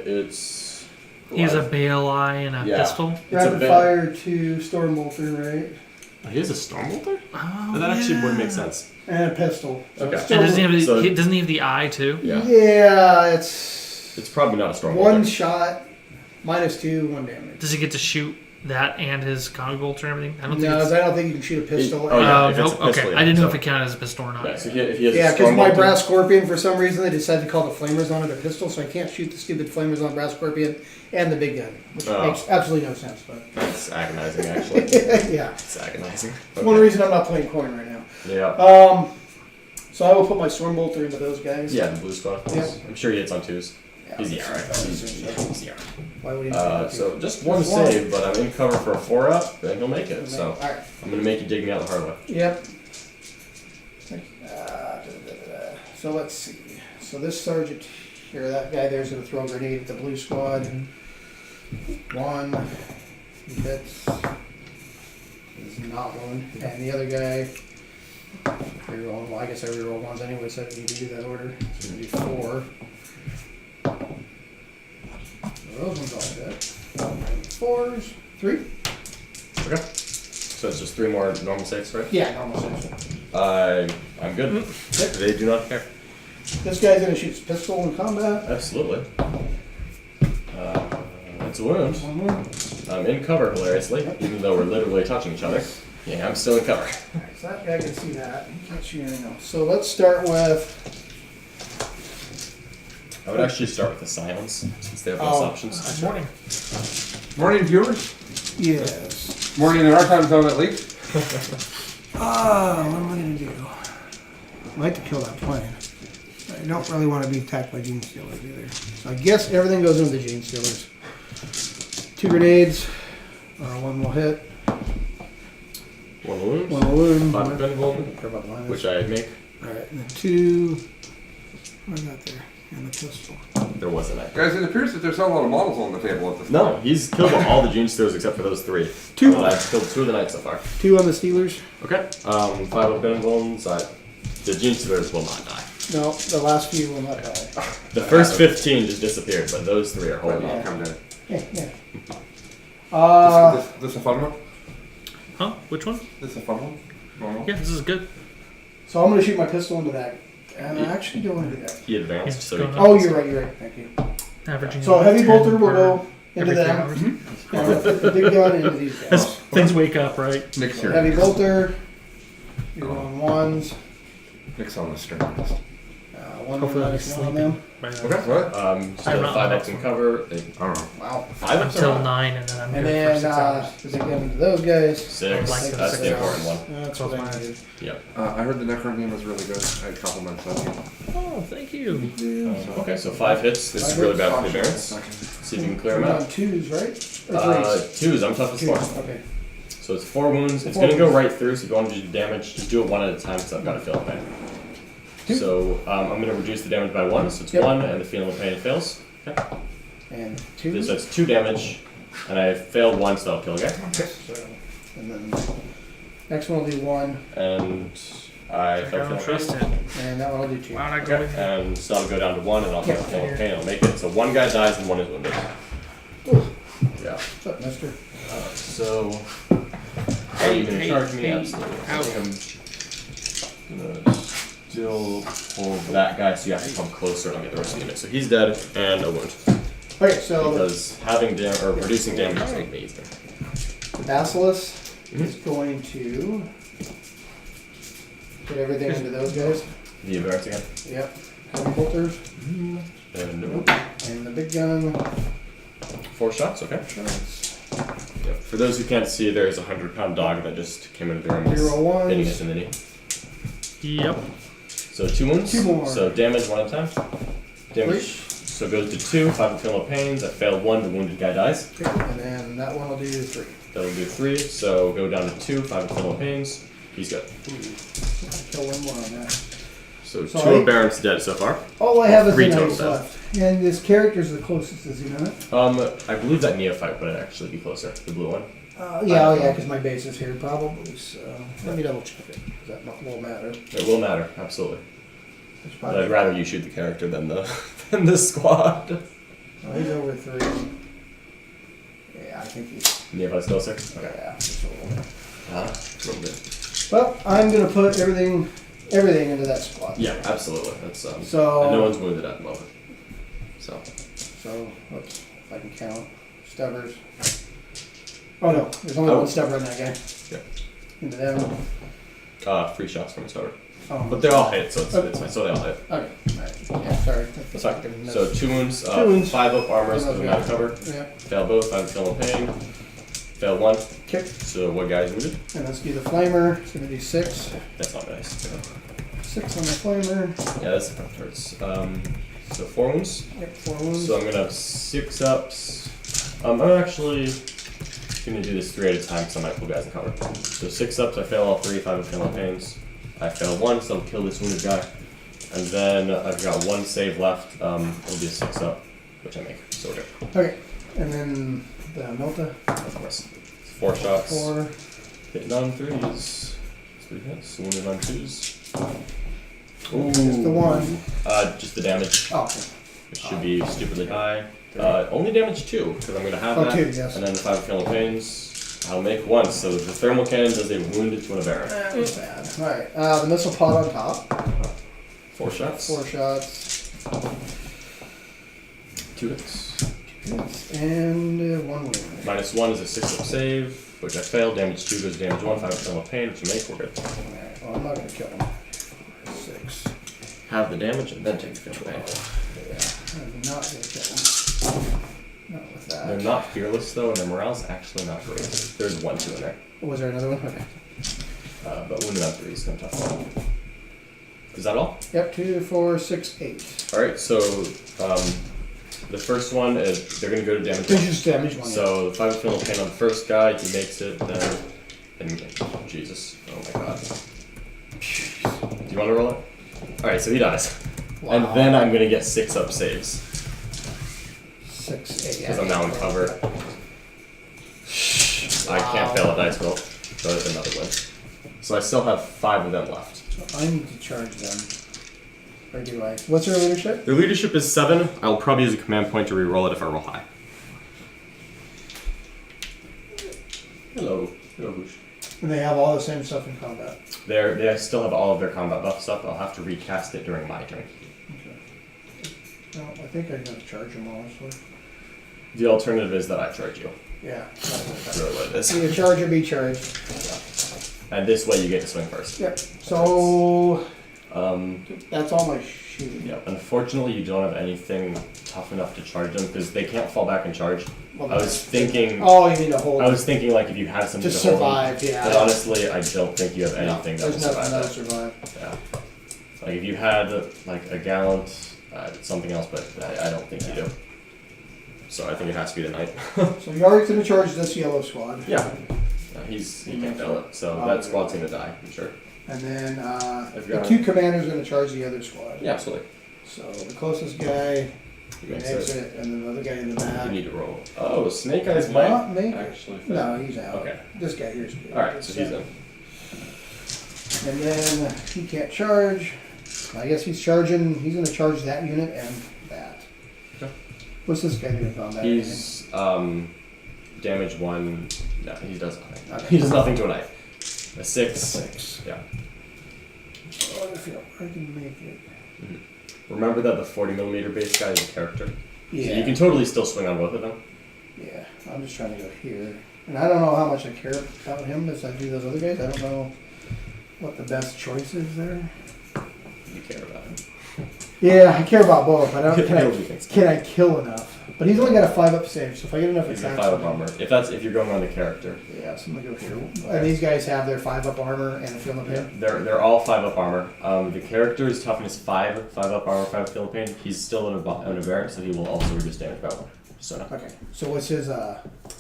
It's He has a bale eye and a Yeah. pistol. It's a Rapid bit- fire to Storm Bolter, right? He has a storm bolter? Oh, That actually would make sense. And a pistol. Okay. And doesn't he have the, So- doesn't he have the eye too? Yeah. Yeah, it's It's probably not a storm 1 bolter. shot, -2, 1 damage. Does he get to shoot that and his comic bolt or everything? I don't No, think. It's, I don't think you can shoot a pistol. Oh, yeah, if it's a nope. pistol, Okay, yeah. I didn't know So- if it counted as a pistol or not. Yeah, so if he has Yeah, a because storm my bolter, brass scorpion, for some reason, they decided to call the flamers on it a pistol, so I can't shoot the stupid flamers on brass scorpion and the big gun, which Oh. makes absolutely no sense. But that's agonizing, actually. yeah, It's agonizing. it's one reason I'm not playing coin right now. Yeah. So I will put my storm bolter into those guys. Yeah, the blue squad. Yep. I'm sure he hits on 2s. Yeah, He's the alright. He's the Why would he? So just one Just one. save, but I'm in cover for a 4-up, and he'll make it. So All right. I'm gonna make you dig me out the hard way. Yep. So let's see. So this sergeant here, that guy there's gonna throw a grenade at the blue squad. One. He hits. Is not one. And the other guy. Reroll. Well, I guess I reroll ones anyway, so I don't need to do that order. It's gonna be 4. Those ones all hit. 4s. 3. Okay. So it's just 3 more normal saves, right? Yeah, normal section. I'm good. They do not care. This guy's gonna shoot his pistol in combat. Absolutely. It's a wound. One more. I'm in cover, hilariously, even though we're literally touching each other. Yeah, I'm still in cover. Alright, so that guy can see that. He can't shoot anything else. So let's start with. I would actually start with the Scions, since they have less options. Morning. Morning, viewers. Yes. Morning in our time zone, at least. What am I gonna do? I'd like to kill that plane. I don't really want to be attacked by gene stealers either. So I guess everything goes into the gene stealers. 2 grenades. 1 will hit. 1 wound. 1 will wound. 5 gun wound, Care about mine. which I make. Alright, and then 2. What I got there? And the pistol. There wasn't that. Guys, it appears that there's not a lot of models on the table at this No, point. he's killed all the Gene Stealers except for those 3. 2. Well, I've killed 2 of the night so far. 2 on the Steelers. Okay. 5 of gun wounds. The Gene Stealers will not die. No, the last few will not die. The first 15 just disappeared, but those 3 are holding on. Come down. Yeah. This a fun one? Huh? Which one? This a fun one? Normal? Yeah, this is good. So I'm gonna shoot my pistol into that. And I actually don't want to do that. He advanced, He's so going he up. Oh, you're right. Thank you. Averaging. So about heavy 10 bolter will per go into every 3 them. hours. And the big gun into these As guys. things wake up, right? Nick's here. Heavy bolter. You're on 1s. Nick's on the string list. 1 Hopefully will I'll be nice on sleeping. them. By then. Okay, what? so I'm not 5 on ups the in next cover. I don't know. Wow. 5 ups Until are 9, and then I'm And here for then 6 hours. the big gun into those guys. 6. Like the That's 6 the important hours. one. That's Close what my I eyes. needed. Yep. I heard the Necron game was really good. I compliment that. Oh, thank you. Okay, so 5 hits. This is really bad for the Barons. See if you can clear them We're on out. 2s, right? Or 3s? 2s. I'm toughest 4. Okay. So it's 4 wounds. It's 4 going to go wounds. right through, so if you want to do damage, just do it 1 at a time because I've got to feel the pain. 2. So I'm going to reduce the damage by 1, so it's Yep. 1, and the feeling of pain fails. Okay. And 2. So it's 2 damage, and I failed 1, so I'll kill again. So, and then next one will do 1, And I I failed don't feeling trust pain. it. and that one will do 2. Why would I go Okay, with you? and so I'll go down to 1, and I'll Yeah. kill feeling pain. I'll make it. So 1 guy dies, and 1 is wounded. Ooh. Yeah. What's up, mister? So. Are you going to charge me? Absolutely. I think I'm gonna still hold that guy, so you have to come closer and I'll get the rest of the unit. So he's dead and a wound. Okay, so Because having reducing damage is amazing. the Basilisk Mhm. is going to put everything into those guys. The advance again. Yep. Heavy bolters. And Nope. And the big gun. 4 shots, okay. Shots. Yep. For those who can't see, there is a 100-pound dog that just came into the room. and is 0 1s. hitting us in the knee. Yep. So 2 wounds. 2 more. So damage 1 at a time. Damage. So it goes to 2, 5 of feeling of pains. I failed 1, the wounded guy dies. Okay, and then that one will do 3. That'll do 3, so go down to 2, 5 of feeling of pains. He's good. Kill 1 more on that. So So 2 I- of Baron's dead so far. All I have is 3 the total knights dead. left. And this character's the closest, is he not? I believe that neophyte would actually be closer, the blue one. Yeah, because my base is here probably, so let me double check it, 'cause that won't matter. It will matter, absolutely. It's But probably- I'd rather you shoot the character than the than the squad. Oh, he's over 3. Yeah, I think he's. Neophyte's closer? Okay. Yeah, he's over. A little bit. Well, I'm gonna put everything into that squad. Yeah, absolutely. That's So. and no one's wounded at the moment. So So, let's, if I can count. Stubbers. Oh no, there's only one stubber in that guy. Yeah. Into them. 3 shots from his cover. Oh, But they all hit, so it's fine. So they all hit. okay. Alright. Yeah, sorry. That's fine. So 2 wounds, 2 wounds. 5 up armors Okay. with amount of cover. Yeah. Fail both, 5 feeling pain. Fail 1. Okay. So what guy's wounded? And let's do the flamer. It's gonna do 6. That's not nice. 6 on the flamer. Yeah, that's enough turns. So 4 wounds. Yep, 4 wounds. So I'm gonna have 6 ups. I'm actually gonna do this 3 at a time because I might pull guys in cover. So 6 ups, I fail all 3. 5 I fail my pains. I fail 1, so I'll kill this wounded guy. And then I've got 1 save left. It'll be a 6 up, which I make. So we're good. Okay, and then the Milta. Of course. 4 shots. 4. Hitting on 3s. 3 hits. Wounded on 2s. Ooh. Just the 1. Just the damage. Oh, okay. It should be stupidly high. Only damage 2, because I'm going to have Oh, that. 2, yes. And then the 5 feeling pains, I'll make 1. So the thermal cannon does a wound to an Aberrant. That was bad. Alright, the missile pod on top. 4 shots. 4 shots. 2 hits. And 1 wound. -1 is a 6 up save, which I failed. Damage 2 goes to damage 1. 5 feeling pain, which I make. We're good. Alright, well, I'm not gonna kill him. 6. Have the damage and then take the feeling pain. Yeah, I'm not gonna kill him. Not with that. They're not fearless though, and their morale's actually not great. There's 1 2 in there. Was there another one? Okay. But wounded on 3 is kind of tough. Is that all? Yep, 2, 4, 6, 8. Alright, so the first one is they're going to go to damage There's 1. just damage 1. So the 5 feeling pain on the first guy, he makes it, then. And, Jesus. Oh my god. Do you want to roll it? Alright, so he dies. Wow. And then I'm going to get 6 up saves. 6, 8. Because I'm now in cover. I can't fail a dice roll. So that's another win. So I still have 5 of them left. So I need to charge them. Or do I? What's their leadership? Their leadership is 7. I'll probably use a command point to re-roll it if I roll high. Hello. Hello, Boosh. And they have all the same stuff in combat. They still have all of their combat buff stuff. I'll have to recast it during my turn. Okay. Well, I think I'm gonna charge them honestly. The alternative is that I charge you. Yeah. That's really what it is. Either charge or be charged. And this way you get to swing first. Yep. So Um, that's all my shooting. yeah, unfortunately you don't have anything tough enough to charge them because they can't fall back and charge. Well, I was thinking, oh, you need to hold. I was thinking like if you had something to to hold them, survive. Yeah. but honestly I don't think you have anything that will There's nothing survive that'll that. survive. Yeah. Like if you had like a gallant, something else, but I don't think you do. So I think it has to be the knight. So Yarick's gonna charge this yellow squad. Yeah. He can't fail it, so that squad's gonna die, I'm sure. And then I've the got- 2 commanders gonna charge the other squad. Yeah, absolutely. So the closest guy You makes makes it. it, and then the other guy in the You back. need to roll. Oh, Snake Eyes Does might not make it. actually fail. No, he's out. Okay. This guy here's good. Alright, so he's in. And then he can't charge. I guess he's charging. He's gonna charge that unit and that. Okay. What's this guy doing combat? He's damage 1. No, he does nothing. Okay. He does nothing to a knight. A 6. 6. Yeah. Oh, I feel I can make it. Remember that the 40mm base guy is a character. Yeah. So you can totally still swing on both of them. Yeah. I'm just trying to go here, and I don't know how much I care about him as I do those other guys. I don't know what the best choice is there. You care about him. Yeah, I care about both. I don't. He'll do things. Can I kill enough? But he's only got a 5 up save, so if I get enough He's a attacks. 5 up armor. If you're going on the character. Yeah, so I'm gonna go here. And these guys have their 5 up armor and a film of pain. They're all 5 up armor. The character is toughness 5 up armor, 5 feel pain. He's still an Aberrant, so he will also reduce damage by 1. So no. Okay. So what's his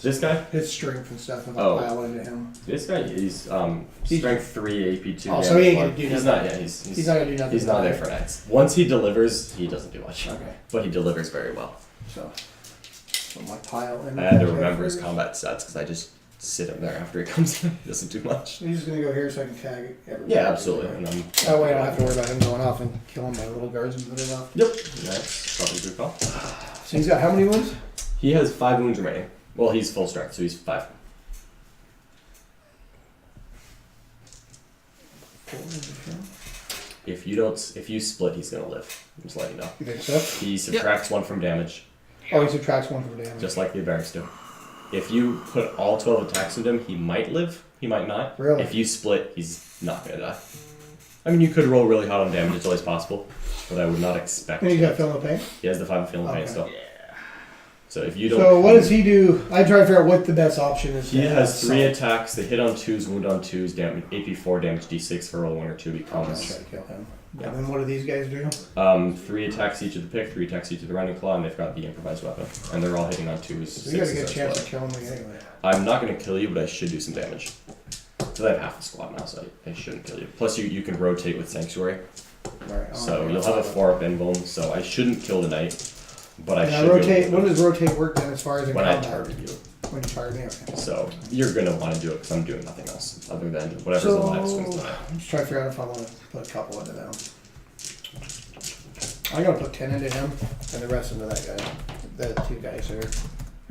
This guy? strength and stuff if I Oh. pile into him? This guy, he's strength 3, AP 2. Oh, so he ain't damage gonna 1. do He's nothing. not. Yeah, He's not gonna do nothing. He's not there for next. Once he delivers, he doesn't do much. Okay. But he delivers very well. So my pile in. I had to remember his combat stats because I just sit him there after he comes in. He doesn't do much. He's just gonna go here so I can tag everybody. Yeah, absolutely. And That way I don't have to worry about him going off and killing my little guardsmen that are left. Yep. That's probably a good call. So he's got how many wounds? He has 5 wounds remaining. Well, he's full strength, so he's 5. 4 wounds. If you split, he's gonna live. I'm just letting you know. You think so? He subtracts 1 from damage, Oh, he subtracts 1 from damage. just like the Aberrants do. If you put all 12 attacks into him, he might live. He might not. Really? If you split, he's not gonna die. I mean, you could roll really hot on damage. It's always possible, but I would not expect. And he's got film of pain. He has the 5 feeling pain Okay. still. So if you don't. So what does he do? I try to figure out what the best option is. He to has have. 3 attacks. They hit on 2s, wound on 2s, damage AP 4, damage D6 for roll 1 or 2 I'm gonna becomes. try to kill him. And then what do these guys do? 3 attacks each of the pick, 3 attacks each of the running claw, and they've got the improvised weapon. And they're all hitting on 2s. So you got a good 6s, chance as of killing me anyway. well. I'm not going to kill you, but I should do some damage. Because I have half the squad now, so I shouldn't kill you. Plus, you can rotate with Sanctuary. Right. So you'll have a 4-up invuln, so I shouldn't kill the knight. But I And should rotate. When does rotate work then, as far as in when I combat? target you. When you target me, okay. So you're going to want to do it because I'm doing nothing else other than whatever's alive swings the knight. Let's try to figure out if I want to put a couple into them. I'm gonna put 10 into him and the rest into that guy. The 2 guys there,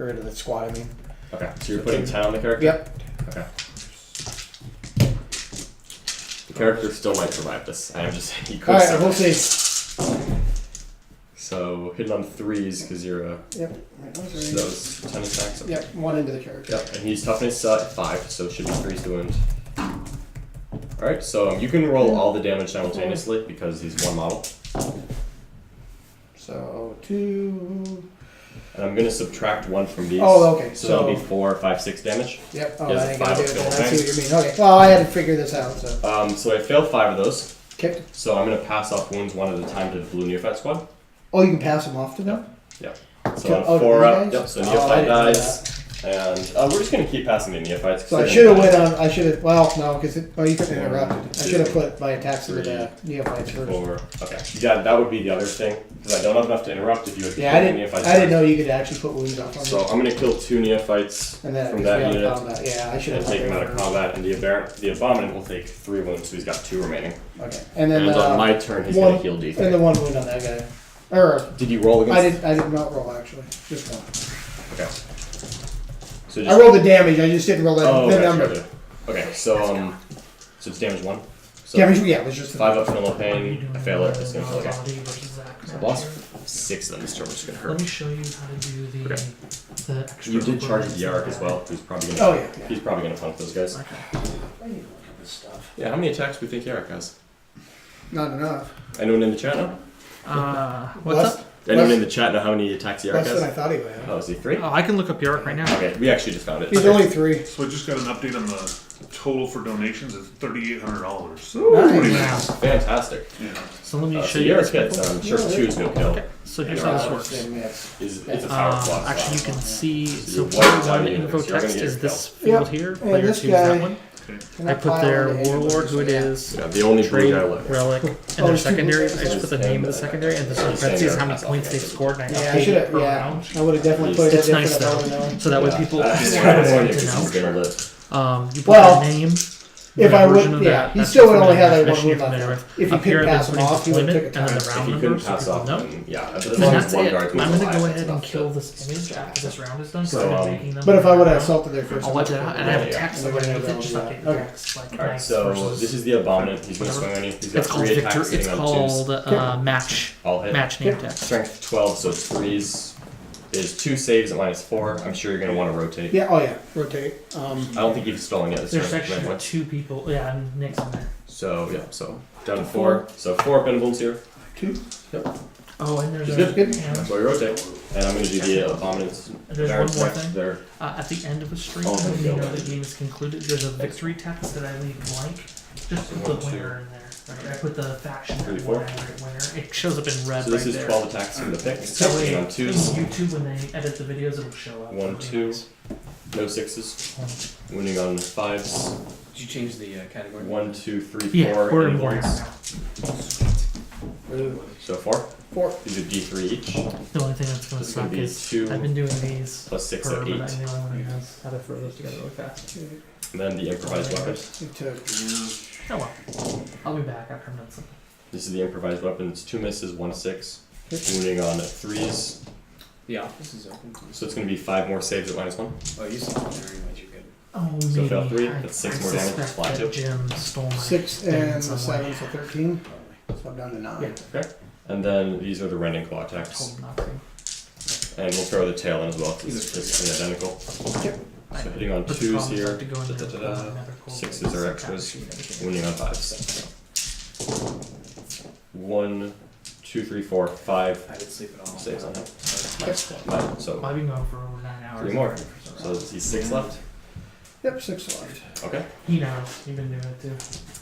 or into the squad. I mean. Okay, so you're putting 10 on the character? Yep. Okay. The character still might survive this. I am just saying he could All right, survive. we'll see. So hitting on 3s because you're Yep. Right, those are- those 10 attacks. Okay. Yep. 1 into the character. Yep, and he's toughness 5, so it should be 3s to wound. Alright, so you can roll all the damage simultaneously because he's 1 model. So 2. And I'm going to subtract 1 from these. Oh, okay. So that'll be 4, 5, 6 damage. Yep. Oh, He has I a ain't gonna do 5 it then. skill I see what you mean. Okay. Well, I had to figure this out. So So I failed 5 of those. kicked. So I'm going to pass off wounds 1 at a time to the blue neophyte squad. Oh, you can pass them off to them. So on Oh, 4 to up, these yep, guys? so Oh, I neophyte didn't know dies. And we're just going to keep passing the neophytes. 'cause So I they're should have gonna went die. on. I should have. Well, no, because you couldn't One, interrupt it. I two, should have put my attacks to the 3, neophytes first. 4. Okay. Yeah, that would be the other thing. Because I don't have enough to interrupt if you had Yeah, I killed the didn't. neophytes I didn't first. know you could actually put wounds off on So them. I'm going to kill 2 neophytes And then from it that was unit. combat. Yeah, I should And have take him out of combat. And the abominant will take 3 wounds, so he's got 2 remaining. Okay, and then And on my turn, he's going to heal and D3. the 1 wound on that guy. Or Did you roll against? I did not roll actually. Just 1. Okay. So I rolled the damage. I just didn't roll the okay, number. sure. Okay, so it's damage 1. So Damage. Yeah, it was just 5 up, feel no pain. I fail it. It's going to kill again. versus Zach. So I lost 6 of them this turn, which is going to Let hurt. me show you how to do the Okay. the extra. You did charge the Yarok as well. Who's probably going to. Oh yeah. He's probably going to punk those guys. Okay. I need to look at this stuff. Yeah, how many attacks do we think Yarok has? Not enough. Anyone in the chat know? What's Less- up? Anyone Less- in the chat know how many attacks Yarok Less than I has? thought he would have. Oh, is he 3? Oh, I can look up Yarok right now. Okay, we actually just found it. He's Okay. only 3. So I just got an update on the total for donations. It's $3,800. Nice. Yeah. Fantastic. Yeah. So let me So show you. Yarok this. gets, I'm sure 2's no kill. Okay. So here's how this works. It's a power plot. Actually, you can see. So So you player wipe down one units, info you're gonna text get is your this kill. field here. And Player this 2 is that guy- one. I put their warlord, who it is, Yeah, the only blue trade, guy left. relic, and Oh, their it's two secondary. I blue just put the name of the secondary, and this parentheses how many points they've scored, and I Yeah, I update should it have. per Yeah, round. I would have definitely put it It's in nice if I though, would have known. so that way Yeah. people That's want kind of annoying to because he's know. gonna live. You put Well, their name. If their I version would, of yeah, that, he that's still just would the only have that definition one you're wound familiar left. with. If you Up here, could they're pass him putting off, he would have deployment, took a and then time. the If round he number, couldn't so pass people off, know. then yeah. But as And long that's as one it. guard I'm gonna moves go alive, ahead that's and enough kill to- this image after this round is done. So, So, I'm making them. But if I would have round. assaulted there first, I'll wipe it out, and I have a text Yeah. underneath it, just update the Okay. text, like Alright, knights so versus- this is the abominant. He's gonna swing on you. He's got It's called 3 Victor. attacks It's sitting on 2s. called match All hit. match name text. Strength 12, so it's 3s. Is 2 saves at -4. I'm sure you're gonna want to rotate. Yeah. Oh yeah. Rotate. I don't think you've stolen yet this There's turn. actually Right, 2 people. Yeah, and Nick's in there. so yeah, so down to 4. So 4 penalties here. 2. Oh, and there's He's a, good. yeah, So we rotate, and I'm gonna do the abominants. there's There, one more next, thing. there. At the end of a stream, Oh, when you okay. know the game is concluded, there's a victory text that I leave blank. Just put the 1, 2. winner in there. Right? I put the faction that 3, won 4. and rate winner. It shows up in red So this right is there. 12 attacks from the pick. That way, Hitting on in 2s. YouTube, when they edit the videos, it'll show up. 1, 2. No 6s. Wounding on 5s. Did you change the category? 1, 2, 3, 4. Yeah, we're in and warrior ones. now. So 4. 4. These are D3 each. The only thing that's going to This is gonna suck be is 2 I've been doing these plus 6, per, so but 8. I'm the only one who knows how to throw those together really fast. And then the improvised weapon. He took. Oh well, I'll be back after I'm done something. This is the improvised weapon. It's 2 misses, 1 6. Wounding on 3s. The office is open. So it's going to be 5 more saves at -1. Oh, you saw it there anyways, you're good. Oh, So maybe. fail 3, I- that's 6 I more damage, suspect flat that 2. Jim stole my 6 thing in and some 7, way. so 13. So I'm down to 9. Yeah. And then these are the rending claw attacks. Told him not to. And we'll throw the tail in as well, because it's just identical. So hitting on But the 2s problem is I here. have to go in there Da-da-da-da. with another cold 6s are extras. Wounding on 5s. 1, 2, 3, 4, 5 I didn't sleep at all. saves on him. Well, So I've been going for over 9 hours. 3 more. already for So he's 6 left. Yep, 6 left. Okay. He knows. You've been doing it too.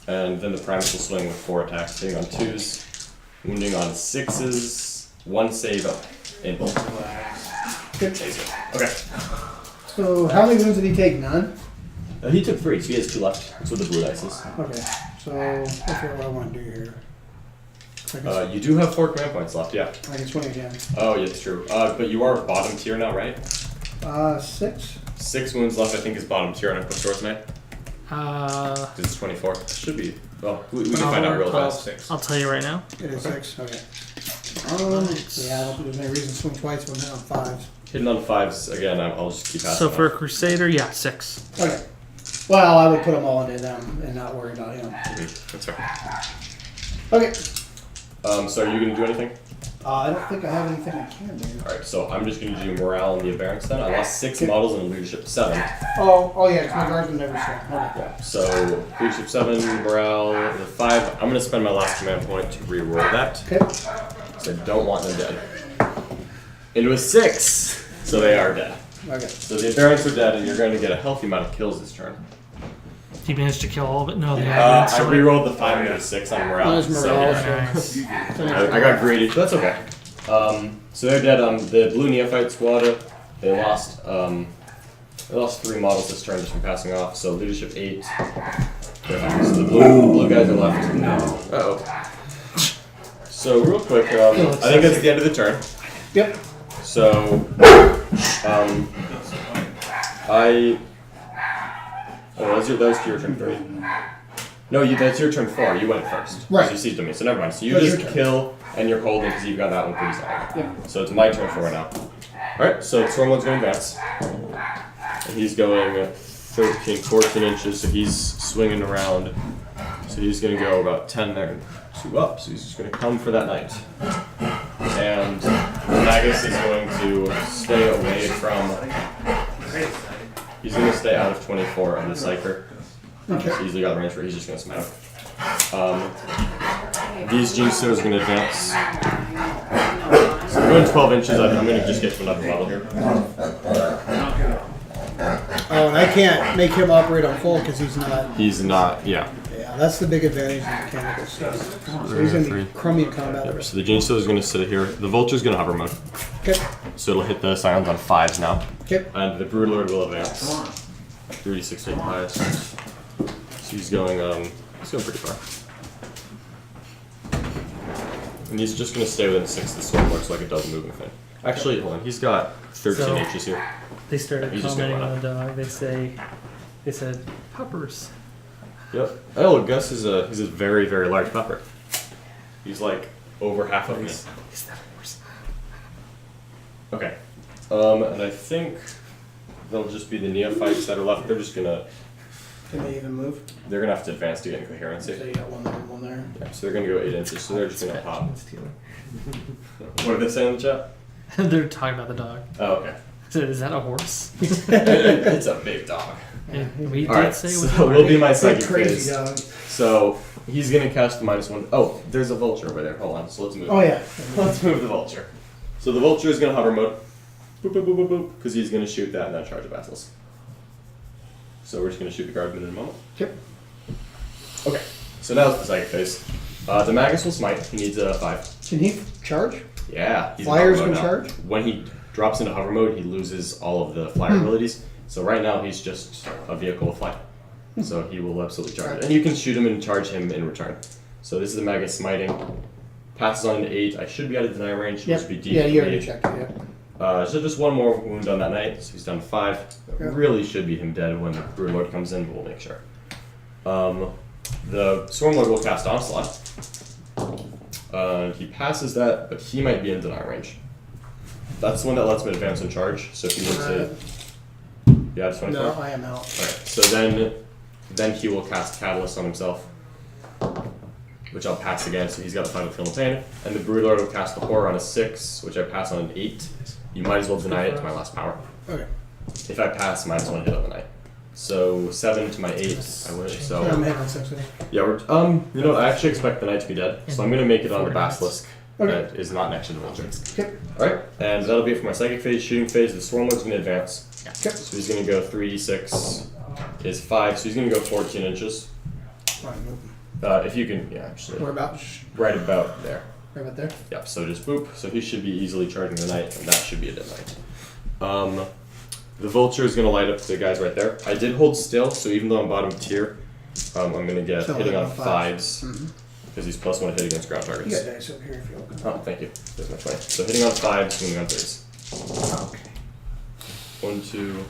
And then the Primus will swing with 4 attacks, hitting on 2s, wounding on 6s, 1 save up in bolt. Okay. So how many wounds did he take? None? He took 3, so he has 2 left. That's what the blue dice is. Okay, so let's see what I want to do here. I You do have 4 command points left, yeah. can swing again. Oh, yeah, it's true. But you are bottom tier now, right? 6. 6 wounds left, I think, is bottom tier on a quick sword tonight. Uh, It's 24. Should be. Well, we can find out real fast. I'll tell you right now. It is 6. Okay. Yeah, I don't think there's any reason to swing twice when they're on 5s. Hitting on 5s, again, I'll just keep asking. So for a Crusader, yeah, 6. Okay. Well, I would put them all into them and not worry about him. That's right. Okay. So are you going to do anything? I don't think I have anything I can do. Alright, so I'm just going to do morale and the advance then. I lost 6 models and leadership 7. Oh yeah, 'cause my guardsman never swing. Okay. Yeah. So leadership 7, morale the 5. I'm going to spend my last command point to re-roll that. Okay. So I don't want them dead. It was 6! So they are dead. Okay. So the adherents are dead and you're going to get a healthy amount of kills this turn. Did you manage to kill all of it? No, the I re-rolled the 5 and the 6 on morale. Nice morale. Nice. I got greedy, but that's okay. So they're dead on the blue neophyte squad. They lost 3 models this turn just from passing off. So leadership 8. So the blue guys are left. Uh-oh. So real quick, I think that's the end of the turn. Yep. So that was your turn 3. No, that's your turn 4. You went first. Right. You seized on me, so never mind. So you That's just your turn. kill and you're holding because you got that one pretty solid. Yep. So it's my turn 4 now. Alright, so Stormlord's going to advance. And he's going 13, 14 inches, so he's swinging around. So he's going to go about 10 there, 2 up. So he's just going to come for that knight. And Magus is going to stay away from. He's going to stay out of 24 on the Psyker. Okay. He's easily got the range where he's just going to smack. These G-Stars are going to advance. So we're going 12 inches. I'm going to just get to another model here. Oh, and I can't make him operate on full because he's not. He's not, yeah. Yeah, that's the big advantage of mechanical stuff. So he's gonna be crummy in combat. Yep, so the G-Star is going to sit here. The Vulture's going to hover mode. Okay. So it'll hit the Scions on 5s now. Okay. And the Broodlord will advance. 36 to highest. So he's going pretty far. And he's just going to stay within 6 of the Stormlord so like it doesn't move anything. Actually, hold on, he's got 13 So- inches here. They started He's just commenting gonna on the dog. They said, puppers. Yep. Oh, Gus is a very, very large pupper. He's like over half of me. He's that horse. Okay. And I think they'll just be the neophytes that are left. They're just gonna Can they even move? they're gonna have to advance to get in So coherency. you got one there and one there. Yeah, so they're gonna go 8 inches. So they're just gonna hop. It's Taylor. What did they say in the chat? They're talking about the dog. Oh, okay. So is that a horse? It's a big dog. Yeah, we did All right. say So will be my It's like psychic crazy phase. dog. So he's gonna cast the -1. Oh, there's a vulture over there. Hold on. So let's move. Oh yeah. Let's move the vulture. So the vulture is gonna hover mode. Boop boop boop boop boop. Because he's gonna shoot that and then charge of battles. So we're just gonna shoot the guardsman in a moment. Yep. Okay. So now it's the psychic phase. The Magus will smite. He needs a 5. Can he charge? Yeah. He's in Flyers hover mode can now. charge? When he drops into hover mode, he loses all of the flyer abilities. So right now he's just a vehicle with flight. So he will absolutely charge. And you can shoot him and charge him in return. So this is the Magus smiting. Passes on into 8. I should be out of deny range. It Yep. should be D3. Yeah, you already checked it. Yep. So just one more wound on that knight. So he's done 5. Yeah. Really should be him dead when the Broodlord comes in, but we'll make sure. The Stormlord will cast Onslaught. He passes that, but he might be in deny range. That's the one that lets him advance and charge. So if you want to, yeah, it's 24. No, I am out. Alright, so then he will cast Catalyst on himself, which I'll pass again. So he's got a final Film Obtain, and the Broodlord will cast the Horror on a 6, which I pass on an 8. You might as well deny it to my last power. Okay. If I pass, -1 hit on the knight. So 7 to my 8, I win. So I'm having sex with him. yeah, we're you know, I actually expect the knight to be dead, so I'm gonna make it on the basilisk. Okay. That is not next to the vulture. Yep. Alright, and that'll be it for my psychic phase. Shooting phase, the Stormlord's gonna advance. Yep. So he's gonna go 3, 6 is 5, so he's gonna go 14 inches. Fine, move him. If you can, yeah, actually, We're about right about there. right about there. Yep. So just boop. So he should be easily charging the knight, and that should be a dead knight. The vulture is gonna light up the guys right there. I did hold still, so even though I'm bottom tier, I'm gonna get So hitting hitting on on fives Mm-hmm. because he's +1 to hit against ground You targets. got dice over here if you want. Oh, thank you. There's my 20. So hitting on fives, moving on threes. Okay. 1, 2,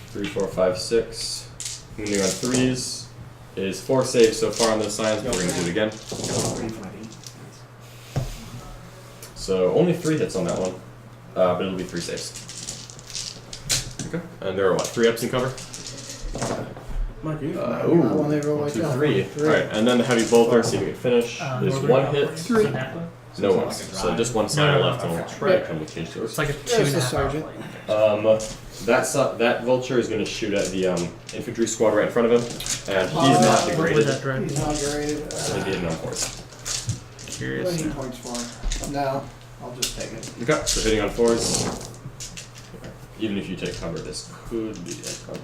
3, 4, 5, 6. Moving on threes is 4 saves so far on those signs, but we're gonna do it again. So only 3 hits on that one, but it'll be 3 saves. Okay. And there are what? 3 ups in cover? When they roll 1, like 2, that. 3. Three. Alright, and then the heavy bolter, see if we can finish. There's Northern 1 California. hit, Three. no ones. So just 1 sign no, left, and okay. we'll Right. come to change to It's like a There's the 2.5 hour sergeant. flight. that vulture is going to shoot at the infantry squad right in front of him, and he's Oh, not What would degraded. that drive? He's not graded. So he'd be hitting on 4s. What Curious. he points for? No, I'll just take it. Okay, so hitting on 4s. Even if you take cover, this could be a cover.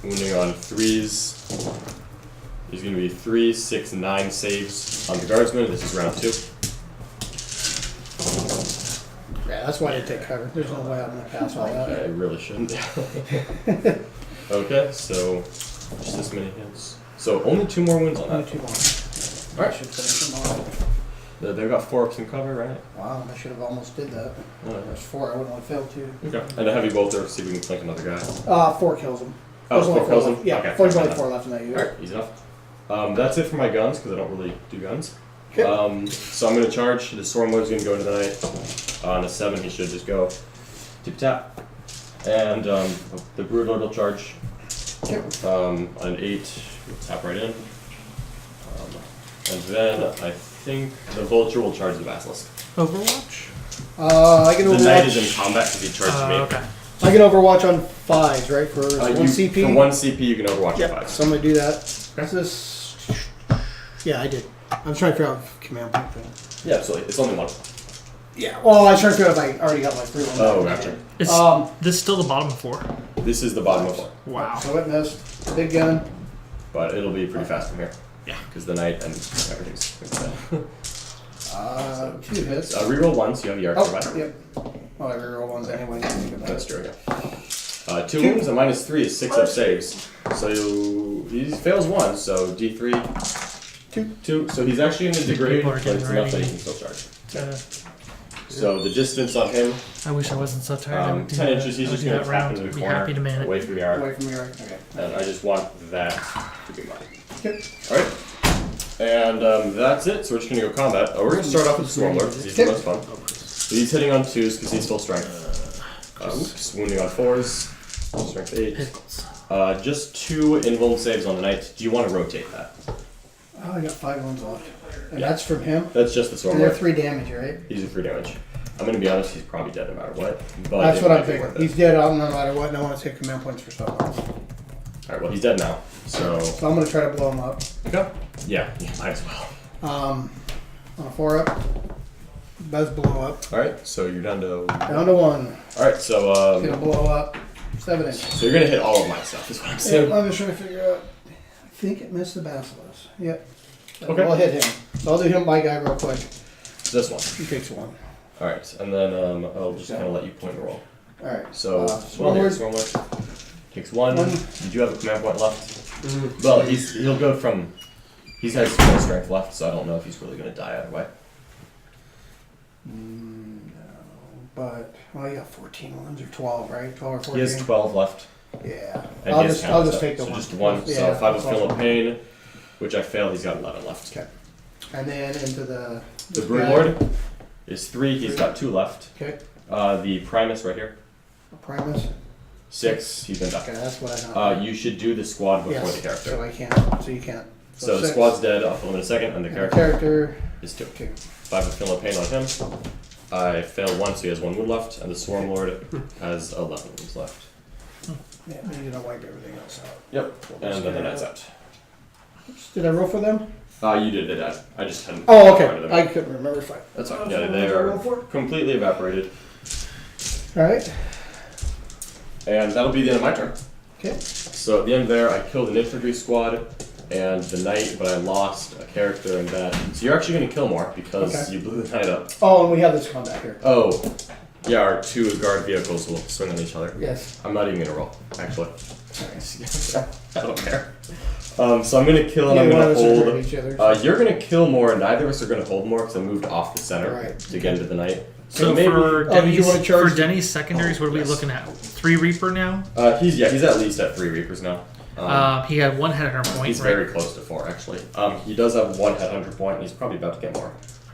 Wounding on 3s. He's going to be 3, 6, 9 saves on the guardsman. This is round 2. Yeah, that's why I take cover. There's no way I'm gonna pass all I that. really shouldn't. Okay, so just this many hits. So only 2 more wounds on Only that. 2 more. Alright. Should finish them off. They've got 4 ups in cover, right? Wow, I should have almost did that. Oh, There's 4. I wouldn't have failed 2. okay. And a heavy bolter, see if we can flank another guy. 4 kills him. Oh, There's only 4 kills him? left. Yeah, Okay. there's only 4 left in that unit. Alright, easy enough. That's it for my guns, because I don't really do guns. Okay. So I'm going to charge. The Stormlord's going to go into the knight. On a 7, he should just go tip tap. And the Broodlord will charge. Okay. On an 8, we'll tap right in. And then I think the Vulture will charge the Basilisk. Overwatch? I can The Knight is in overwatch. combat because he charged me. Okay. I can overwatch on 5s, right? For 1 CP. For 1 CP, you can overwatch Yeah, at 5. so I'm gonna do that. Is this? Yeah, I did. I'm trying to figure out command point thing. Yeah, absolutely. It's only 1. Yeah. Well, I was trying to figure out if I already got my 3 1. Oh, gotcha. Is this still the bottom of 4? This is the bottom of 4. Wow. So it missed. Big gun. But it'll be pretty fast from here. Yeah. Because the Knight and everything's good. 2 hits. Reroll 1, so you have your Oh, archer. yep. Oh, I reroll ones anyway. That's true, yeah. 2 wounds, a -3 is 6 up saves. So he fails 1, so D3. 2. So he's actually in the Big degrade, people are but getting it's enough that he ready. can still charge. Uh, So the distance on him, I wish I wasn't so tired. I would do 10 that. inches, he's I would just do going that to tap round. into the Be corner, happy to man it. away from the arc. Away from your okay. And I just want that to be mine. Okay. Alright. And that's it, so we're just going to go combat. We're going to start off with the Stormlord, because he's the most fun. So he's hitting on 2s because he's full strength. Oops, wounding on 4s, strength 8. Pickles. Just 2 invuln saves on the Knight. Do you want to rotate that? Oh, I got 5 ones left. And Yeah. that's from him. That's just the And they're Stormlord. 3 damage, right? He's a 3 damage. I'm going to be honest, he's probably dead no matter what. But That's it what might I'm be thinking. worth it. He's dead no matter what, and I want to take command points for something else. Alright, well, he's dead now. So, So I'm gonna try to blow him up. okay. Yeah, might as well. On a 4 up. Buzz blow up. Alright, so you're down to. Down to 1. Alright, so Gonna blow up. 7 inches. so you're gonna hit all of my stuff, is what I'm Yeah, saying. I'm just trying to figure out. I think it missed the Basilisk. Yep. Okay. I'll hit him. So I'll do him, my guy, real quick. This one. He takes 1. Alright, and then I'll just kind of let you point and roll. Alright. So, Stormlord. Stormlord takes 1. One. You do have a command point left. Well, he'll go from. He has full strength left, so I don't know if he's really gonna die either way. No, but well, you got 14 ones or 12, right? 12 or 14. He has 12 left. Yeah. And I'll he has just counter take the so one. just 1. Yeah, so if I have a that's fill of awesome. pain, which I fail, he's got 11 left. Okay. And then into The this Broodlord is 3. He's got 2 left. Okay. The Primus right here. Primus. 6. He's been done. Okay, that's what I know. You should do the squad before Yes, the character. So I can't. So you can't. So the 6. squad's dead. I'll fill him in a second, and the And character character. is 2. Okay. If I have a fill of pain on him, I fail 1, so he has 1 wound left, and the Swarmlord has 11 wounds left. Yeah, then you don't wipe everything else out. Yep. And then the Knight's out. Did I roll for them? You did that. I just hadn't. Oh, part of okay. them. I couldn't remember if I. That's fine. Yeah, they are completely evaporated, All right. and that'll be the end of my turn. Okay. So at the end there, I killed an infantry squad. and the knight, but I lost a character in that. So you're actually going to kill more because Okay. you blew the knight up. Oh, and we have this combat here. Oh, yeah, our 2 guard vehicles will swing on each other. Yes. I'm not even going to roll, actually. I don't care. So I'm going to kill and I'm Neither one going of to us are hold. hurting each other. You're going to kill more, neither of us are going to hold more because I moved off the center Right. to get into the knight. So maybe, for Oh, did you Denny's, wanna charge- for Denny's secondaries, what are we Yes. looking at? 3 Reaper now. he's at least at 3 Reapers now. He had 1 headhunter point. He's right? very close to 4 actually. He does have 1 headhunter point, and he's probably about to get more.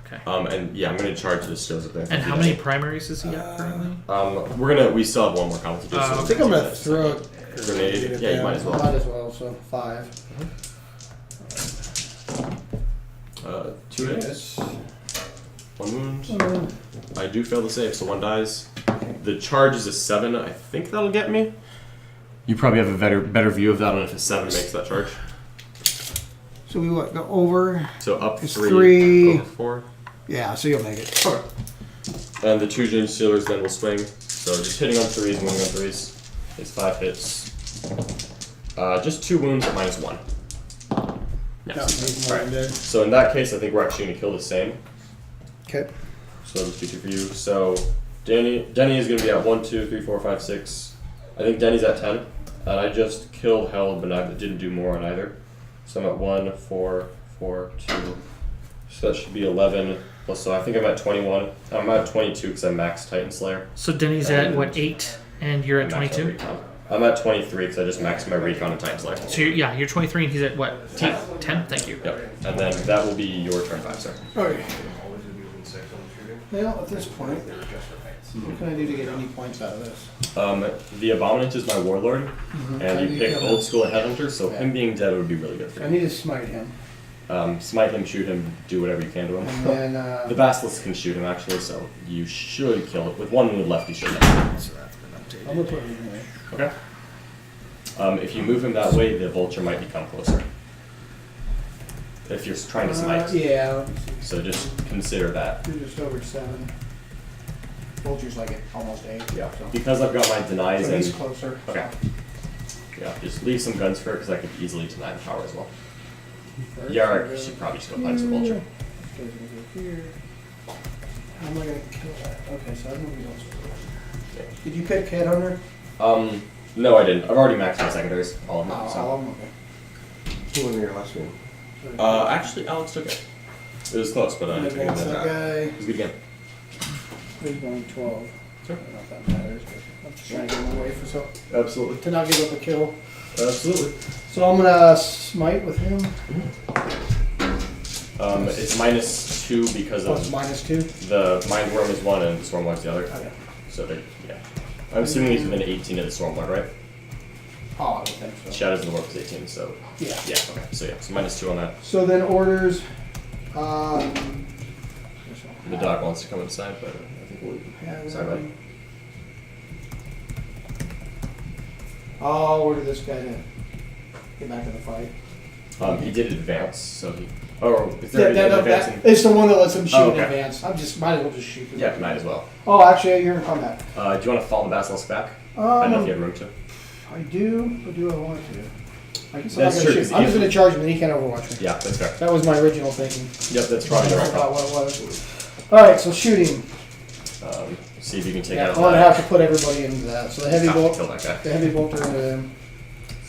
Okay. And yeah, I'm going to charge this Joseph there. And how many primaries does he got currently? We still have 1 more comment to do. So I think I'm gonna throw a grenade. Yeah, you might as well. Might as well. So 5. 2 hits. 1 wound. I do fail the save, so 1 dies. The charge is a 7. I think that'll get me. You probably have a better view of that on if a 7 makes that charge. So we what? Go over. So up It's 3, 3. over 4. Yeah. So you'll make it. Okay. And the 2 Jin Stealers then will swing. So just hitting on 3s, winning on 3s. It's 5 hits. Just 2 wounds at -1. No, Yes. he's more than dead. So in that case, I think we're actually going to kill the same. Okay. So that'll be 2 for you. So Denny is going to be at 1, 2, 3, 4, 5, 6. I think Denny's at 10. And I just killed Held, but I didn't do more on either. So I'm at 1, 4, 4, 2. So that should be 11. Plus, so I think I'm at 21. I'm at 22 because I maxed Titan Slayer. So Denny's at what, 8, and you're at I maxed my 22. recon. I'm at 23 because I just maxed my recon and Titan Slayer. So you're 23, and he's at what? 10. 10. Thank you. Yep. And then that will be your turn 5, sir. Okay. Well, at this point, what can I do to get any points out of this? The Abominant is my warlord, How and do you you pick kill him? old school headhunter, so Yeah. him being dead would be really good for I you. need to smite him, Smite him, shoot him, do whatever you can to him. and then The Basilisk can shoot him actually, so you should kill it. With 1 wound left, you should have. I'm gonna put him in there. Okay. If you move him that way, the vulture might become closer. If you're trying to smite. Yeah. Let me see. So just consider that. Do just over 7. Vulture's like at almost 8. Yeah. So, Because I've got my denies so he's and closer. okay. Yeah, just leave some guns for it because I could easily deny the power as well. First, Yara should probably just go find some vulture. Goes over here. How am I gonna kill that? Okay, so I don't know if he wants to. Did you pick Headhunter? No, I didn't. I've already maxed my secondaries, all of them. Oh, So. okay. Who won your last game? Actually, Alex took it. It was close, but I didn't Against get that that. guy. It was a good game. He's going 12. Sure. I don't know if that matters, but I'm just trying to get him away for so Absolutely. to not give up a kill. Absolutely. So I'm gonna smite with him. It's -2 because Plus of -2. the Mind Worm is 1 and the Storm Lord's the other. Okay. So they, yeah. I'm assuming he's within 18 of the Storm Lord, right? Oh, I would think so. Shadows of the Warp is 18, so Yeah. yeah. Okay. So yeah, so -2 on that. So then orders. The dog wants to come inside, but I think we'll. Sorry, buddy. I'll order this guy to get back in the fight. He did advance, so he. Oh, is there any advancing? It's the one that lets him shoot Oh, in okay. advance. I'm just might as well just shoot. him. Yeah, might as well. Oh, actually, you're in combat. Do you want to follow the Basilisk back? I don't know if you have room to. I do, but do I want to? I guess I'm That's not true, gonna 'cause shoot. I'm just if- gonna charge him, and he can't overwatch me. Yeah, that's fair. That was my original thinking. Yep, that's probably the I right forgot call. what it was. All right, so shooting. See if you can take Yeah, out I'm gonna that. have to put everybody into that. So the heavy bolt, Kill that guy. the heavy bolter into him.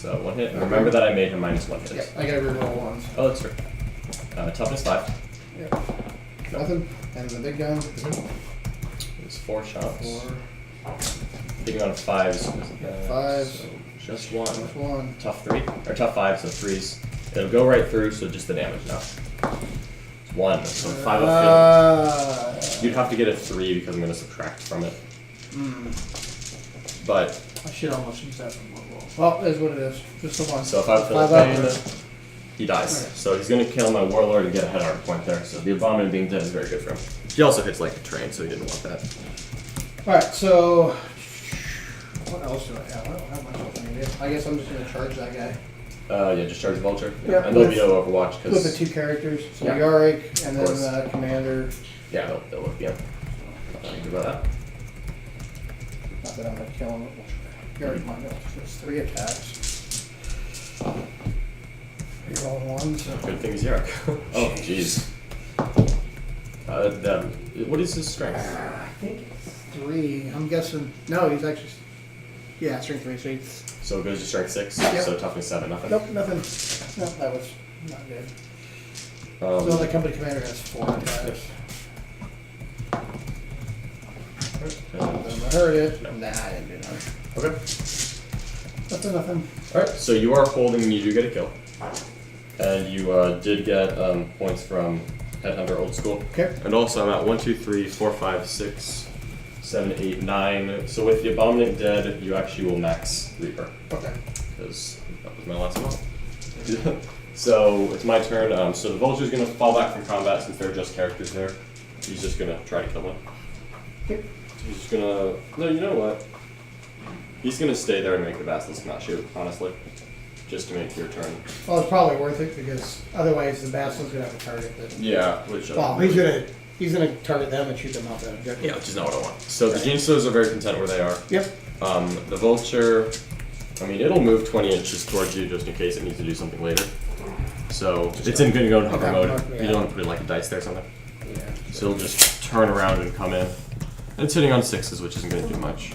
So 1 hit. And remember that I made him -1 hit. Yeah, I gotta reroll ones. Oh, that's true. Toughness 5. Yeah. Nothing. And the big gun. It's 4 shots. 4 Hitting on 5s. 5. So just 1. Plus 1. Tough 3. Or tough 5, so 3s. It'll go right through, so just the damage now. It's 1. So 5 of 5. You'd have to get a 3 because I'm going to subtract from it. But, I should almost use that for more roll. Well, that's what it is. Just the one. so if I fill Five pain, up. he dies. Okay. So he's going to kill my warlord and get a head armor point there. So the Abominant being dead is very good for him. He also hits like a train, so he didn't want that. Alright, so what else do I have? I don't have much else I can do. I guess I'm just gonna charge that guy. Yeah, just charge the vulture. Yeah, and there'll be with- no Overwatch With the because 2 characters. So Yeah. Yarick and Of then course. Commander. yeah, they'll look yeah. Nothing to do about that. Not that I'm gonna kill him. Yarick might know. It's 3 attacks. rolling one, so. Good thing he's here. Oh, jeez. What is his strength? I think it's 3. I'm guessing. No, he's actually. Yeah, strength 3. So he's, So it goes to strength 6, Yep. so toughness 7, nothing. nope, nothing. No, that was not good. Um, So the company commander has 4 attacks. I heard it. Nah, I didn't do nothing. okay. Nothing. Alright, so you are holding and you do get a kill. And you did get points from Headhunter Old School. Okay. And also I'm at 1, 2, 3, 4, 5, 6, 7, 8, 9. So with the Abominant dead, you actually will max Reaper. Okay. Because that was my last one. So it's my turn. So the Vulture's going to fall back from combat since they're just characters there. He's just going to try to kill one. Okay. He's just going to... No, you know what? He's going to stay there and make the Basilisk not shoot, honestly. Just to make your turn. Well, it's probably worth it because otherwise the Basilisk's gonna have a target that. Yeah, which... Well, he's gonna target them and shoot them off that objective. Yeah, which is not what I want. So the Genestealers are very content where they are. Yep. The Vulture... I mean, it'll move 20 inches towards you just in case it needs to do something later. So it's going to go in hover Okay, mode. yeah. You don't want to put it like a dice there or something. Yeah. So it'll just turn around and come in. And it's hitting on 6s, which isn't going to do much.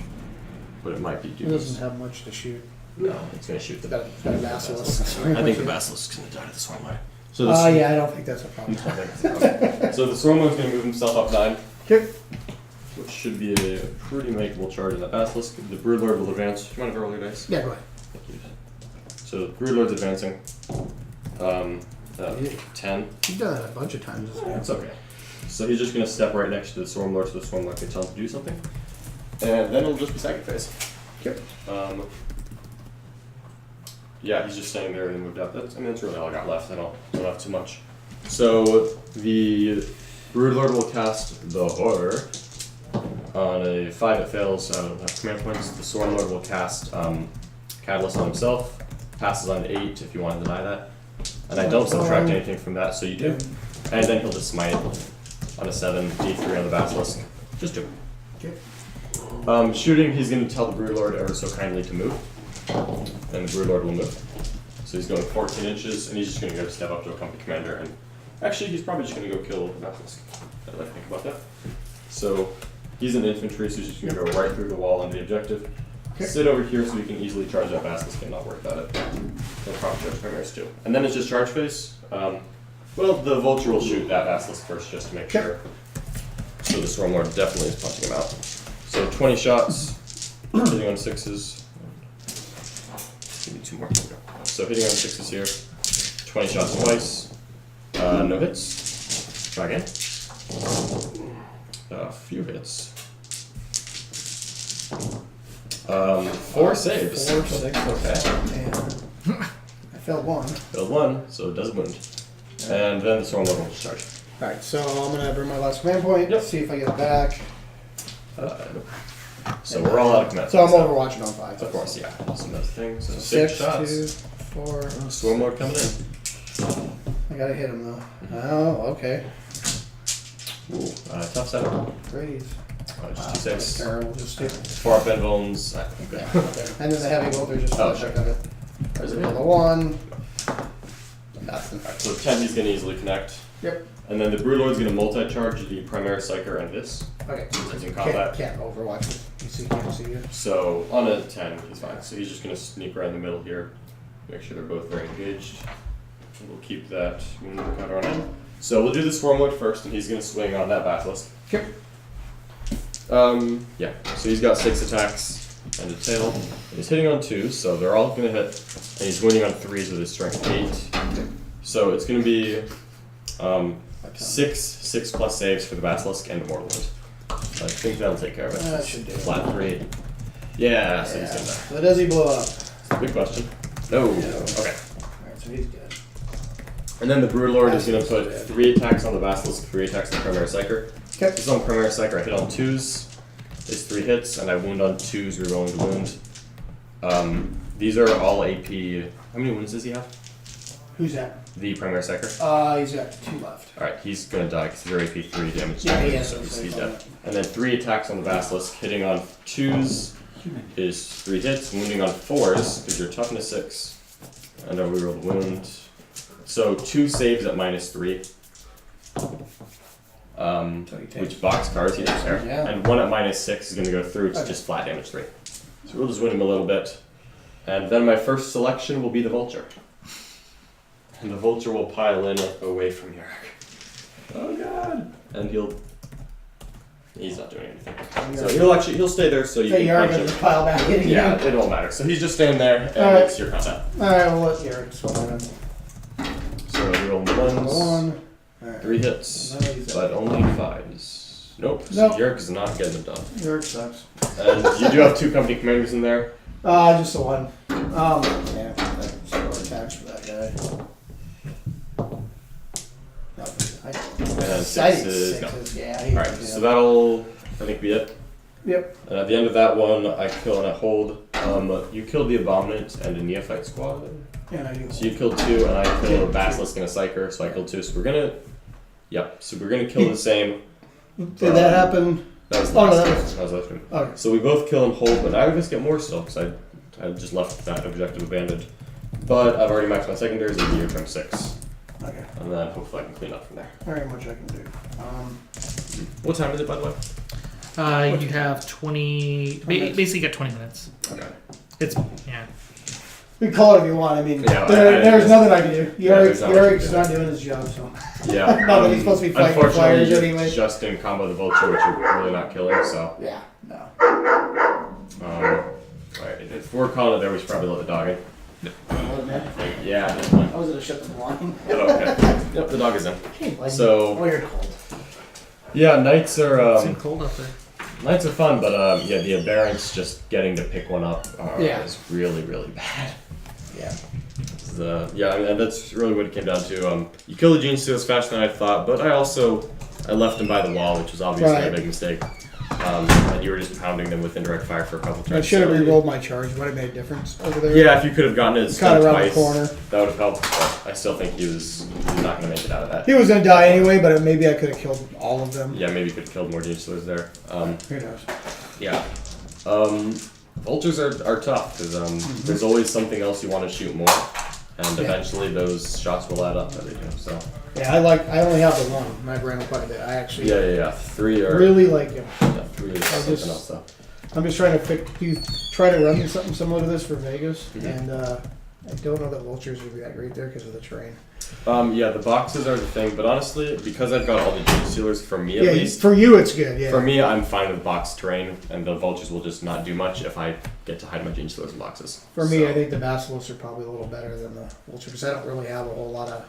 But it might be He doing doesn't have much to shoot. No, it's going to shoot It's the... got a Basilisk. I think the Basilisk's going to die to the Swarmlord. So Yeah, I don't think that's a problem. So the Swarmlord's going to move himself up 9. Okay. Which should be a pretty makeable charge in that Basilisk. The Broodlord will advance. Do you want to roll your dice? Yeah, go ahead. Thank you. So the Broodlord's advancing. 10. You've done that a bunch of times. It's okay. So he's just going to step right next to the Swarmlord so the Swarmlord can tell him to do something. And then it'll just be second phase. Yep. Yeah, he's just staying there and moved up. That's really all I got left. I don't have too much. So the Broodlord will cast the Horror. On a 5 it fails, so I don't have command points. The Swarmlord will cast Catalyst on himself. Passes on 8 if you want to deny that. And I don't subtract anything from that, so you do. And then he'll just smite on a 7, D3 on the Basilisk. Just do. Okay. Shooting, he's going to tell the Broodlord ever so kindly to move. And the Broodlord will move. So he's going 14 inches, and he's just going to go step up to a company commander. And actually, he's probably just going to go kill the Basilisk. I'd like to think about that. So he's an infantry, so he's just going to go right through the wall into the objective. Okay. Sit over here so he can easily charge that Basilisk and not worry about it. He'll probably charge primaries too. And then it's just charge phase. Well, the Vulture will shoot that Basilisk first just to make sure. So the Stormlord definitely is punching him out. So 20 shots, hitting on 6s. Give me 2 more. So hitting on 6s here. 20 shots twice. No hits. Try again. A few hits. 4 saves. 4, 6. Okay. And I failed 1. Failed 1, so it does wound. And then the Stormlord will charge. Alright, so I'm gonna bring my last command point. Yep. See if I get it back. Nope. So we're all out of command. So I'm overwatching on 5. Of course, yeah. Some of those things. So 6 shots. 2, 4. Stormlord coming in. I gotta hit him though. Oh, okay. Ooh, tough setup. Great. Just 2 saves. Terrible. Just hit. 4 up bones. I'm good. Yeah, okay. And then the heavy bolter just Oh, check sure. on it. There's a The hit. 1. Nothing. Alright, so 10 he's gonna easily connect. Yep. And then the Broodlord's gonna multi-charge the Primaris Psyker and this. Okay. Since he's in combat. Can't overwatch it. Can't see you. So on a 10, he's fine. So he's just gonna sneak around the middle here. Make sure they're both very engaged. And we'll keep that counter on him. So we'll do the Swarmlord first, and he's gonna swing on that Basilisk. Yep. Yeah. So he's got 6 attacks and a tail. He's hitting on 2, so they're all gonna hit. And he's winning on 3s with his strength 8. So it's gonna be 6 plus saves for the Basilisk and the Mortal Wound. I think that'll take care of it. That should do it. Flat 3. Yeah, so he's gonna die. So does he blow up? Good question. No. No. Okay. Alright, so he's dead. And then the Broodlord is going to put 3 attacks on the Basilisk, 3 attacks on the Primary Psyker. Okay. This is on Primary Psyker. I hit on 2s. It's 3 hits, and I wound on 2s, rerolling the wound. These are all AP. How many wounds does he have? Who's that? The Primary Psyker. He's got 2 left. Alright, he's going to die because they're AP 3 damage. Yeah, he has so those, he's I dead. And then 3 attacks on the Basilisk, hitting on 2s is 3 hits, wounding on 4s because you're toughness 6. And I'll reroll the wound. So 2 saves at -3. So you take. Which box cards he doesn't care. Yeah. And 1 at -6 is going to go through. It's Okay. just flat damage 3. So we'll just win him a little bit. And then my first selection will be the Vulture. And the Vulture will pile in away from Yarrick. Oh god! And he's not doing anything. So he'll stay there so you So can you're punch gonna him. pile back in again. Yeah, it won't matter. So he's just standing there and Alright. it's your combat. Alright, we'll let Eric swing him. So we roll 1s, One. Alright. 3 hits, No, he's but out. only 5s. Nope, so Nope. Yarrick is not getting it done. Eric sucks. And you do have 2 company commanders in there. Just the one. Yeah, that's still attached for that guy. No, And sixes, sixes, yeah. he- Alright, yeah. so that'll, I think, be it. Yep. And at the end of that one, I kill and I hold. You killed the Abominant and a Neophyte squad. And I do. So you killed 2, and I killed a Basilisk and a Psyker, so I killed 2. So we're gonna, so we're gonna kill the same. Did that happen? That was the Oh, no, last that one. was- That was the last one. Okay. So we both kill and hold, but now we just get more still, because I just left that objective abandoned. But I've already maxed my secondaries and you're from 6. Okay. And then hopefully I can clean up from there. Very much I can do. What time is it, by the way? You have 20. Basically, you got 20 minutes. Okay. It's yeah. We can call it if you want. I mean, Yeah, there's nothing I can do. there's not much Eric's you can not doing his job, so. Yeah. Not that he's supposed to be fighting Unfortunately, flyers you're anyway. just in combo the Vulture, which you're really not killing, so. Yeah. No. Alright, if we're calling it there, we should probably let the dog in. Yeah, that's fine. I was gonna shut the blind. Okay. Yep, the dog is in. Oh, So, you're cold. yeah, nights are, It's cold up there. nights are fun, but, yeah, the aberrants just getting to pick one up is really, really bad. Yeah. And that's really what it came down to. You kill the Gene Stealers faster than I thought, but I left them by the wall, which was obviously a big mistake. And you were just pounding them with indirect fire for a couple I turns. should have so- re-rolled my charge. Would have made a difference over there. Yeah, if you could have gotten it Cut stunned around twice, the corner. that would have helped. But I still think he's not going to make it out of that. He was gonna die anyway, but maybe I could have killed all of them. Yeah, maybe you could have killed more Gene Stealers there. Who knows? Yeah. Vultures are tough because there's always something else you want to shoot more, and eventually those shots will add up. That they do. So. Yeah, I only have the one. And I've ran him quite a bit. I actually Yeah. 3 are. really like him. Yeah, 3 is I'll something just- else though. I'm just trying to try to run something similar to this for Vegas, Mhm. and I don't know that vultures would be that great there because of the terrain. Yeah, the boxes are the thing, but honestly, because I've got all the Gene Stealers, for me at Yeah, least, for you it's good. Yeah. for me, I'm fine with box terrain, and the vultures will just not do much if I get to hide my Gene Stealers in boxes. For me, So, I think the basilisks are probably a little better than the vultures because I don't really have a whole lot of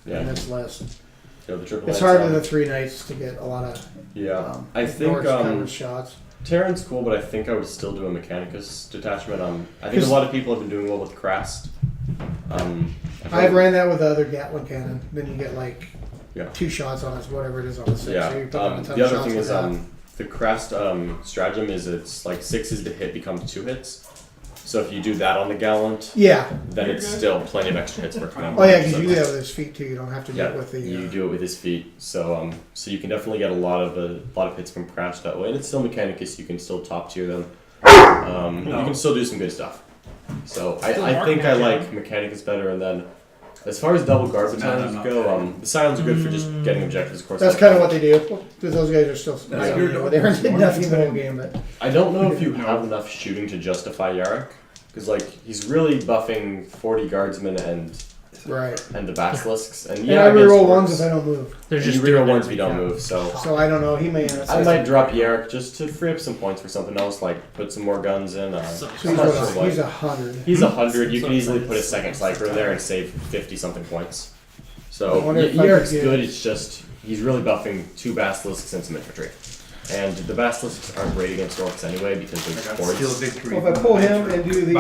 yeah, in this list. the triple It's knights, hard with the 3 knights to get a lot of yeah, I think north kind of shots. Terran's cool, but I think I would still do a Mechanicus detachment. I think a lot of people have been doing well with Crast. I've ran that with the other Gatling cannon. Then you get like Yeah. 2 shots on us, whatever it is on the 6. Yeah. So you're putting a ton The of other shots thing with is that. the Crast stratagem is it's like 6s to hit becomes 2 hits. So if you do that on the Gallant, Yeah. then it's still plenty of extra hits per command. Oh yeah, because So- you do that with his feet too. You don't have to do Yeah, it with the. you do it with his feet, so so you can definitely get a lot of hits from Crash that way, and it's still Mechanicus. You can still top tier them. You can still do some good stuff. So I think I like Mechanicus better, and then as far as double guard battalions go, the Scions are good for just getting objectives. Of course, That's kind of what they do. Because those guys are still. That's I your don't know, dog. they did nothing the whole game, but I don't know if you have enough shooting to justify Yarrick, because like he's really buffing 40 guardsmen and right. the basilisks, and And yeah, I reroll against ones orcs. if I don't move. They're And just you doing reroll ones if you everything. don't move. So So I don't know. He may end up. I might drop Yarrick just to free up some points for something else, like put some more guns in. So So I'm he's, not sure what. he's 100. He's 100. You So can easily it's- put a second Cypher in there and save 50 something points. I So wonder if I could Yarrick's get- good. It's just he's really buffing 2 basilisks and some infantry. And the basilisks aren't great against orcs anyway because I there's got hordes. Steel Victory. Well, if I pull him and do the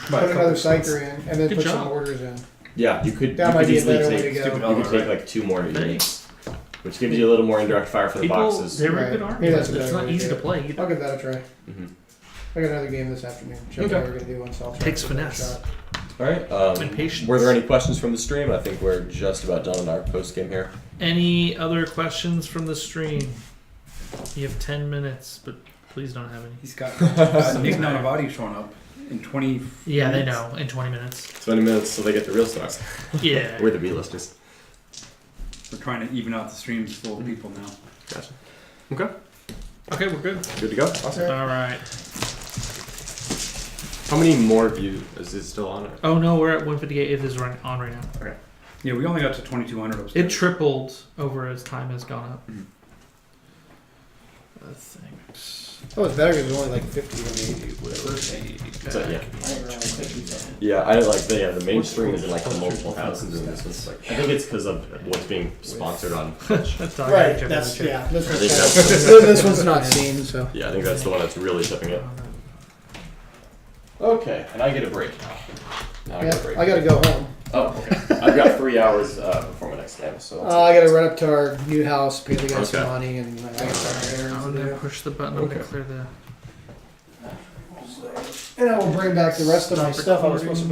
But put another psyker in and then Good put some job. orders in. Yeah, you could, That you might could be a easily better way take to go. you could take like 2 more Thanks. units, which gives you a little more indirect fire for the People, boxes. they're Right. a good army. Maybe that's It's a better not way to easy do to it. play either. I'll give that a try. Mhm. I got another game this afternoon. Check Okay. out what we're gonna do once I'll try Takes to put that finesse. shot. All right. And patience. Were there any questions from the stream? I think we're just about done in our post game here. Any other questions from the stream? You have 10 minutes, but Please don't have any. He's got Nick Nanavati showing up in 20. Yeah, they minutes. know in 20 minutes. 20 minutes so they get the real stars. Yeah. We're the B-listers. We're trying to even out the streams full of people now. Gotcha. Okay. Okay, we're good. Good to go. Awesome. All right. How many more views is it still on? Or? Oh no, we're at 158. It is on right now. Okay. Yeah, we only got to 2,200 upstairs. It tripled over as time has gone up. Mhm. Thanks. Oh, it's better because it's only like 50 or 80. Whatever. So, yeah. I didn't realize 50 though. Yeah, I like the main stream is in like the multiple thousands, and this one's like I think it's because of what's being sponsored on Twitch. That's all Right, right. that's, yeah, this I think one's, that's this one's not seen, so. yeah, I think that's the one that's really tipping it. Okay, and I get a break now. Now I get a Yeah, break. I gotta go home. Oh, okay. I've got 3 hours before my next game, so. I gotta run up to our new house, pay the guys some Okay. money, and I gotta start errands I'm to gonna do. push the button. I'm gonna Okay. clear the. And I will bring back the rest of my stuff I was supposed to bring.